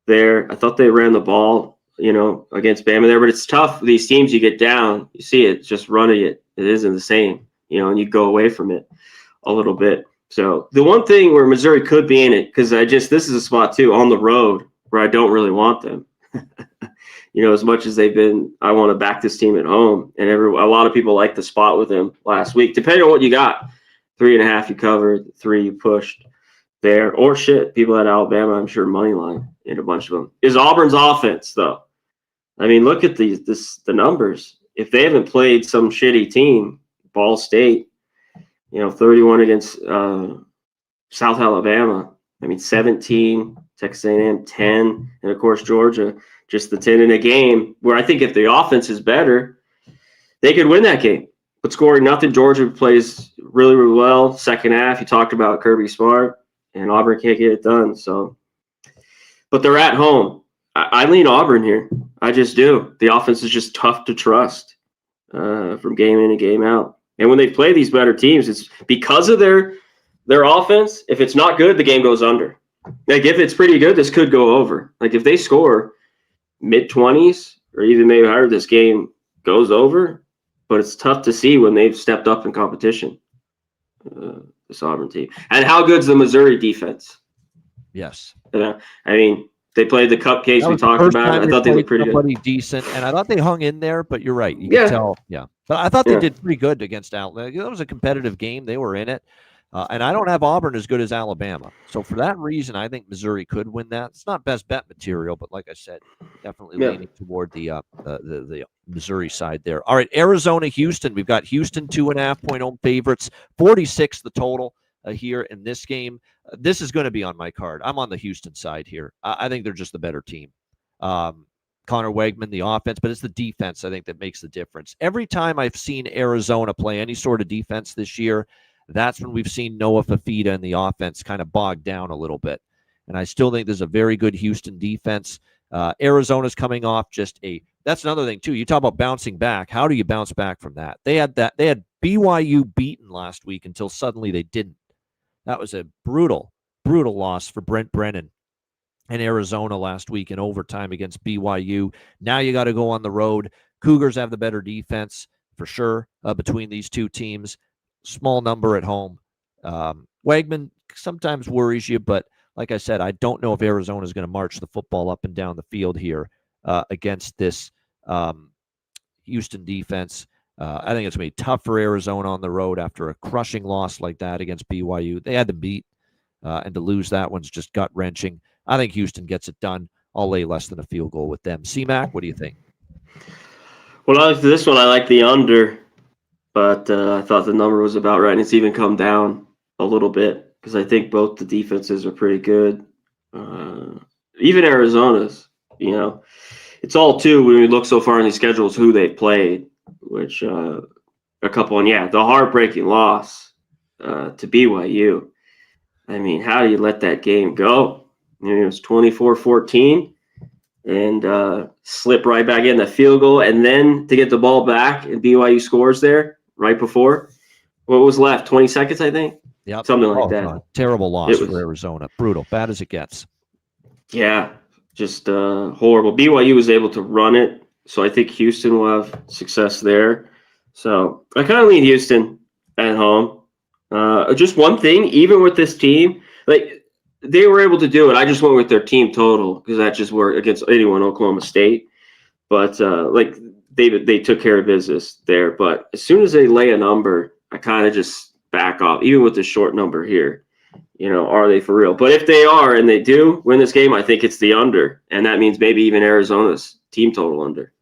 there. I thought they ran the ball, against Bama there, but it's tough. These teams, you get down, you see it, just running it. It isn't the same, and you go away from it a little bit. So the one thing where Missouri could be in it, because this is a spot too on the road where I don't really want them. As much as I want to back this team at home, and a lot of people like the spot with them last week. Depending on what you got, 3.5 you covered, 3 you pushed there, or people at Alabama, I'm sure money line in a bunch of them. Is Auburn's offense though? I mean, look at the numbers. If they haven't played some shitty team, Ball State, 31 against South Alabama. 17, Texas A&M 10, and of course Georgia just the 10 in a game. Where I think if the offense is better, they could win that game. But scoring nothing, Georgia plays really, really well. Second half, you talked about Kirby Smart, and Auburn can't get it done. So, but they're at home. I lean Auburn here. I just do. The offense is just tough to trust from game in and game out. And when they play these better teams, it's because of their offense. If it's not good, the game goes under. Like if it's pretty good, this could go over. Like if they score mid-20s or even maybe higher, this game goes over. But it's tough to see when they've stepped up in competition. This Auburn team, and how good's the Missouri defense? Yes. I mean, they played the cupcakes. We talked about it. I thought they looked pretty good. Decent, and I thought they hung in there. But you're right. You Yeah. can tell. Yeah. But I thought they did pretty good against Alabama. That was a competitive game. They were in it. And I don't have Auburn as good as Alabama. So for that reason, I think Missouri could win that. It's not best bet material, but like I said, definitely leaning toward the Missouri side there. All right, Arizona, Houston. We've got Houston 2.5-point home favorites, 46 the total here in this game. This is going to be on my card. I'm on the Houston side here. I think they're just the better team. Connor Wegman, the offense, but it's the defense, I think, that makes the difference. Every time I've seen Arizona play any sort of defense this year, that's when we've seen Noah Fafita and the offense kind of bogged down a little bit. And I still think there's a very good Houston defense. Arizona's coming off that's another thing too. You talk about bouncing back. How do you bounce back from that? They had BYU beaten last week until suddenly they didn't. That was a brutal loss for Brent Brennan and Arizona last week in overtime against BYU. Now you got to go on the road. Cougars have the better defense for sure between these two teams. Small number at home. Wegman sometimes worries you, but like I said, I don't know if Arizona is going to march the football up and down the field here against this Houston defense. I think it's going to be tough for Arizona on the road after a crushing loss like that against BYU. They had to beat, and to lose that one's just gut-wrenching. I think Houston gets it done. I'll lay less than a field goal with them. C-Mac, what do you think? Well, this one I like the under. But I thought the number was about right, and it's even come down a little bit because I think both the defenses are pretty good. Even Arizona's, it's all too when we look so far in these schedules who they've played, which a couple, and the heartbreaking loss to BYU. I mean, how do you let that game go? It was 24-14 and slip right back in the field goal, and then to get the ball back and BYU scores there. Right before, what was left? 20 seconds, I think. Yeah, something like that. Terrible loss for Arizona. Brutal, bad as it gets. Yeah, just horrible. BYU was able to run it, so I think Houston will have success there. So I kind of lean Houston at home. Just one thing, even with this team, like they were able to do it. I just went with their team total because that just worked against anyone, Oklahoma State. But they took care of business there. But as soon as they lay a number, I kind of just back off, even with the short number here. Are they for real? But if they are and they do win this game, I think it's the under. And that means maybe even Arizona's team total under.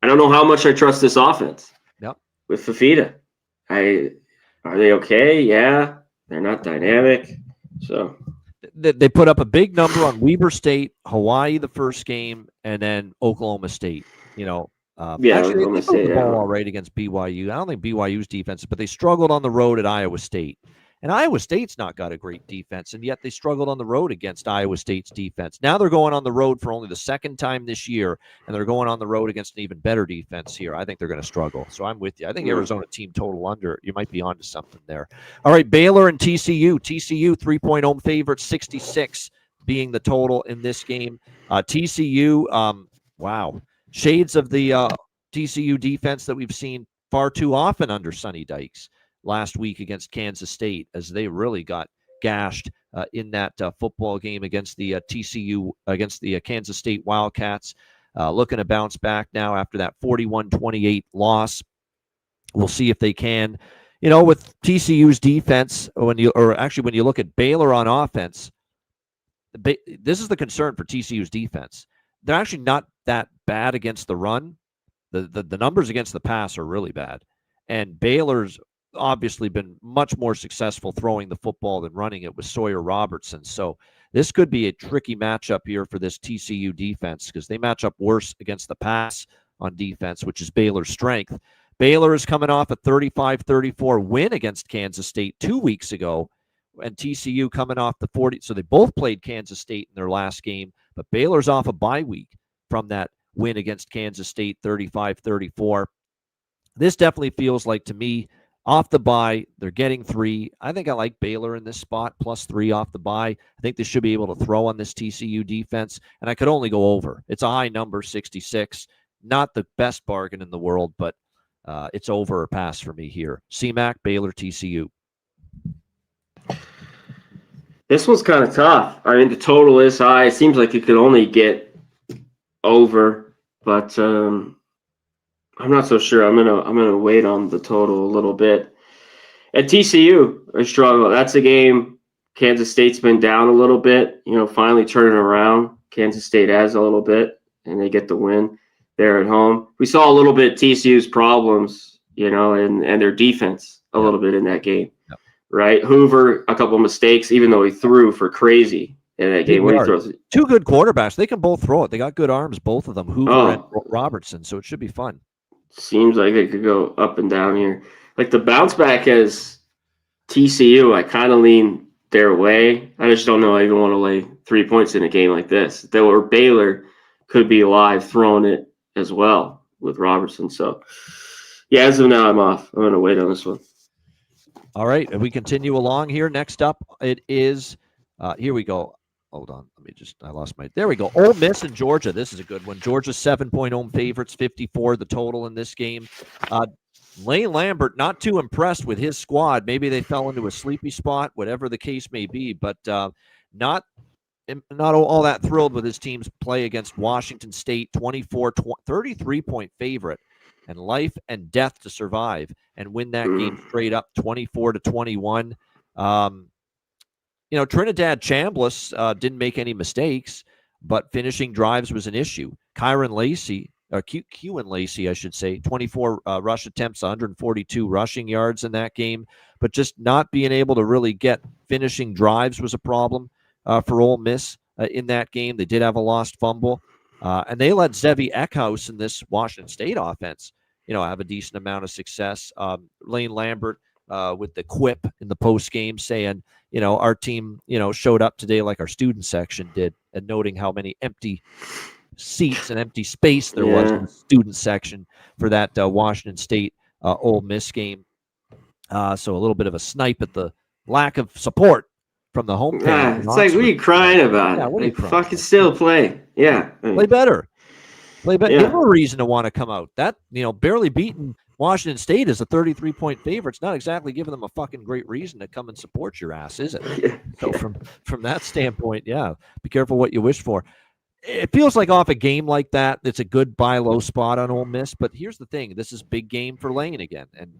I don't know how much I trust this offense. Yep. With Fafita. Are they okay? Yeah. They're not dynamic. So they put up a big number on Weber State, Hawaii the first game, and then Oklahoma State. Actually, they moved the ball all right against BYU. I don't think BYU's defense, but they struggled on the road at Iowa State. And Iowa State's not got a great defense, and yet they struggled on the road against Iowa State's defense. Now they're going on the road for only the second time this year, and they're going on the road against an even better defense here. I think they're going to struggle. So I'm with you. I think Arizona team total under. You might be onto something there. All right, Baylor and TCU. TCU 3-point home favorite, 66 being the total in this game. TCU, wow. Shades of the TCU defense that we've seen far too often under Sonny Dykes last week against Kansas State, as they really got gashed in that football game against the TCU, against the Kansas State Wildcats. Looking to bounce back now after that 41-28 loss. We'll see if they can. With TCU's defense, when you look at Baylor on offense, this is the concern for TCU's defense. They're actually not that bad against the run. The numbers against the pass are really bad. And Baylor's obviously been much more successful throwing the football than running it with Sawyer Robertson. So this could be a tricky matchup here for this TCU defense because they match up worse against the pass on defense, which is Baylor's strength. Baylor is coming off a 35-34 win against Kansas State 2 weeks ago, and TCU coming off the 40. So they both played Kansas State in their last game, but Baylor's off a bye week from that win against Kansas State 35-34. This definitely feels like, to me, Off the bye, they're getting 3. I think I like Baylor in this spot, +3 off the bye. I think they should be able to throw on this TCU defense, and I could only go over. It's a high number, 66. Not the best bargain in the world, but it's over or pass for me here. CMAC, Baylor, TCU. This one's kind of tough. I mean, the total is high. It seems like you could only get over, but I'm not so sure. I'm gonna wait on the total a little bit. At TCU, I struggle. That's a game. Kansas State's been down a little bit. Finally turning around. Kansas State has a little bit, and they get the win there at home. We saw a little bit TCU's problems, and their defense a little bit in that game. Yep. Right? Hoover, a couple of mistakes, even though he threw for crazy in that game. When he throws it. 2 good quarterbacks. They can both throw it. They got good arms, both of them, Hoover and Robertson, so it should be fun. Seems like they could go up and down here. Like the bounce back as TCU, I kind of lean their way. I just don't know I even want to lay 3 points in a game like this. Baylor could be live throwing it as well with Robertson. So, yeah, as of now, I'm off. I'm going to wait on this one. All right, and we continue along here. Next up, it is here we go. Hold on, I lost my. There we go. Ole Miss and Georgia. This is a good one. Georgia's 7-point home favorites, 54 the total in this game. Lane Lambert not too impressed with his squad. Maybe they fell into a sleepy spot, whatever the case may be, but not all that thrilled with his team's play against Washington State, 33-point favorite, and life and death to survive and win that game straight up 24-21. Trinidad Chambliss didn't make any mistakes, but finishing drives was an issue. Kieran Lacey, I should say, 24 rush attempts, 142 rushing yards in that game, but just not being able to really get finishing drives was a problem for Ole Miss in that game. They did have a lost fumble, and they let Zevi Eckhouse in this Washington State offense, have a decent amount of success. Lane Lambert with the quip in the post game saying, our team, showed up today like our student section did, and noting how many empty seats and empty space there was in the student section for that Washington State Ole Miss game. So a little bit of a snipe at the lack of support from the home fan. It's like, what are you crying about? Yeah, what are you crying fucking about? Still play. Yeah. Play better. Play better. Give them a reason to want to come out. That, barely beaten Washington State is a 33-point favorite. It's not exactly giving them a fucking great reason to come and support your ass, is it? Yeah. So from that standpoint, be careful what you wish for. It feels like off a game like that, it's a good buy low spot on Ole Miss. But here's the thing. This is big game for Lane again. And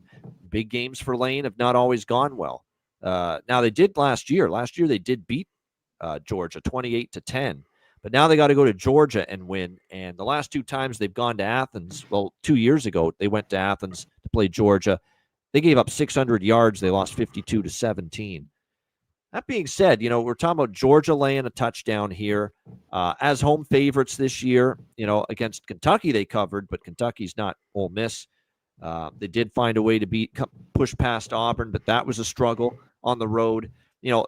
big games for Lane have not always gone well. Now, they did last year. Last year, they did beat Georgia 28-10. But now they got to go to Georgia and win. And the last 2 times they've gone to Athens, 2 years ago, they went to Athens to play Georgia. They gave up 600 yards. They lost 52-17. That being said, we're talking about Georgia laying a touchdown here. As home favorites this year, against Kentucky they covered, but Kentucky's not Ole Miss. They did find a way to push past Auburn, but that was a struggle on the road.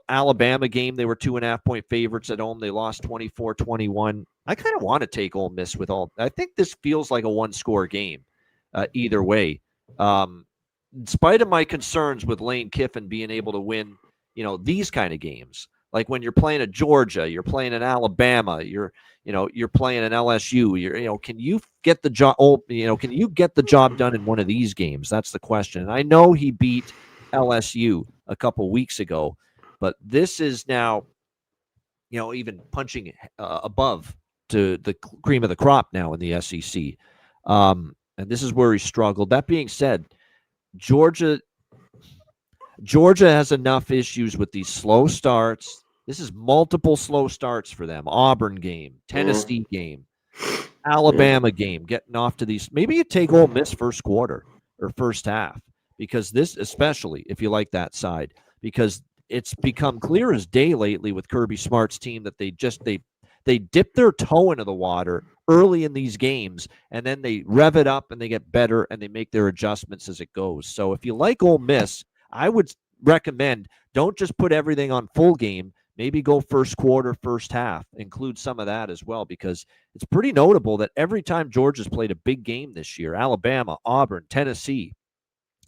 Alabama game, they were 2.5-point favorites at home. They lost 24-21. I kind of want to take Ole Miss with all. I think this feels like a one-score game either way. In spite of my concerns with Lane Kiffin being able to win, these kind of games, like when you're playing at Georgia, you're playing at Alabama, you're playing at LSU, can you get the job? Can you get the job done in one of these games? That's the question. And I know he beat LSU a couple weeks ago, but this is now, even punching above to the cream of the crop now in the SEC. And this is where he struggled. That being said, Georgia has enough issues with these slow starts. This is multiple slow starts for them. Auburn game, Tennessee game, Alabama game, getting off to these. Maybe you take Ole Miss first quarter or first half, because this, especially if you like that side, because it's become clear as day lately with Kirby Smart's team that they dip their toe into the water early in these games, and then they rev it up and they get better and they make their adjustments as it goes. So if you like Ole Miss, I would recommend don't just put everything on full game. Maybe go first quarter, first half, include some of that as well, because it's pretty notable that every time Georgia's played a big game this year, Alabama, Auburn, Tennessee,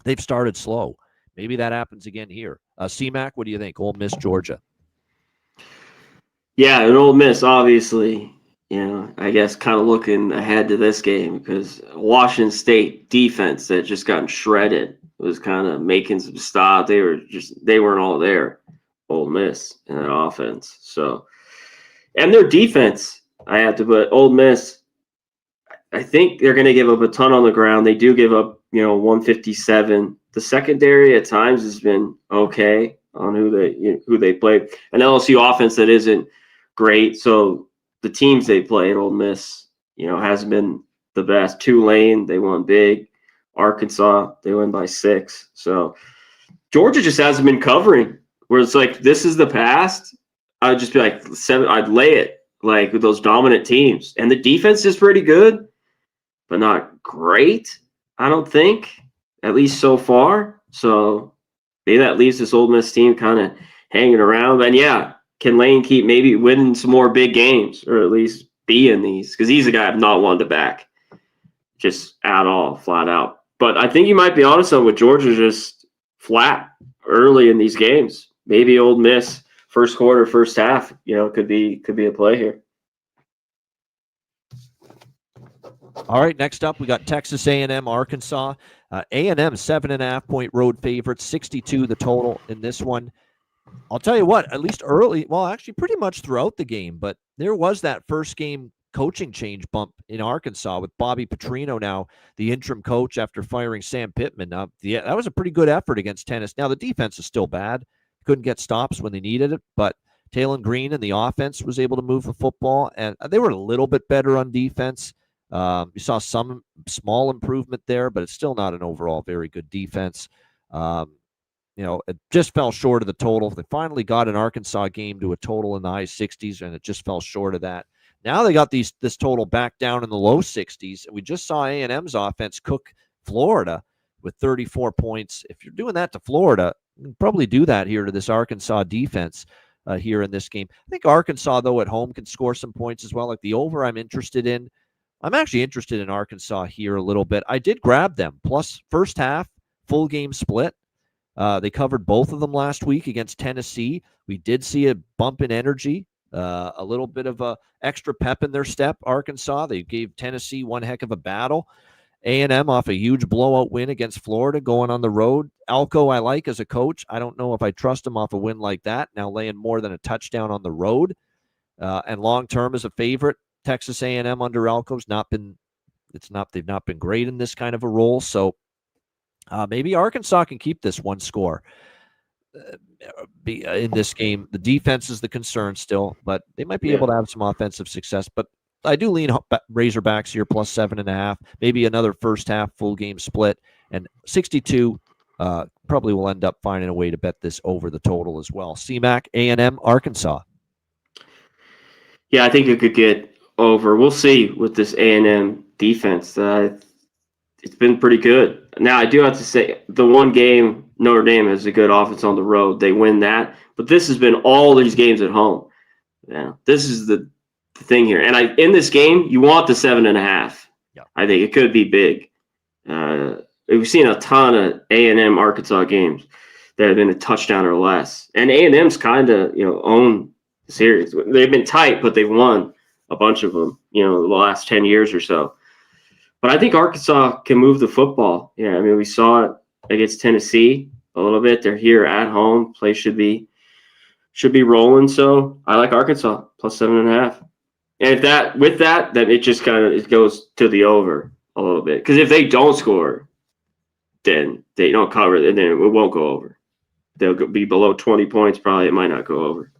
they've started slow. Maybe that happens again here. C-Mac, what do you think? Ole Miss, Georgia. Yeah, and Ole Miss, obviously, I guess kind of looking ahead to this game because Washington State defense that just gotten shredded was kind of making some stop. They weren't all there, Ole Miss in that offense. So, and their defense, I have to put Ole Miss. I think they're going to give up a ton on the ground. They do give up, 157. The secondary at times has been okay on who they play. An LSU offense that isn't great. So the teams they played, Ole Miss, hasn't been the best. Tulane, they won big. Arkansas, they won by 6. So Georgia just hasn't been covering. Where it's like, this is the past. I'd just be like 7. I'd lay it like with those dominant teams, and the defense is pretty good, but not great. I don't think, at least so far. So maybe that leaves this Ole Miss team kind of hanging around. And yeah, can Lane keep maybe winning some more big games, or at least be in these? Because he's a guy I've not wanted to back, just at all, flat out. But I think you might be honest on with Georgia just flat early in these games. Maybe Ole Miss first quarter, first half, could be a play here. All right, next up we got Texas A&M, Arkansas. A&M 7.5-point road favorite, 62 the total in this one. I'll tell you what, at least early, well, actually pretty much throughout the game, but there was that first game coaching change bump in Arkansas with Bobby Petrino now the interim coach after firing Sam Pittman. That was a pretty good effort against Tennessee. Now the defense is still bad. Couldn't get stops when they needed it, but Talon Green and the offense was able to move the football, and they were a little bit better on defense. You saw some small improvement there, but it's still not an overall very good defense. It just fell short of the total. They finally got an Arkansas game to a total in the high 60s, and it just fell short of that. Now they got this total back down in the low 60s, and we just saw A&M's offense cook Florida with 34 points. If you're doing that to Florida, you can probably do that here to this Arkansas defense here in this game. I think Arkansas, though, at home can score some points as well. Like the over I'm interested in. I'm actually interested in Arkansas here a little bit. I did grab them. Plus, first half, full game split. They covered both of them last week against Tennessee. We did see a bump in energy, a little bit of a extra pep in their step, Arkansas. They gave Tennessee one heck of a battle. A&M off a huge blowout win against Florida going on the road. Alco I like as a coach. I don't know if I trust him off a win like that, now laying more than a touchdown on the road. And long-term as a favorite, Texas A&M under Alco's they've not been great in this kind of a role. So maybe Arkansas can keep this one score in this game. The defense is the concern still, but they might be able to have some offensive success. But I do lean Razorbacks here plus 7.5, maybe another first half full game split, and 62 probably will end up finding a way to bet this over the total as well. CMAC, A&M, Arkansas. Yeah, I think it could get over. We'll see with this A&M defense. It's been pretty good. Now, I do have to say, the one game Notre Dame has a good offense on the road. They win that. But this has been all these games at home. Yeah, this is the thing here. And in this game, you want the 7.5. Yeah. I think it could be big. We've seen a ton of A&M Arkansas games that have been a touchdown or less. And A&M's kind of, own the series. They've been tight, but they've won a bunch of them, the last 10 years or so. But I think Arkansas can move the football. Yeah, I mean, we saw it against Tennessee a little bit. They're here at home. Play should be rolling. So I like Arkansas plus 7.5. And then it just it goes to the over a little bit. Because if they don't score, then they don't cover it, and then it won't go over. They'll be below 20 points. Probably it might not go over.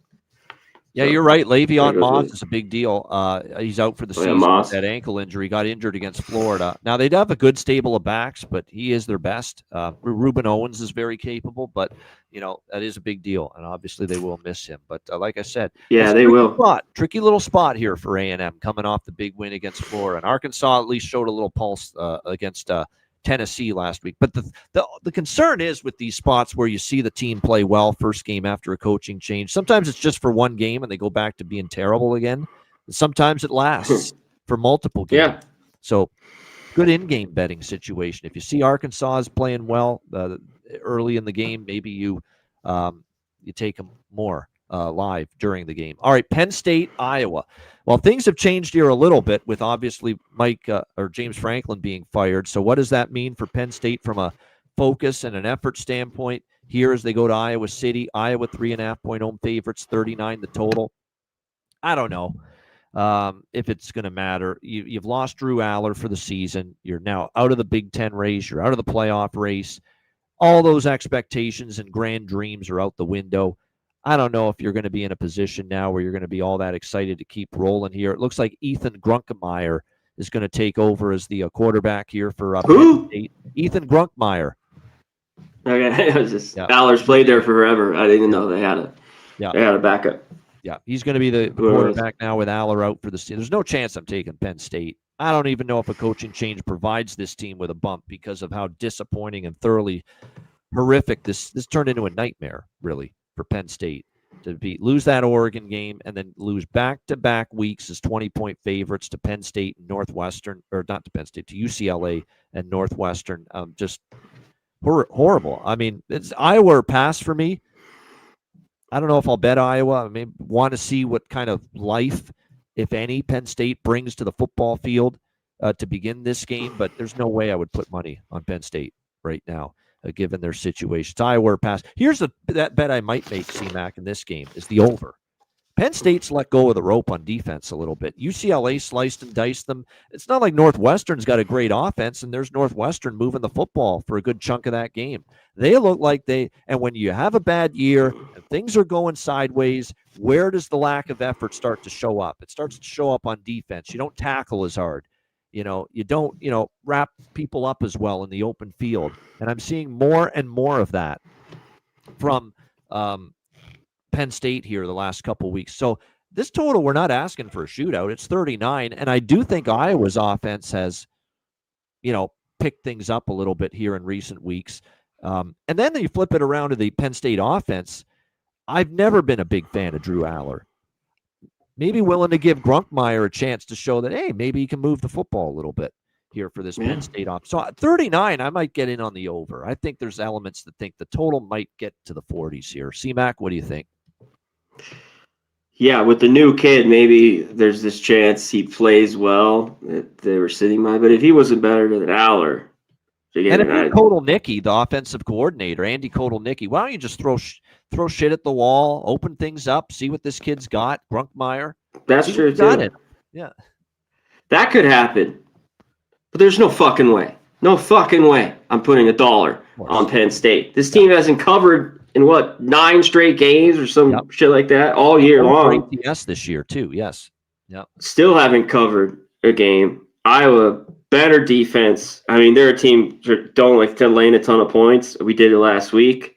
Yeah, you're right. Le'Veon Moss is a big deal. He's out for the season with that ankle injury. Got injured against Florida. Now, they'd have a good stable of backs, but he is their best. Reuben Owens is very capable, but, that is a big deal, and obviously they will miss him. But like I said, they will. Tricky little spot here for A&M coming off the big win against Florida. And Arkansas at least showed a little pulse against Tennessee last week. But the concern is with these spots where you see the team play well first game after a coaching change. Sometimes it's just for one game and they go back to being terrible again. Sometimes it lasts for multiple games. Yeah. So good in-game betting situation. If you see Arkansas is playing well early in the game, maybe you take them more live during the game. All right, Penn State, Iowa. Well, things have changed here a little bit with obviously Mike or James Franklin being fired. So what does that mean for Penn State from a focus and an effort standpoint here as they go to Iowa City? Iowa 3.5-point home favorites, 39 the total. I don't know if it's going to matter. You've lost Drew Aller for the season. You're now out of the Big Ten race. You're out of the playoff race. All those expectations and grand dreams are out the window. I don't know if you're going to be in a position now where you're going to be all that excited to keep rolling here. It looks like Ethan Grunkemeyer is going to take over as the quarterback here for Penn State. Ethan Grunkemeyer. Okay, it was just Aller's played there forever. I didn't even know they had a backup. Yeah, he's going to be the quarterback now with Aller out for the season. There's no chance I'm taking Penn State. I don't even know if a coaching change provides this team with a bump because of how disappointing and thoroughly horrific this turned into a nightmare, really, for Penn State to lose that Oregon game and then lose back-to-back weeks as 20-point favorites to Penn State and Northwestern, or not to Penn State, to UCLA and Northwestern. Just horrible. I mean, it's Iowa or pass for me. I don't know if I'll bet Iowa. I mean, want to see what kind of life, if any, Penn State brings to the football field to begin this game, but there's no way I would put money on Penn State right now, given their situation. It's Iowa or pass. Here's that bet I might make, C-Mac, in this game is the over. Penn State's let go of the rope on defense a little bit. UCLA sliced and diced them. It's not like Northwestern's got a great offense, and there's Northwestern moving the football for a good chunk of that game. They look like and when you have a bad year and things are going sideways, where does the lack of effort start to show up? It starts to show up on defense. You don't tackle as hard. You don't, wrap people up as well in the open field. And I'm seeing more and more of that from Penn State here the last couple of weeks. So this total, we're not asking for a shootout. It's 39. And I do think Iowa's offense has, picked things up a little bit here in recent weeks. And then you flip it around to the Penn State offense. I've never been a big fan of Drew Aller. Maybe willing to give Grunkemeyer a chance to show that, hey, maybe he can move the football a little bit here for this Penn State offense. So at 39, I might get in on the over. I think there's elements that think the total might get to the 40s here. C-Mac, what do you think? Yeah, with the new kid, maybe there's this chance he plays well that they were sitting by. But if he wasn't better than Aller, and Andy Kotelnicki, the offensive coordinator, Andy Kotelnicki, why don't you just throw shit at the wall, open things up, see what this kid's got, Grunkemeyer. That's true too. Yeah, that could happen, but there's no fucking way. No fucking way. I'm putting $1 on Penn State. This team hasn't covered in 9 straight games or some shit like that all year long. ATS this year too. Yes. Yep. Still haven't covered a game. Iowa, better defense. I mean, they're a team that don't like to lay in a ton of points. We did it last week.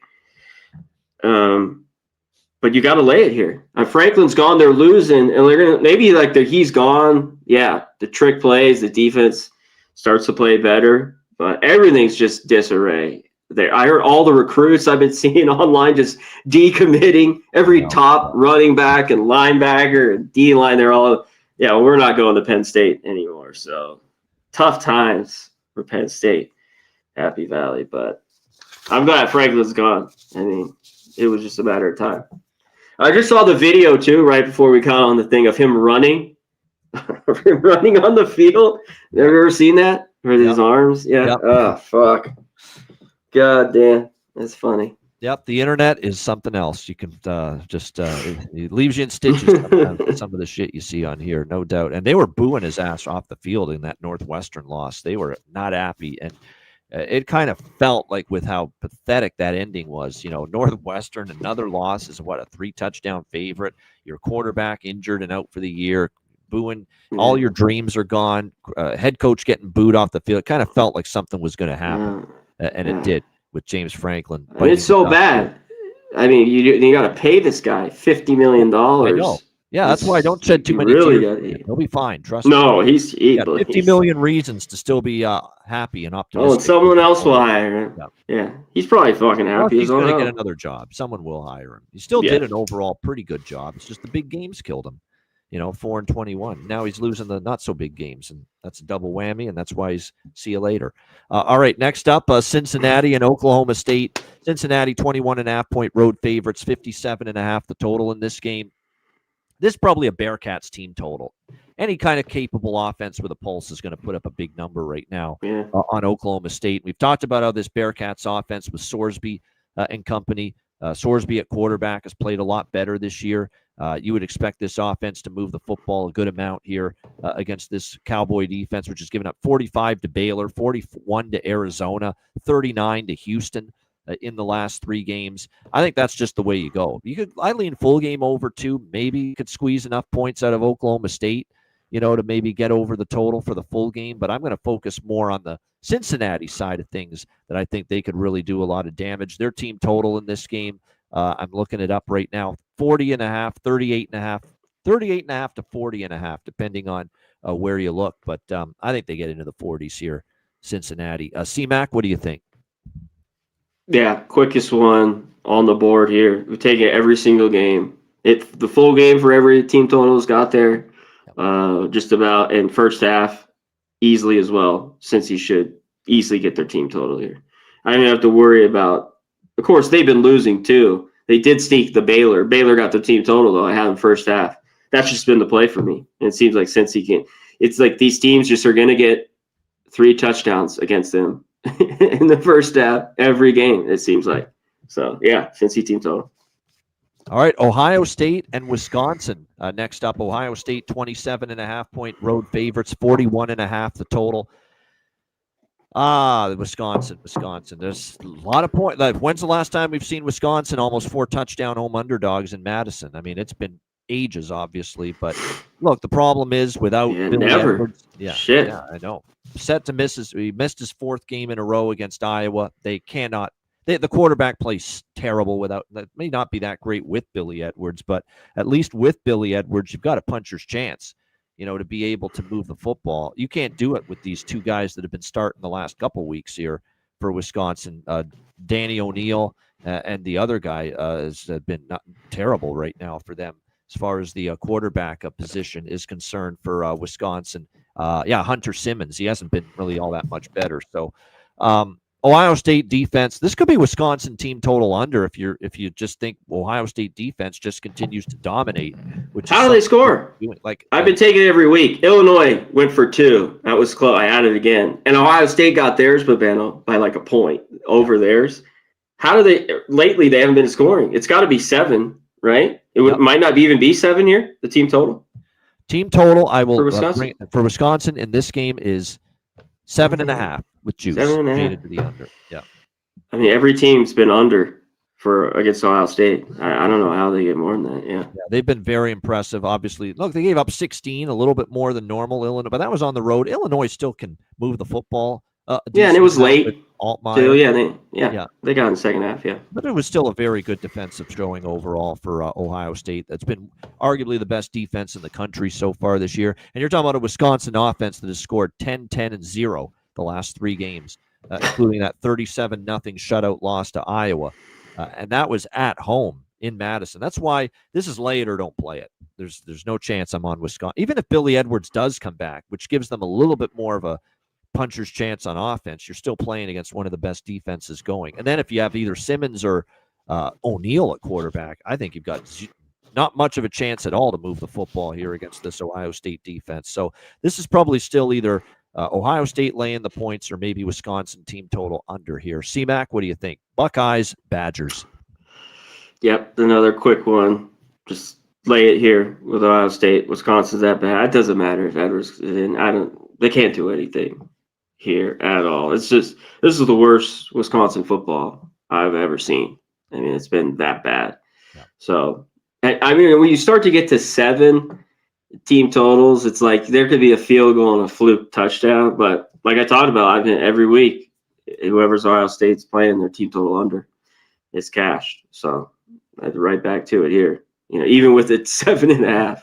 But you got to lay it here. Franklin's gone. They're losing, and they're gonna maybe he's gone. Yeah, the trick plays, the defense starts to play better, but everything's just disarray. I heard all the recruits I've been seeing online just decommitting. Every top running back and linebacker and D-line, they're all, we're not going to Penn State anymore. So tough times for Penn State, Happy Valley. But I'm glad Franklin's gone. I mean, it was just a matter of time. I just saw the video, too, right before we got on the thing of him running. Running on the field. Have you ever seen that? With his arms? Yeah. Yep. Oh, fuck. God damn. That's funny. Yep. The internet is something else. You can it leaves you in stitches sometimes, some of the shit you see on here, no doubt. And they were booing his ass off the field in that Northwestern loss. They were not happy. And it kind of felt like with how pathetic that ending was. Northwestern, another loss is a 3-touchdown favorite. Your quarterback injured and out for the year. Booing, all your dreams are gone. Head coach getting booed off the field. It kind of felt like something was going to happen, and it did with James Franklin. But it's so bad. I mean, you got to pay this guy $50 million. I know. Yeah, that's why I don't shed too many tears. He'll be fine. Trust me. No, he's 50 million reasons to still be happy and optimistic. Oh, and someone else will hire him. Yeah, he's probably fucking happy. He's going to get another job. Someone will hire him. He still did an overall pretty good job. It's just the big games killed him. 4-21. Now he's losing the not so big games, and that's a double whammy, and that's why he's see you later. All right, next up, Cincinnati and Oklahoma State. Cincinnati 21.5-point road favorites, 57.5 the total in this game. This is probably a Bearcats team total. Any kind of capable offense with a pulse is going to put up a big number right now on Oklahoma State. We've talked about how this Bearcats offense with Sorsby and company. Sorsby at quarterback has played a lot better this year. You would expect this offense to move the football a good amount here against this Cowboy defense, which has given up 45 to Baylor, 41 to Arizona, 39 to Houston in the last 3 games. I think that's just the way you go. I lean full game over too. Maybe you could squeeze enough points out of Oklahoma State, to maybe get over the total for the full game. But I'm going to focus more on the Cincinnati side of things that I think they could really do a lot of damage. Their team total in this game, I'm looking it up right now, 40.5, 38.5, 38.5 to 40.5, depending on where you look. But I think they get into the 40s here, Cincinnati. C-Mac, what do you think? Yeah, quickest one on the board here. We've taken every single game. The full game for every team total's got there. Just about in first half, easily as well, since he should easily get their team total here. I don't have to worry about. Of course, they've been losing too. They did sneak the Baylor. Baylor got the team total though. I had in first half. That's just been the play for me. And it seems like since he can, it's like these teams just are going to get 3 touchdowns against them in the first half every game. It seems like. So yeah, since he team total. All right, Ohio State and Wisconsin. Next up, Ohio State 27.5-point road favorites, 41.5 the total. Wisconsin. There's a lot of points. Like, when's the last time we've seen Wisconsin almost 4 touchdown home underdogs in Madison? I mean, it's been ages, obviously. But look, the problem is without Billy Edwards. Shit. Yeah, I know. Set to miss he missed his 4th game in a row against Iowa. They cannot. The quarterback plays terrible without. That may not be that great with Billy Edwards, but at least with Billy Edwards, you've got a puncher's chance, to be able to move the football. You can't do it with these 2 guys that have been starting the last couple weeks here for Wisconsin. Danny O'Neal and the other guy has been not terrible right now for them as far as the quarterback position is concerned for Wisconsin. Hunter Simmons, he hasn't been really all that much better. So. Ohio State defense. This could be Wisconsin team total under if you just think Ohio State defense just continues to dominate. How do they score? I've been taking it every week. Illinois went for 2. That was close. I added again, and Ohio State got theirs, but by like a point over theirs. How do they? Lately, they haven't been scoring. It's got to be 7, right? It might not even be 7 here. The team total. Team total. I will for Wisconsin in this game is 7.5. With juice, 7.5 to the under. Yeah, I mean every team's been under against Ohio State. I don't know how they get more than that. Yeah, they've been very impressive. Obviously, look, they gave up 16, a little bit more than normal. Illinois, but that was on the road. Illinois still can move the football. And it was late. Altmaier. They got in the second half. Yeah, but it was still a very good defensive showing overall for Ohio State. That's been arguably the best defense in the country so far this year. And you're talking about a Wisconsin offense that has scored 10, 10, and 0. The last 3 games, including that 37-0 shutout loss to Iowa. And that was at home in Madison. That's why this is lay it or don't play it. There's no chance I'm on Wisconsin. Even if Billy Edwards does come back, which gives them a little bit more of a puncher's chance on offense, you're still playing against one of the best defenses going. And then if you have either Simmons or O'Neal at quarterback, I think you've got not much of a chance at all to move the football here against this Ohio State defense. So this is probably still either Ohio State laying the points or maybe Wisconsin team total under here. C-Mac, what do you think? Buckeyes, Badgers. Yep, another quick one. Just lay it here with Ohio State. Wisconsin's that bad. It doesn't matter if Edwards is in. They can't do anything here at all. It's just this is the worst Wisconsin football I've ever seen. I mean, it's been that bad. Yeah. So, I mean, when you start to get to 7 team totals, it's like there could be a field goal and a fluke touchdown, but like I talked about, I've been every week, whoever's Ohio State's playing their team total under, it's cashed. So I'd right back to it here. Even with it 7.5.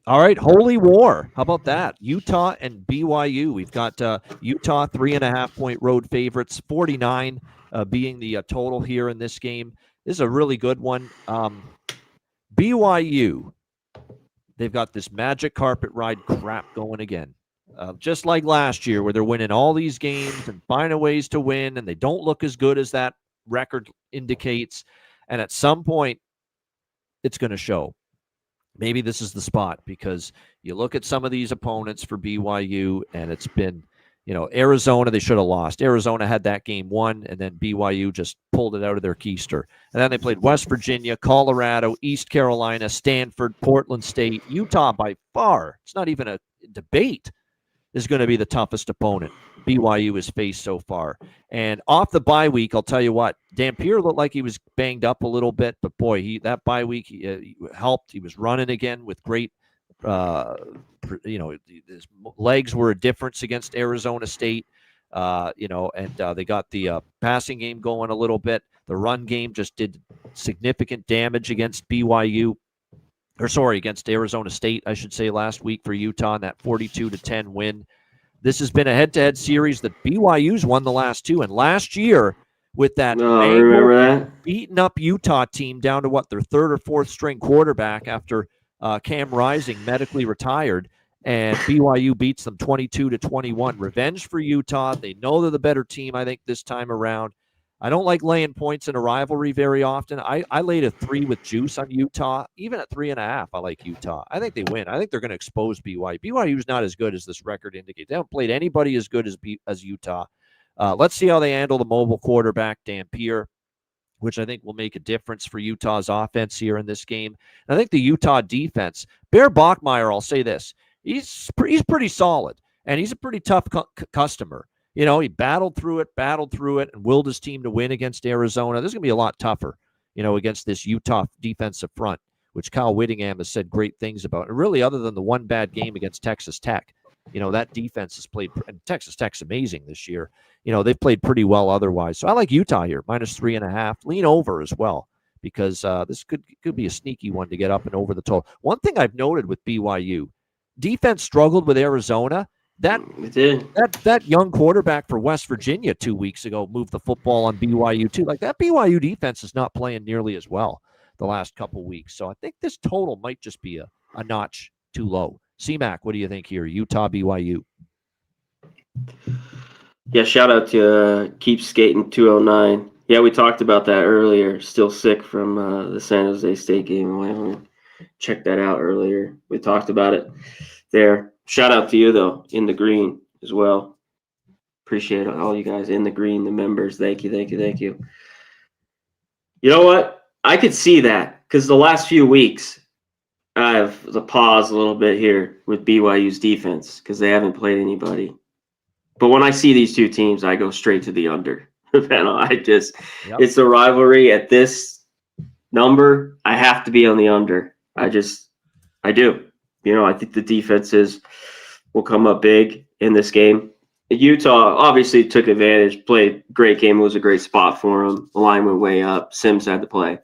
All right, Holy War. How about that? Utah and BYU. We've got Utah 3.5-point road favorites, 49 being the total here in this game. This is a really good one. BYU they've got this magic carpet ride crap going again. Just like last year, where they're winning all these games and finding ways to win, and they don't look as good as that record indicates. And at some point, it's going to show. Maybe this is the spot, because you look at some of these opponents for BYU, and it's been, Arizona, they should have lost. Arizona had that game won, and then BYU just pulled it out of their keister. And then they played West Virginia, Colorado, East Carolina, Stanford, Portland State. Utah, by far, it's not even a debate, is going to be the toughest opponent BYU has faced so far. And off the bye week, I'll tell you what, Dampier looked like he was banged up a little bit, but boy, that bye week he helped. He was running again with great, his legs were a difference against Arizona State, and they got the passing game going a little bit. The run game just did significant damage against against Arizona State, I should say, last week for Utah in that 42-10 win. This has been a head-to-head series that BYU's won the last two. And last year, with that, beaten up Utah team down to their third or fourth string quarterback after Cam Rising medically retired, and BYU beats them 22-21. Revenge for Utah. They know they're the better team, I think, this time around. I don't like laying points in a rivalry very often. I laid a 3 with juice on Utah. Even at 3.5, I like Utah. I think they win. I think they're going to expose BYU. BYU's not as good as this record indicates. They haven't played anybody as good as Utah. Let's see how they handle the mobile quarterback, Dampier, which I think will make a difference for Utah's offense here in this game. And I think the Utah defense, Bear Bachmeier, I'll say this, he's pretty solid, and he's a pretty tough customer. He battled through it, and willed his team to win against Arizona. This is going to be a lot tougher, against this Utah defensive front, which Kyle Whittingham has said great things about. And really, other than the one bad game against Texas Tech, that defense has played, and Texas Tech's amazing this year. They've played pretty well otherwise. So I like Utah here, -3.5. Lean over as well, because this could be a sneaky one to get up and over the total. One thing I've noted with BYU, defense struggled with Arizona. That young quarterback for West Virginia 2 weeks ago moved the football on BYU too. Like, that BYU defense is not playing nearly as well the last couple weeks. So I think this total might just be a notch too low. C-Mac, what do you think here? Utah, BYU. Yeah, shout out to Keep Skating 209. Yeah, we talked about that earlier. Still sick from the San Jose State game in Wyoming. Check that out earlier. We talked about it there. Shout out to you, though, in the green as well. Appreciate all you guys in the green, the members. Thank you. You know what? I could see that, because the last few weeks, I have the pause a little bit here with BYU's defense, because they haven't played anybody. But when I see these two teams, I go straight to the under. It's a rivalry at this number. I have to be on the under. I do. I think the defenses will come up big in this game. Utah obviously took advantage, played great game. It was a great spot for them. The line went way up. Sims had to play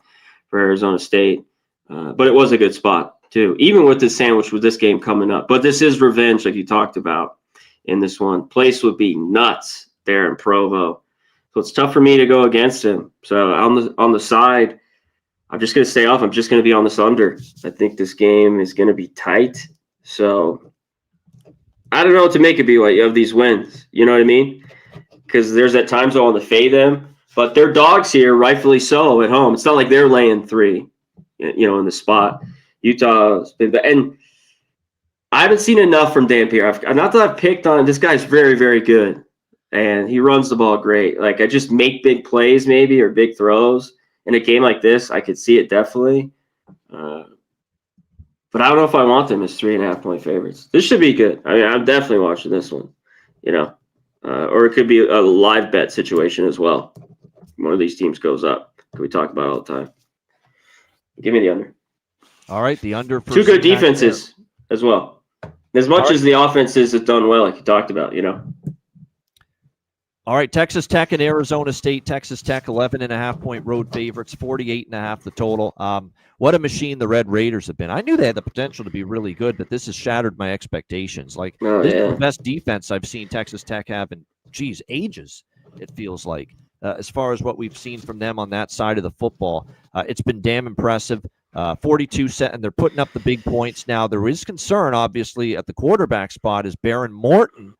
for Arizona State. But it was a good spot, too, even with this sandwich with this game coming up. But this is revenge, like you talked about in this one. Place would be nuts there in Provo. So it's tough for me to go against him. So on the side, I'm just going to stay off. I'm just going to be on this under. I think this game is going to be tight. So I don't know what to make of these wins. You know what I mean? Because there's at times I want to fade them. But they're dogs here, rightfully so, at home. It's not like they're laying 3, in the spot. Utah's been – and I haven't seen enough from Dampier. Not that I've picked on – this guy's very, very good. And he runs the ball great. Like, I just make big plays maybe, or big throws. In a game like this, I could see it definitely. But I don't know if I want them as 3.5-point favorites. This should be good. I mean, I'm definitely watching this one, or it could be a live bet situation as well. One of these teams goes up. We talk about it all the time. Give me the under. All right, the under. For two good defenses as well. As much as the offenses have done well, like you talked about, All right, Texas Tech and Arizona State. Texas Tech, 11.5-point road favorites, 48.5 the total. What a machine the Red Raiders have been. I knew they had the potential to be really good, but this has shattered my expectations. This is the best defense I've seen Texas Tech have in, ages, it feels like. As far as what we've seen from them on that side of the football, it's been damn impressive. 42 set, and they're putting up the big points. Now, there is concern, obviously, at the quarterback spot as Baron Morton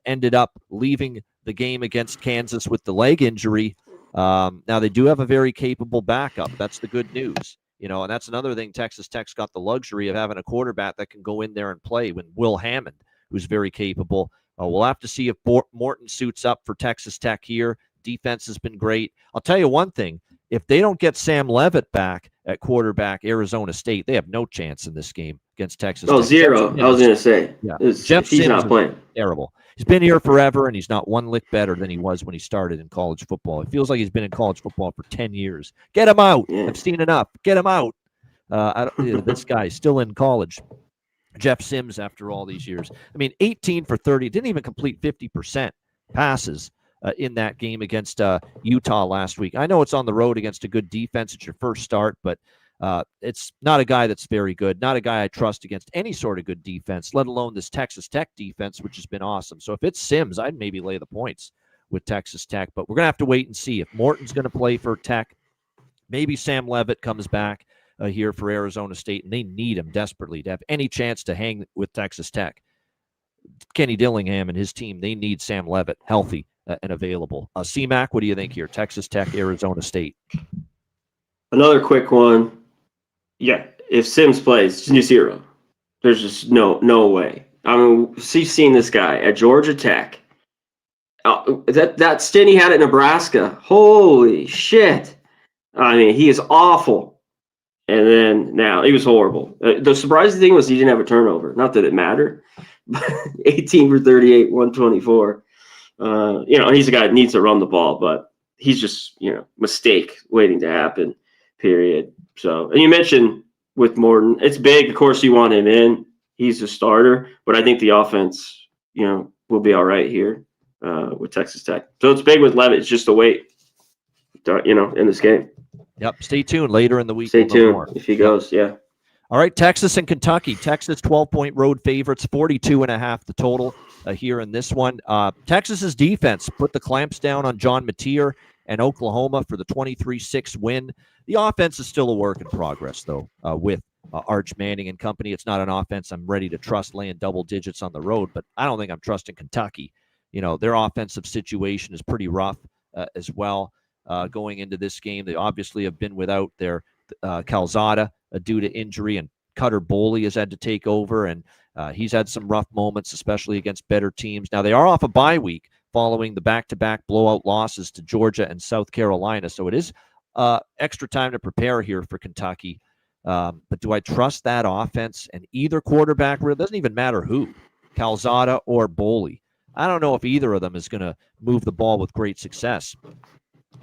ended up leaving the game against Kansas with the leg injury. Now, they do have a very capable backup. That's the good news. And that's another thing. Texas Tech's got the luxury of having a quarterback that can go in there and play when Will Hammond, who's very capable. We'll have to see if Morton suits up for Texas Tech here. Defense has been great. I'll tell you one thing. If they don't get Sam Leavitt back at quarterback, Arizona State, they have no chance in this game against Texas Tech. Zero. I was going to say. Yeah. Jeff he's not playing. Terrible. He's been here forever, and he's not one lick better than he was when he started in college football. It feels like he's been in college football for 10 years. Get him out. Yeah. I've seen enough. Get him out. This guy's still in college. Jeff Sims, after all these years. 18 for 30. Didn't even complete 50% passes in that game against Utah last week. I know it's on the road against a good defense. It's your first start, but it's not a guy that's very good, not a guy I trust against any sort of good defense, let alone this Texas Tech defense, which has been awesome. So if it's Sims, I'd maybe lay the points with Texas Tech, but we're going to have to wait and see if Morton's going to play for Tech. Maybe Sam Leavitt comes back here for Arizona State, and they need him desperately to have any chance to hang with Texas Tech. Kenny Dillingham and his team, they need Sam Leavitt healthy and available. C-Mac, what do you think here? Texas Tech, Arizona State. Another quick one. Yeah, if Sims plays, 0. There's just no way. We've seen this guy at Georgia Tech. That stint he had at Nebraska. Holy shit. He is awful. And then now he was horrible. The surprising thing was he didn't have a turnover. Not that it mattered, but 18 for 38, 124. He's a guy that needs to run the ball, but he's just, mistake waiting to happen, period. So, and you mentioned with Morton, it's big. Of course, you want him in. He's a starter, but I think the offense, will be all right here with Texas Tech. So it's big with Leavitt. It's just a wait, in this game. Yep. Stay tuned later in the week. Stay tuned if he goes. Yeah. All right. Texas and Kentucky. Texas 12-point road favorites, 42.5 the total here in this one. Texas's defense put the clamps down on John Mateer and Oklahoma for the 23-6 win. The offense is still a work in progress, though, with Arch Manning and company. It's not an offense I'm ready to trust laying double digits on the road, but I don't think I'm trusting Kentucky. Their offensive situation is pretty rough as well. Going into this game, they obviously have been without their Calzada due to injury, and Cutter Boley has had to take over, and he's had some rough moments, especially against better teams. Now, they are off a bye week following the back-to-back blowout losses to Georgia and South Carolina, so it is extra time to prepare here for Kentucky. But do I trust that offense and either quarterback? It doesn't even matter who, Calzada or Boley. I don't know if either of them is going to move the ball with great success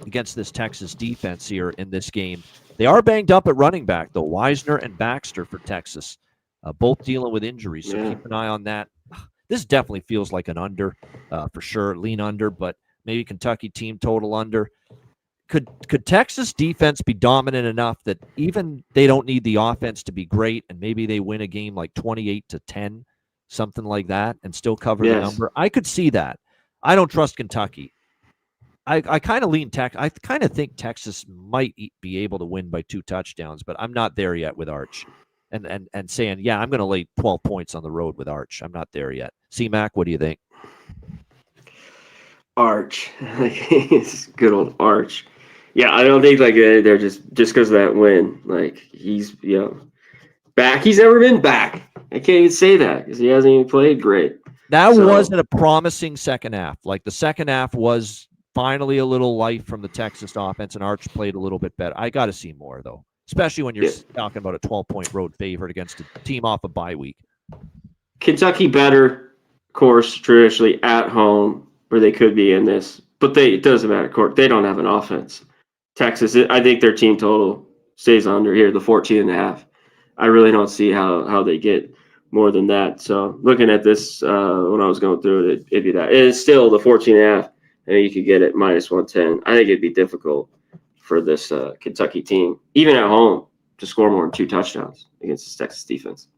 against this Texas defense here in this game. They are banged up at running back, though. Wisner and Baxter for Texas, both dealing with injuries, so keep an eye on that. This definitely feels like an under for sure, lean under, but maybe Kentucky team total under. Could Texas defense be dominant enough that even they don't need the offense to be great, and maybe they win a game like 28-10, something like that, and still cover the number? I could see that. I don't trust Kentucky. I kind of lean Tech. I kind of think Texas might be able to win by 2 touchdowns, but I'm not there yet with Arch. And saying, yeah, I'm going to lay 12 points on the road with Arch. I'm not there yet. C-Mac, what do you think? Arch. It's good old Arch. Yeah, I don't think they're just because of that win. He's back. He's never been back. I can't even say that because he hasn't even played great. That wasn't a promising second half. The second half was finally a little life from the Texas offense, and Arch played a little bit better. I got to see more, though, especially when you're talking about a 12-point road favorite against a team off a bye week. Kentucky better, of course, traditionally at home, where they could be in this. But it doesn't matter. They don't have an offense. Texas, I think their team total stays under here, the 14.5. I really don't see how they get more than that. So looking at this, when I was going through it, it'd be that. It is still the 14.5. And you could get it minus 110. I think it'd be difficult for this Kentucky team, even at home, to score more than 2 touchdowns against this Texas defense.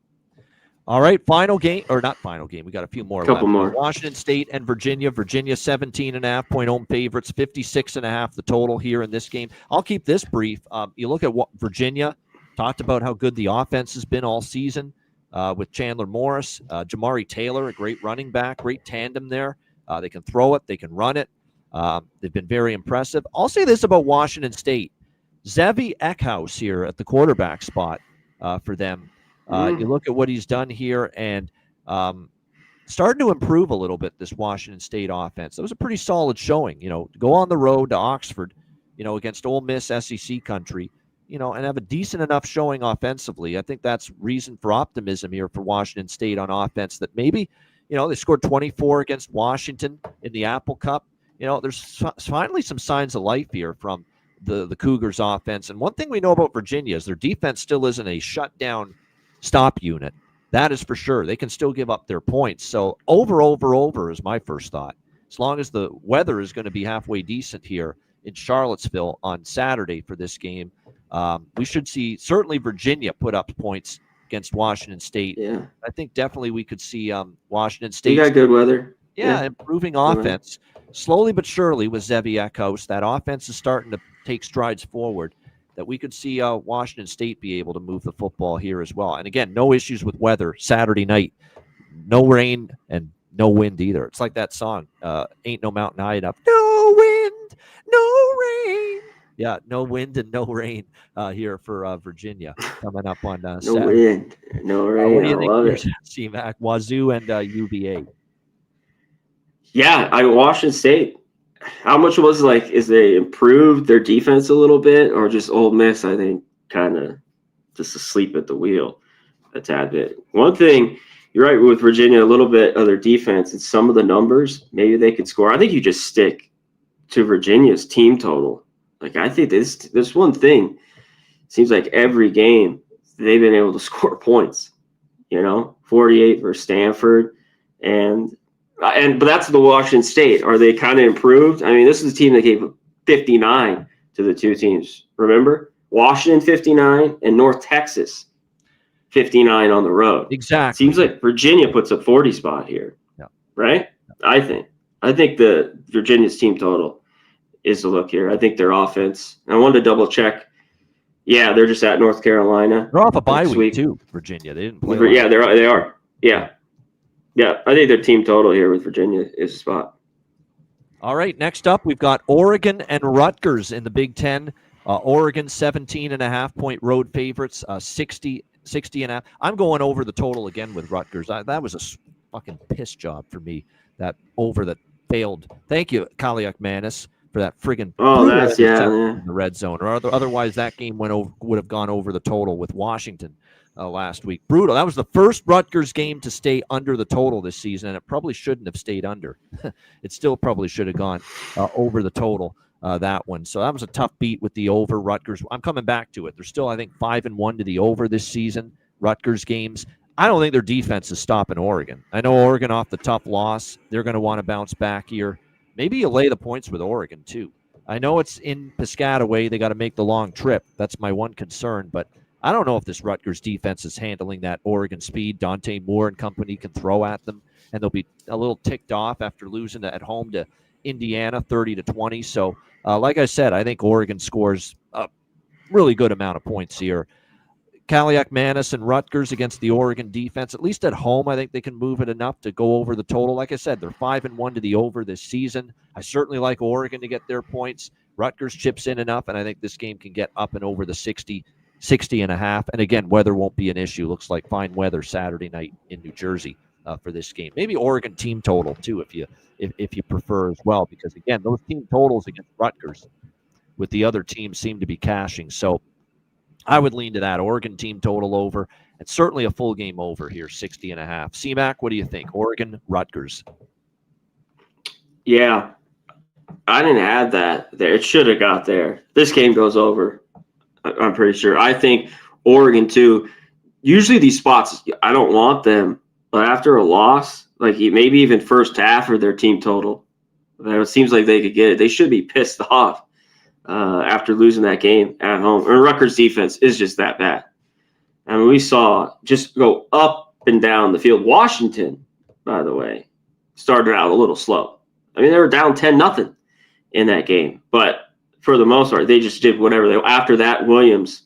All right, final game, or not final game. We got a few more. Couple more. Washington State and Virginia. Virginia 17.5-point home favorites, 56.5 the total here in this game. I'll keep this brief. You look at what Virginia, Talked about how good the offense has been all season with Chandler Morris, Jamari Taylor, a great running back, great tandem there. They can throw it, they can run it. They've been very impressive. I'll say this about Washington State. Zevi Eckhouse here at the quarterback spot for them. You look at what he's done here, and starting to improve a little bit, this Washington State offense. That was a pretty solid showing, to go on the road to Oxford, against Ole Miss SEC country, and have a decent enough showing offensively. I think that's reason for optimism here for Washington State on offense, that maybe, they scored 24 against Washington in the Apple Cup. There's finally some signs of life here from the Cougars offense. And one thing we know about Virginia is their defense still isn't a shutdown stop unit. That is for sure. They can still give up their points. So over is my first thought. As long as the weather is going to be halfway decent here in Charlottesville on Saturday for this game, we should see certainly Virginia put up points against Washington State. Yeah. I think definitely we could see Washington State. You got good weather. Yeah, improving offense. Slowly but surely with Zevi Eckhouse, that offense is starting to take strides forward, that we could see Washington State be able to move the football here as well. And again, no issues with weather Saturday night. No rain and no wind either. It's like that song, Ain't No Mountain High Enough. No wind, no rain. Yeah, no wind and no rain here for Virginia coming up on Saturday. No wind, no rain. What do you I love think, it. CMAC, Wazoo and UVA? Yeah, Washington State. How much was is they improved their defense a little bit, or just Ole Miss, I think, kind of just asleep at the wheel a tad bit? One thing, you're right with Virginia, a little bit of their defense and some of the numbers, maybe they could score. I think you just stick to Virginia's team total. I think this one thing seems like every game they've been able to score points. 48 versus Stanford, but that's the Washington State. Are they kind of improved? I mean, this is a team that gave 59 to the two teams. Remember? Washington 59 and North Texas 59 on the road. Exactly. Seems like Virginia puts a 40 spot here. Yeah. Right? I think the Virginia's team total is the look here. I think their offense. I wanted to double check. Yeah, they're just at North Carolina. They're off a bye week too, Virginia. They didn't play. Yeah, they are. Yeah. Yeah, I think their team total here with Virginia is a spot. All right, next up, we've got Oregon and Rutgers in the Big Ten. Oregon, 17.5-point road favorites, 60 and a half. I'm going over the total again with Rutgers. That was a fucking piss job for me, that over that failed. Thank you, Kaliak Manis, for that friggin' in the red zone. Or otherwise, that game would have gone over the total with Washington last week. Brutal. That was the first Rutgers game to stay under the total this season, and it probably shouldn't have stayed under. It still probably should have gone over the total, that one. So that was a tough beat with the over. Rutgers, I'm coming back to it. They're still, I think, 5-1 to the over this season, Rutgers games. I don't think their defense is stopping Oregon. I know Oregon off the tough loss. They're going to want to bounce back here. Maybe you lay the points with Oregon, too. I know it's in Piscataway. They got to make the long trip. That's my one concern, but I don't know if this Rutgers defense is handling that Oregon speed. Dante Moore and company can throw at them, and they'll be a little ticked off after losing at home to Indiana 30-20. So, like I said, I think Oregon scores a really good amount of points here. Kaliak Manis and Rutgers against the Oregon defense, at least at home, I think they can move it enough to go over the total. Like I said, they're 5-1 to the over this season. I certainly like Oregon to get their points. Rutgers chips in enough, and I think this game can get up and over the 60 and a half. And again, weather won't be an issue. Looks like fine weather Saturday night in New Jersey for this game. Maybe Oregon team total too, if you prefer as well, because again, those team totals against Rutgers with the other teams seem to be cashing. So I would lean to that Oregon team total over, and certainly a full game over here, 60 and a half. CMAC, what do you think? Oregon, Rutgers. Yeah, I didn't add that there. It should have got there. This game goes over. I'm pretty sure. I think Oregon too. Usually these spots, I don't want them, but after a loss, like maybe even first half or their team total, it seems like they could get it. They should be pissed off after losing that game at home. And Rutgers defense is just that bad. I mean, we saw just go up and down the field. Washington, by the way, started out a little slow. I mean, they were down 10-0 in that game, but for the most part, they just did whatever they. After that, Williams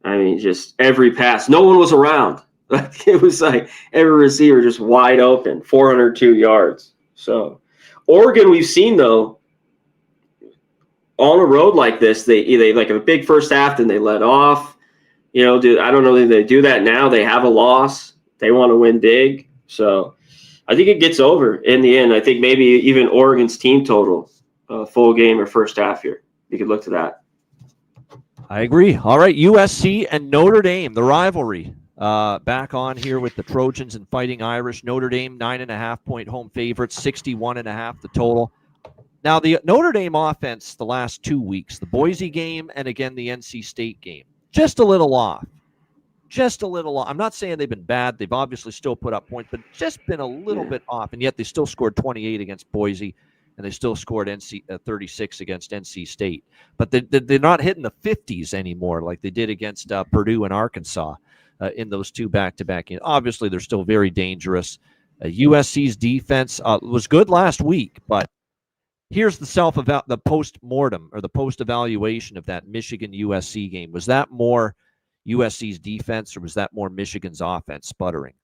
I mean, just every pass. No one was around. Like, it was like every receiver just wide open, 402 yards. So Oregon, we've seen, though, on a road like this, they like a big first half, then they let off. I don't know if they do that now. They have a loss. They want to win big. So I think it gets over in the end. I think maybe even Oregon's team total, full game or first half here. You could look to that. I agree. All right, USC and Notre Dame, the rivalry. Back on here with the Trojans and Fighting Irish. Notre Dame, 9.5-point home favorites, 61.5 the total. Now, the Notre Dame offense the last 2 weeks, the Boise game and again the NC State game, just a little off. Just a little off. I'm not saying they've been bad. They've obviously still put up points, but just been a little bit off. And yet they still scored 28 against Boise, and they still scored 36 against NC State. But they're not hitting the 50s anymore like they did against Purdue and Arkansas in those two back-to-back games. Obviously, they're still very dangerous. USC's defense was good last week, but here's the post-mortem or the post-evaluation of that Michigan-USC game. Was that more USC's defense or was that more Michigan's offense sputtering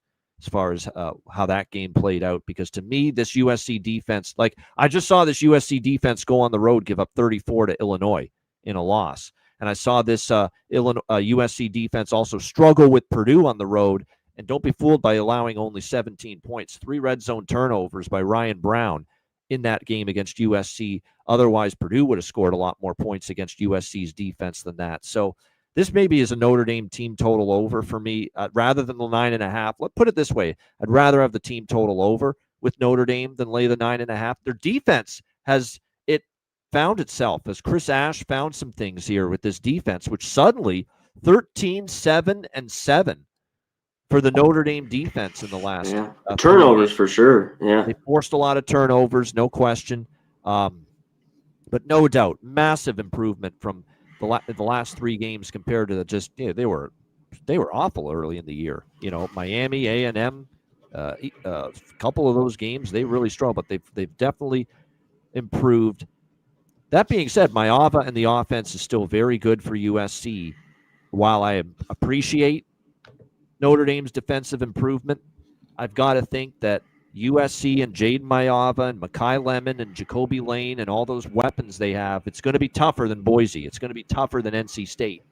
as far as how that game played out? Because to me, this USC defense, like I just saw this USC defense go on the road, give up 34 to Illinois in a loss. And I saw this USC defense also struggle with Purdue on the road. And don't be fooled by allowing only 17 points. 3 red zone turnovers by Ryan Brown in that game against USC. Otherwise, Purdue would have scored a lot more points against USC's defense than that. So this maybe is a Notre Dame team total over for me rather than the 9.5. Let's put it this way. I'd rather have the team total over with Notre Dame than lay the 9.5. Their defense has found itself as Chris Ash found some things here with this defense, which suddenly 13-7-7 for the Notre Dame defense in the last turnovers for sure. Yeah, they forced a lot of turnovers, no question. But no doubt, massive improvement from the last 3 games compared to they were awful early in the year. Miami, A&M, a couple of those games they really struggled, but they've definitely improved. That being said, my Ava and the offense is still very good for USC. While I appreciate Notre Dame's defensive improvement, I've got to think that USC and Jaden Mayava and Makai Lemon and Jacoby Lane and all those weapons they have, it's going to be tougher than Boise. It's going to be tougher than NC State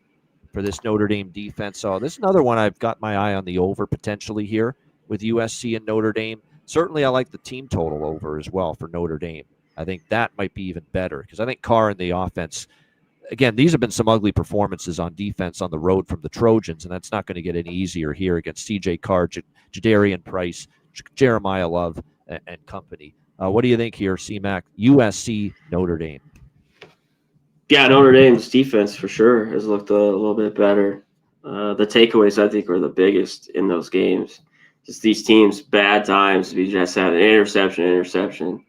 for this Notre Dame defense. So this is another one I've got my eye on the over potentially here with USC and Notre Dame. Certainly I like the team total over as well for Notre Dame. I think that might be even better because I think Carr and the offense, again, these have been some ugly performances on defense on the road from the Trojans, and that's not going to get any easier here against C.J. Carr, Jadarian Price, Jeremiah Love, and company. What do you think here, C-Mac? USC, Notre Dame. Yeah, Notre Dame's defense for sure has looked a little bit better. The takeaways, I think, were the biggest in those games. Just these teams, bad times. We just had an interception.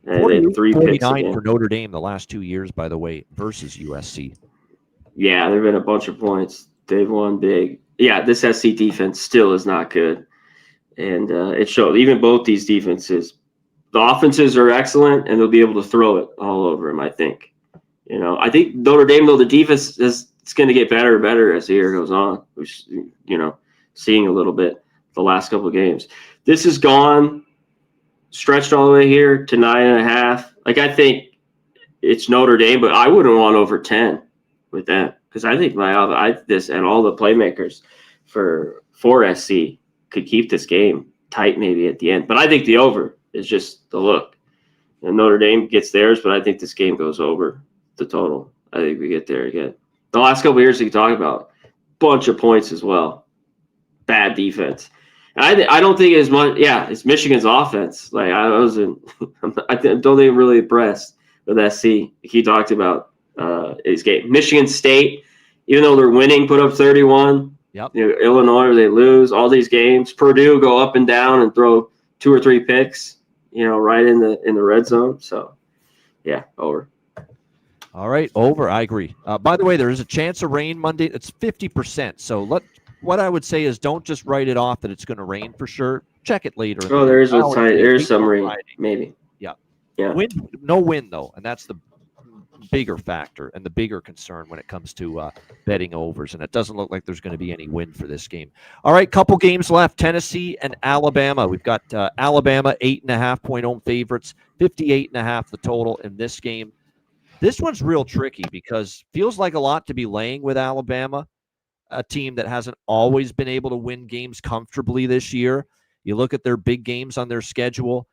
And they had 3 picks again. For Notre Dame the last 2 years, by the way, versus USC. Yeah, there have been a bunch of points. They've won big. Yeah, this SC defense still is not good. And it showed. Even both these defenses, the offenses are excellent, and they'll be able to throw it all over them, I think. I think Notre Dame, though, the defense it's going to get better and better as the year goes on. We're, seeing a little bit the last couple of games. This is gone. Stretched all the way here to 9.5. Like, I think it's Notre Dame, but I wouldn't want over 10 with that because I think this and all the playmakers for SC could keep this game tight maybe at the end. But I think the over is just the look. And Notre Dame gets theirs, but I think this game goes over the total. I think we get there again. The last couple of years we talk about, bunch of points as well. Bad defense. I don't think as much. Yeah, it's Michigan's offense. Like I don't think I'm really impressed with SC. He talked about his game. Michigan State, even though they're winning, put up 31. Yep. Illinois, they lose all these games. Purdue go up and down and throw 2 or 3 picks. Right in the red zone. So, yeah, over. All right, over. I agree. By the way, there is a chance of rain Monday. It's 50%. So what I would say is don't just write it off that it's going to rain for sure. Check it later. Oh, there is some rain, maybe. Yeah. Yeah. No wind though, and that's the bigger factor and the bigger concern when it comes to betting overs, and it doesn't look like there's going to be any win for this game. All right, couple games left. Tennessee and Alabama. We've got Alabama 8.5-point home favorites, 58.5 the total in this game. This one's real tricky because feels like a lot to be laying with Alabama, a team that hasn't always been able to win games comfortably this year. You look at their big games on their schedule.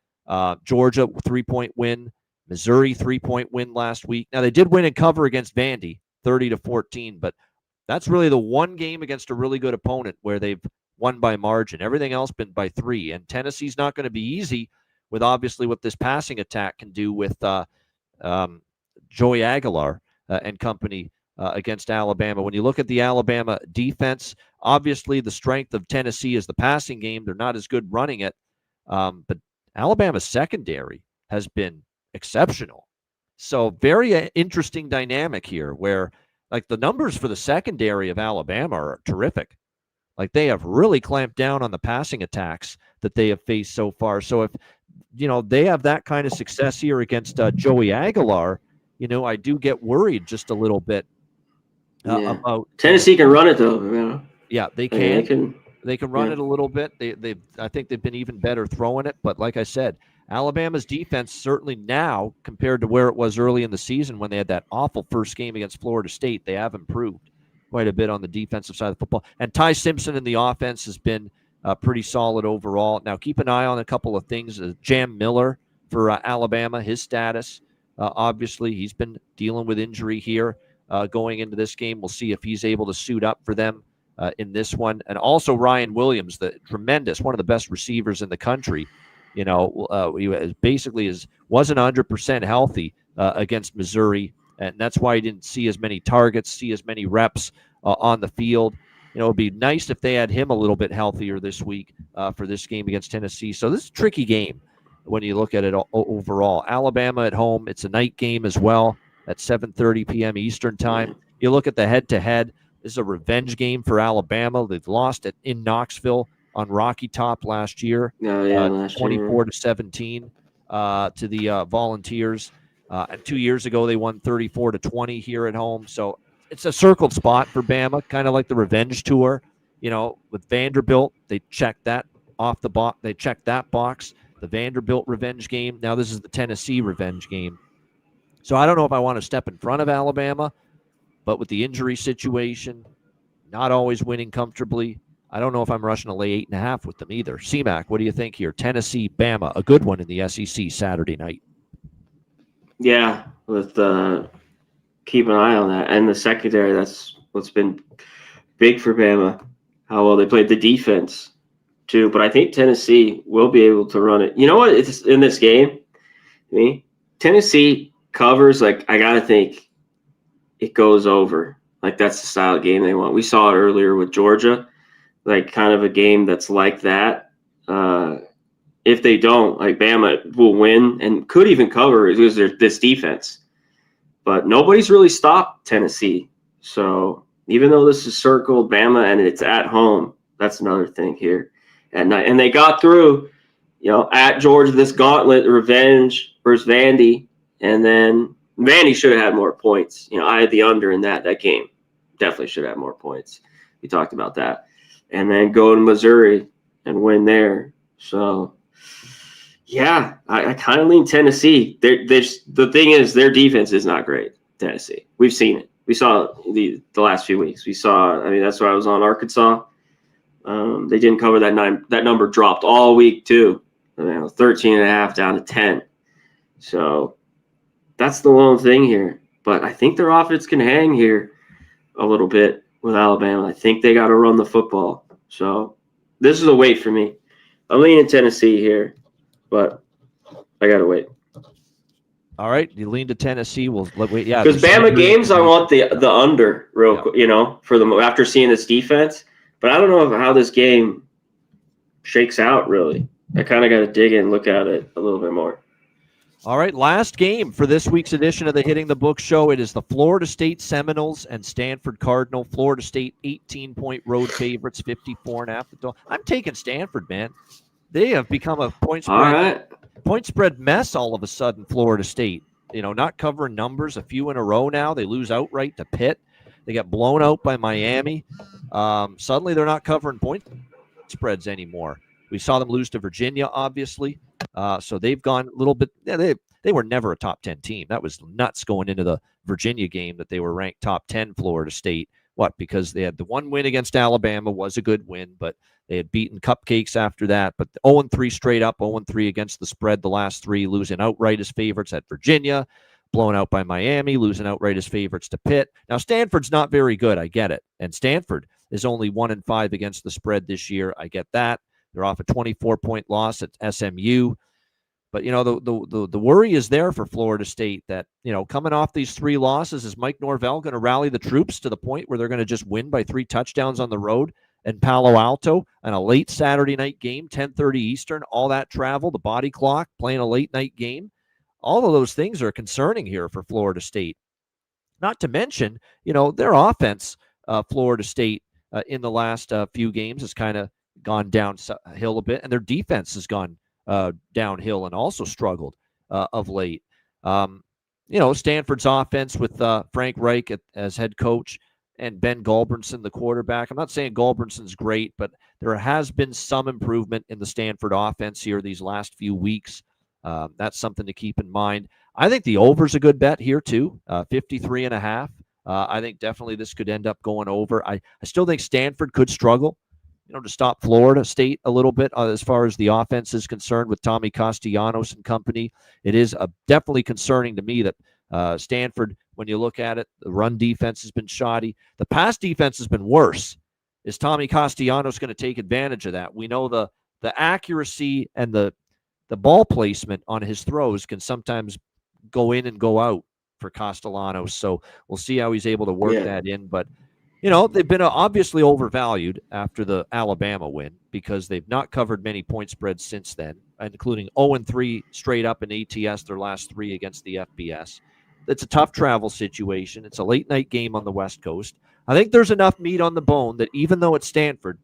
Georgia, 3-point win. Missouri, 3-point win last week. Now, they did win and cover against Vandy, 30-14, but that's really the one game against a really good opponent where they've won by margin. Everything else been by 3, and Tennessee's not going to be easy with obviously what this passing attack can do with Joey Aguilar and company against Alabama. When you look at the Alabama defense, obviously the strength of Tennessee is the passing game. They're not as good running it, but Alabama's secondary has been exceptional. So very interesting dynamic here where like the numbers for the secondary of Alabama are terrific. Like they have really clamped down on the passing attacks that they have faced so far. So if, they have that kind of success here against Joey Aguilar, I do get worried just a little bit about Tennessee can run it though. Yeah, they can. They can run it a little bit. I think they've been even better throwing it. But like I said, Alabama's defense certainly now compared to where it was early in the season when they had that awful first game against Florida State, they have improved quite a bit on the defensive side of the football. And Ty Simpson in the offense has been pretty solid overall. Now keep an eye on a couple of things. Jam Miller for Alabama, his status. Obviously, he's been dealing with injury here going into this game. We'll see if he's able to suit up for them in this one. And also Ryan Williams, the tremendous, one of the best receivers in the country. He basically wasn't 100% healthy against Missouri, and that's why he didn't see as many targets, see as many reps on the field. It would be nice if they had him a little bit healthier this week for this game against Tennessee. So this is a tricky game when you look at it overall. Alabama at home, it's a night game as well at 7:30 p.m. Eastern time. You look at the head-to-head, this is a revenge game for Alabama. They've lost in Knoxville on Rocky Top last year, 24-17 to the Volunteers. And 2 years ago, they won 34-20 here at home. So it's a circled spot for Bama, kind of like the revenge tour. With Vanderbilt, they checked that off the box. They checked that box. The Vanderbilt revenge game. Now this is the Tennessee revenge game. So I don't know if I want to step in front of Alabama, but with the injury situation, not always winning comfortably, I don't know if I'm rushing to lay 8.5 with them either. C-Mac, what do you think here? Tennessee, Bama, a good one in the SEC Saturday night. Yeah, with keep an eye on that. And the secondary, that's what's been big for Bama, how well they played the defense too. But I think Tennessee will be able to run it. You know what? It's in this game, Tennessee covers, like, I got to think it goes over. Like, that's the style of game they want. We saw it earlier with Georgia. Like, kind of a game that's like that. If they don't, like, Bama will win and could even cover because there's this defense. But nobody's really stopped Tennessee. So even though this is circled, Bama, and it's at home, that's another thing here at night. And they got through, at Georgia, this gauntlet, revenge versus Vandy. And then Vandy should have had more points. I had the under in that game. Definitely should have more points. We talked about that. And then go to Missouri and win there. So, yeah, I kind of lean Tennessee. The thing is, their defense is not great, Tennessee. We've seen it. We saw the last few weeks. That's why I was on Arkansas. They didn't cover that 9. That number dropped all week, too. 13.5 down to 10. So that's the one thing here. But I think their offense can hang here a little bit with Alabama. I think they got to run the football. So this is a wait for me. I'm leaning Tennessee here, but I got to wait. All right, you lean to Tennessee. We'll wait. Yeah, because Bama games, I want the under real quick. For them after seeing this defense. But I don't know how this game shakes out. Really, I kind of got to dig in and look at it a little bit more. All right, last game for this week's edition of the Hitting the Book Show. It is the Florida State Seminoles and Stanford Cardinal. Florida State 18-point road favorites, 54.5. I'm taking Stanford, man. They have become a point spread mess all of a sudden, Florida State. not covering numbers a few in a row now. They lose outright to Pitt. They got blown out by Miami. Suddenly they're not covering point spreads anymore. We saw them lose to Virginia, obviously. So they've gone a little bit. They were never a top 10 team. That was nuts going into the Virginia game that they were ranked top 10 Florida State. What? Because they had the one win against Alabama was a good win, but they had beaten cupcakes after that. But 0-3 straight up, 0-3 against the spread the last three, losing outright as favorites at Virginia, blown out by Miami, losing outright as favorites to Pitt. Now, Stanford's not very good. I get it. And Stanford is only 1-5 against the spread this year. I get that. They're off a 24-point loss at SMU. But, the worry is there for Florida State that, coming off these three losses, is Mike Norvell going to rally the troops to the point where they're going to just win by 3 touchdowns on the road in Palo Alto and a late Saturday night game, 10:30 Eastern, all that travel, the body clock, playing a late night game? All of those things are concerning here for Florida State. Not to mention, their offense, Florida State, in the last few games has kind of gone downhill a bit, and their defense has gone downhill and also struggled of late. Stanford's offense with Frank Reich as head coach and Ben Gulbranson, the quarterback. I'm not saying Gulbranson's great, but there has been some improvement in the Stanford offense here these last few weeks. That's something to keep in mind. I think the over's a good bet here too, 53.5. I think definitely this could end up going over. I still think Stanford could struggle, to stop Florida State a little bit as far as the offense is concerned with Tommy Castellanos and company. It is definitely concerning to me that Stanford, when you look at it, the run defense has been shoddy. The pass defense has been worse. Is Tommy Castellanos going to take advantage of that? We know the accuracy and the ball placement on his throws can sometimes go in and go out for Castellanos. So we'll see how he's able to work that in. But, they've been obviously overvalued after the Alabama win because they've not covered many point spreads since then, including 0-3 straight up in ATS, their last 3 against the FBS. It's a tough travel situation. It's a late night game on the West Coast. I think there's enough meat on the bone that even though it's Stanford,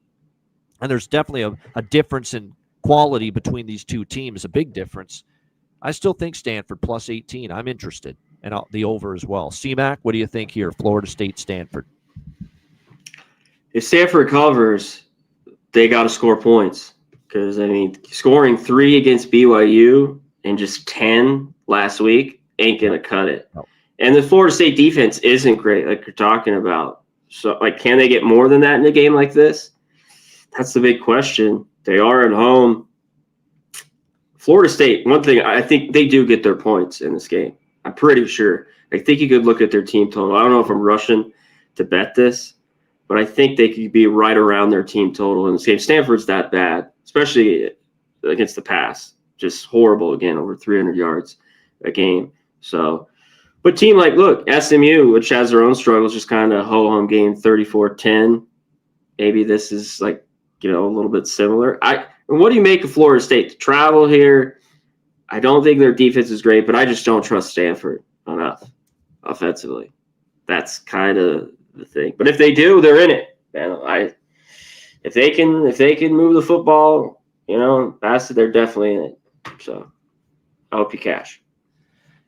and there's definitely a difference in quality between these two teams, a big difference, I still think Stanford plus 18. I'm interested, and the over as well. C-Mac, what do you think here? Florida State, Stanford. If Stanford covers, they got to score points because, scoring 3 against BYU and just 10 last week ain't going to cut it. No. And the Florida State defense isn't great, like you're talking about. So, can they get more than that in a game like this? That's the big question. They are at home. Florida State, one thing, I think they do get their points in this game. I'm pretty sure. I think you could look at their team total. I don't know if I'm rushing to bet this, but I think they could be right around their team total in this game. Stanford's that bad, especially against the pass. Just horrible again, over 300 yards a game. So, but team look, SMU, which has their own struggles, just kind of ho-hum game, 34-10. Maybe this is a little bit similar. What do you make of Florida State? To travel here, I don't think their defense is great, but I just don't trust Stanford enough offensively. That's kind of the thing. But if they do, they're in it. Man, if they can move the football, pass it, they're definitely in it. So I hope you cash.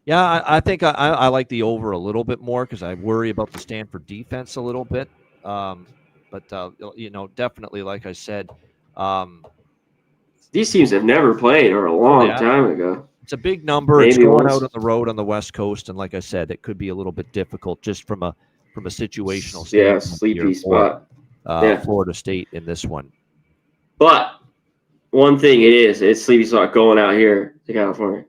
Yeah, I think I like the over a little bit more because I worry about the Stanford defense a little bit. But definitely, like I said, these teams have never played or a long time ago. It's a big number. Maybe it's going out on the road on the West Coast, and like I said, it could be a little bit difficult just from a situational standpoint. Yeah, sleepy spot. Florida State in this one. But one thing it's sleepy spot going out here to California.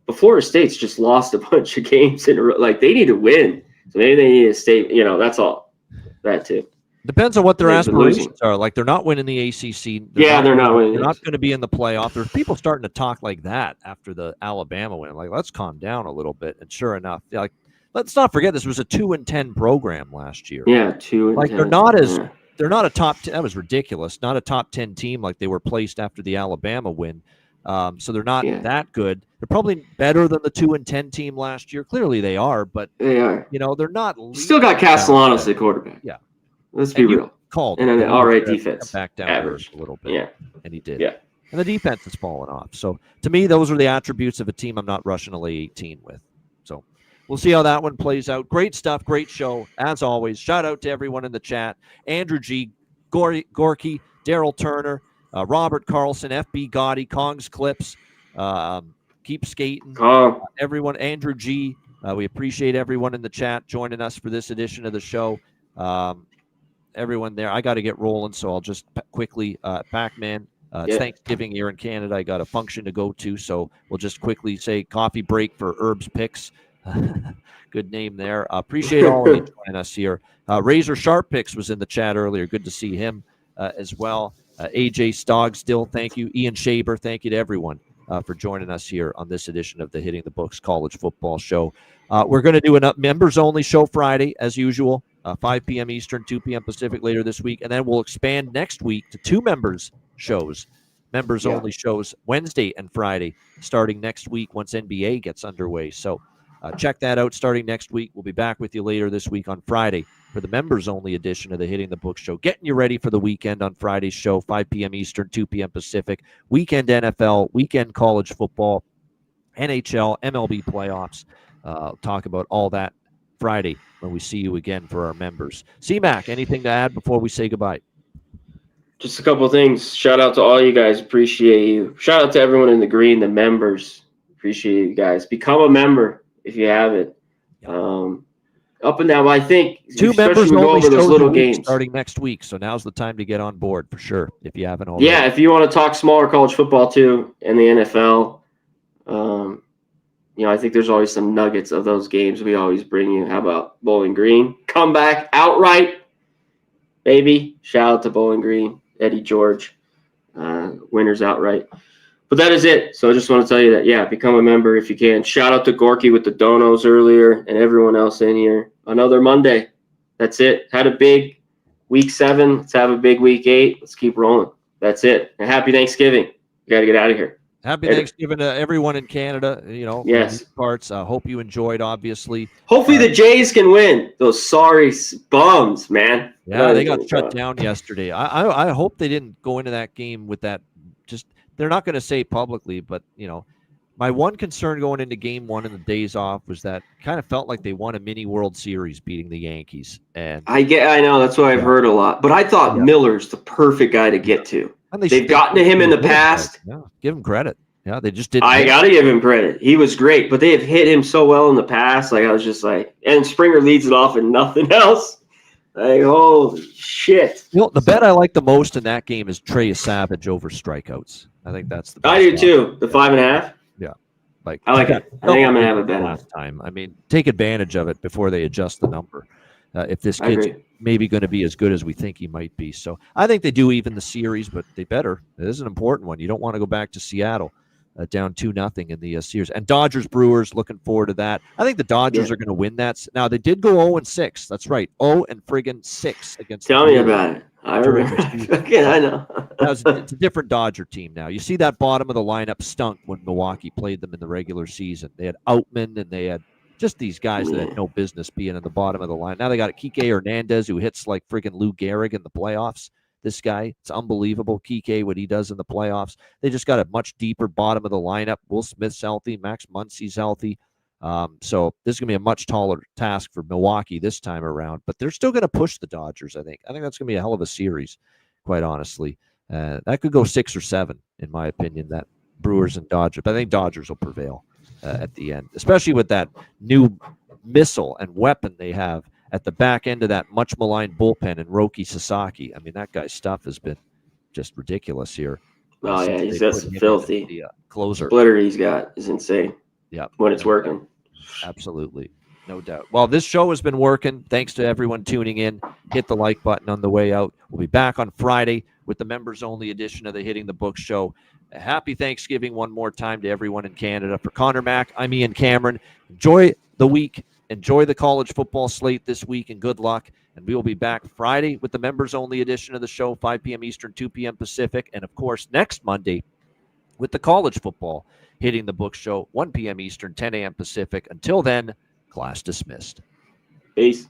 But Florida State's just lost a bunch of games in a row. They need to win. So maybe they need to stay. That's all. That too. Depends on what their aspirations are. They're not winning the ACC. They're not winning. They're not going to be in the playoff. There's people starting to talk like that after the Alabama win. Let's calm down a little bit. And sure enough, let's not forget this was a 2-10 program last year. Yeah, 2-10. They're not a top 10. That was ridiculous. Not a top 10 team like they were placed after the Alabama win. So they're not that good. They're probably better than the 2-10 team last year. Clearly they are, but they are. They're not. Still got Castellanos at quarterback. Yeah. Let's be real. Called and an all right defense. Back down average a little bit. Yeah. And he did. Yeah. And the defense has fallen off. So to me, those are the attributes of a team I'm not rushing to lay 18 with. we'll see how that one plays out. Great stuff. Great show. As always, shout out to everyone in the chat. Andrew G., Gorky, Daryl Turner, Robert Carlson, FB Gotti, Kong's Clips, Keep Skating, everyone, Andrew G., we appreciate everyone in the chat joining us for this edition of the show. Everyone there. I got to get rolling, so I'll just quickly, Pac-Man, it's Thanksgiving here in Canada. I got a function to go to, so we'll just quickly say coffee break for Herb's Picks. Good name there. Appreciate all of you joining us here. Razor Sharp Picks was in the chat earlier. Good to see him as well. AJ Stogg still, thank you. Ian Shaber, thank you to everyone for joining us here on this edition of the Hitting the Books College Football Show. We're going to do a members-only show Friday, as usual, 5 p.m. Eastern, 2 p.m. Pacific later this week, and then we'll expand next week to 2 members-only shows Wednesday and Friday, starting next week once NBA gets underway. So check that out starting next week. We'll be back with you later this week on Friday for the members-only edition of the Hitting the Book Show, getting you ready for the weekend on Friday's show, 5 p.m. Eastern, 2 p.m. Pacific, weekend NFL, weekend college football, NHL, MLB playoffs. Talk about all that Friday when we see you again for our members. C-Mac, anything to add before we say goodbye? Just a couple of things. Shout out to all you guys. Appreciate you. Shout out to everyone in the green, the members. Appreciate you guys. Become a member if you haven't. Up and down. I think 2 members only those little games starting next week. So now's the time to get on board for sure. If you haven't already. Yeah, if you want to talk smaller college football too and the NFL, I think there's always some nuggets of those games we always bring you. How about Bowling Green? Comeback outright, baby. Shout out to Bowling Green, Eddie George, winners outright. But that is it. So I just want to tell you that, become a member if you can. Shout out to Gorky with the donos earlier and everyone else in here. Another Monday. That's it. Had a big week 7. Let's have a big week 8. Let's keep rolling. That's it. And happy Thanksgiving. You got to get out of here. Happy Thanksgiving to everyone in Canada. Yes. Parts. Hope you enjoyed, obviously. Hopefully the Jays can win. Those sorry bums, man. Yeah, they got shut down yesterday. I hope they didn't go into that game with that. Just they're not going to say publicly, but my one concern going into game 1 and the days off was that kind of felt like they won a mini World Series beating the Yankees. And I know that's what I've heard a lot. But I thought Miller's the perfect guy to get to. And they've gotten to him in the past. Yeah, give him credit. Yeah, they just didn't. I got to give him credit. He was great, but they have hit him so well in the past. Like I was just like, and Springer leads it off and nothing else. Like, holy shit. The bet I like the most in that game is Trey Savage over strikeouts. I think that's the best. I do too. The 5.5. Yeah. I like it. I think I'm going to have a bet last time. I mean, take advantage of it before they adjust the number. If this kid's maybe going to be as good as we think he might be. So I think they do even the series, but they better. It is an important one. You don't want to go back to Seattle down 2-0 in the series. And Dodgers Brewers, looking forward to that. I think the Dodgers are going to win that. Now, they did go 0-6. That's right. 0-6 against Tell me about it. I remember. Okay, I know. It's a different Dodger team now. You see that bottom of the lineup stunk when Milwaukee played them in the regular season. They had Outman and they had just these guys that had no business being in the bottom of the line. Now they got Kike Hernandez, who hits like friggin' Lou Gehrig in the playoffs. This guy, it's unbelievable. Kike, what he does in the playoffs. They just got a much deeper bottom of the lineup. Will Smith's healthy. Max Muncy's healthy. So this is going to be a much taller task for Milwaukee this time around. But they're still going to push the Dodgers, I think. I think that's going to be a hell of a series, quite honestly. That could go 6 or 7, in my opinion, that Brewers and Dodgers. But I think Dodgers will prevail at the end, especially with that new missile and weapon they have at the back end of that much maligned bullpen and Roki Sasaki. I mean, that guy's stuff has been just ridiculous here. Oh, yeah, he's got some filthy. The closer. Splitter he's got is insane. Yeah. When it's working. Absolutely. No doubt. Well, this show has been working. Thanks to everyone tuning in. Hit the like button on the way out. We'll be back on Friday with the members-only edition of the Hitting the Book Show. Happy Thanksgiving one more time to everyone in Canada. For Connor Mack, I'm Ian Cameron. Enjoy the week. Enjoy the college football slate this week, and good luck. And we will be back Friday with the members-only edition of the show, 5 p.m. Eastern, 2 p.m. Pacific. And, of course, next Monday with the college football Hitting the Book Show, 1 p.m. Eastern, 10 a.m. Pacific. Until then, class dismissed. Peace.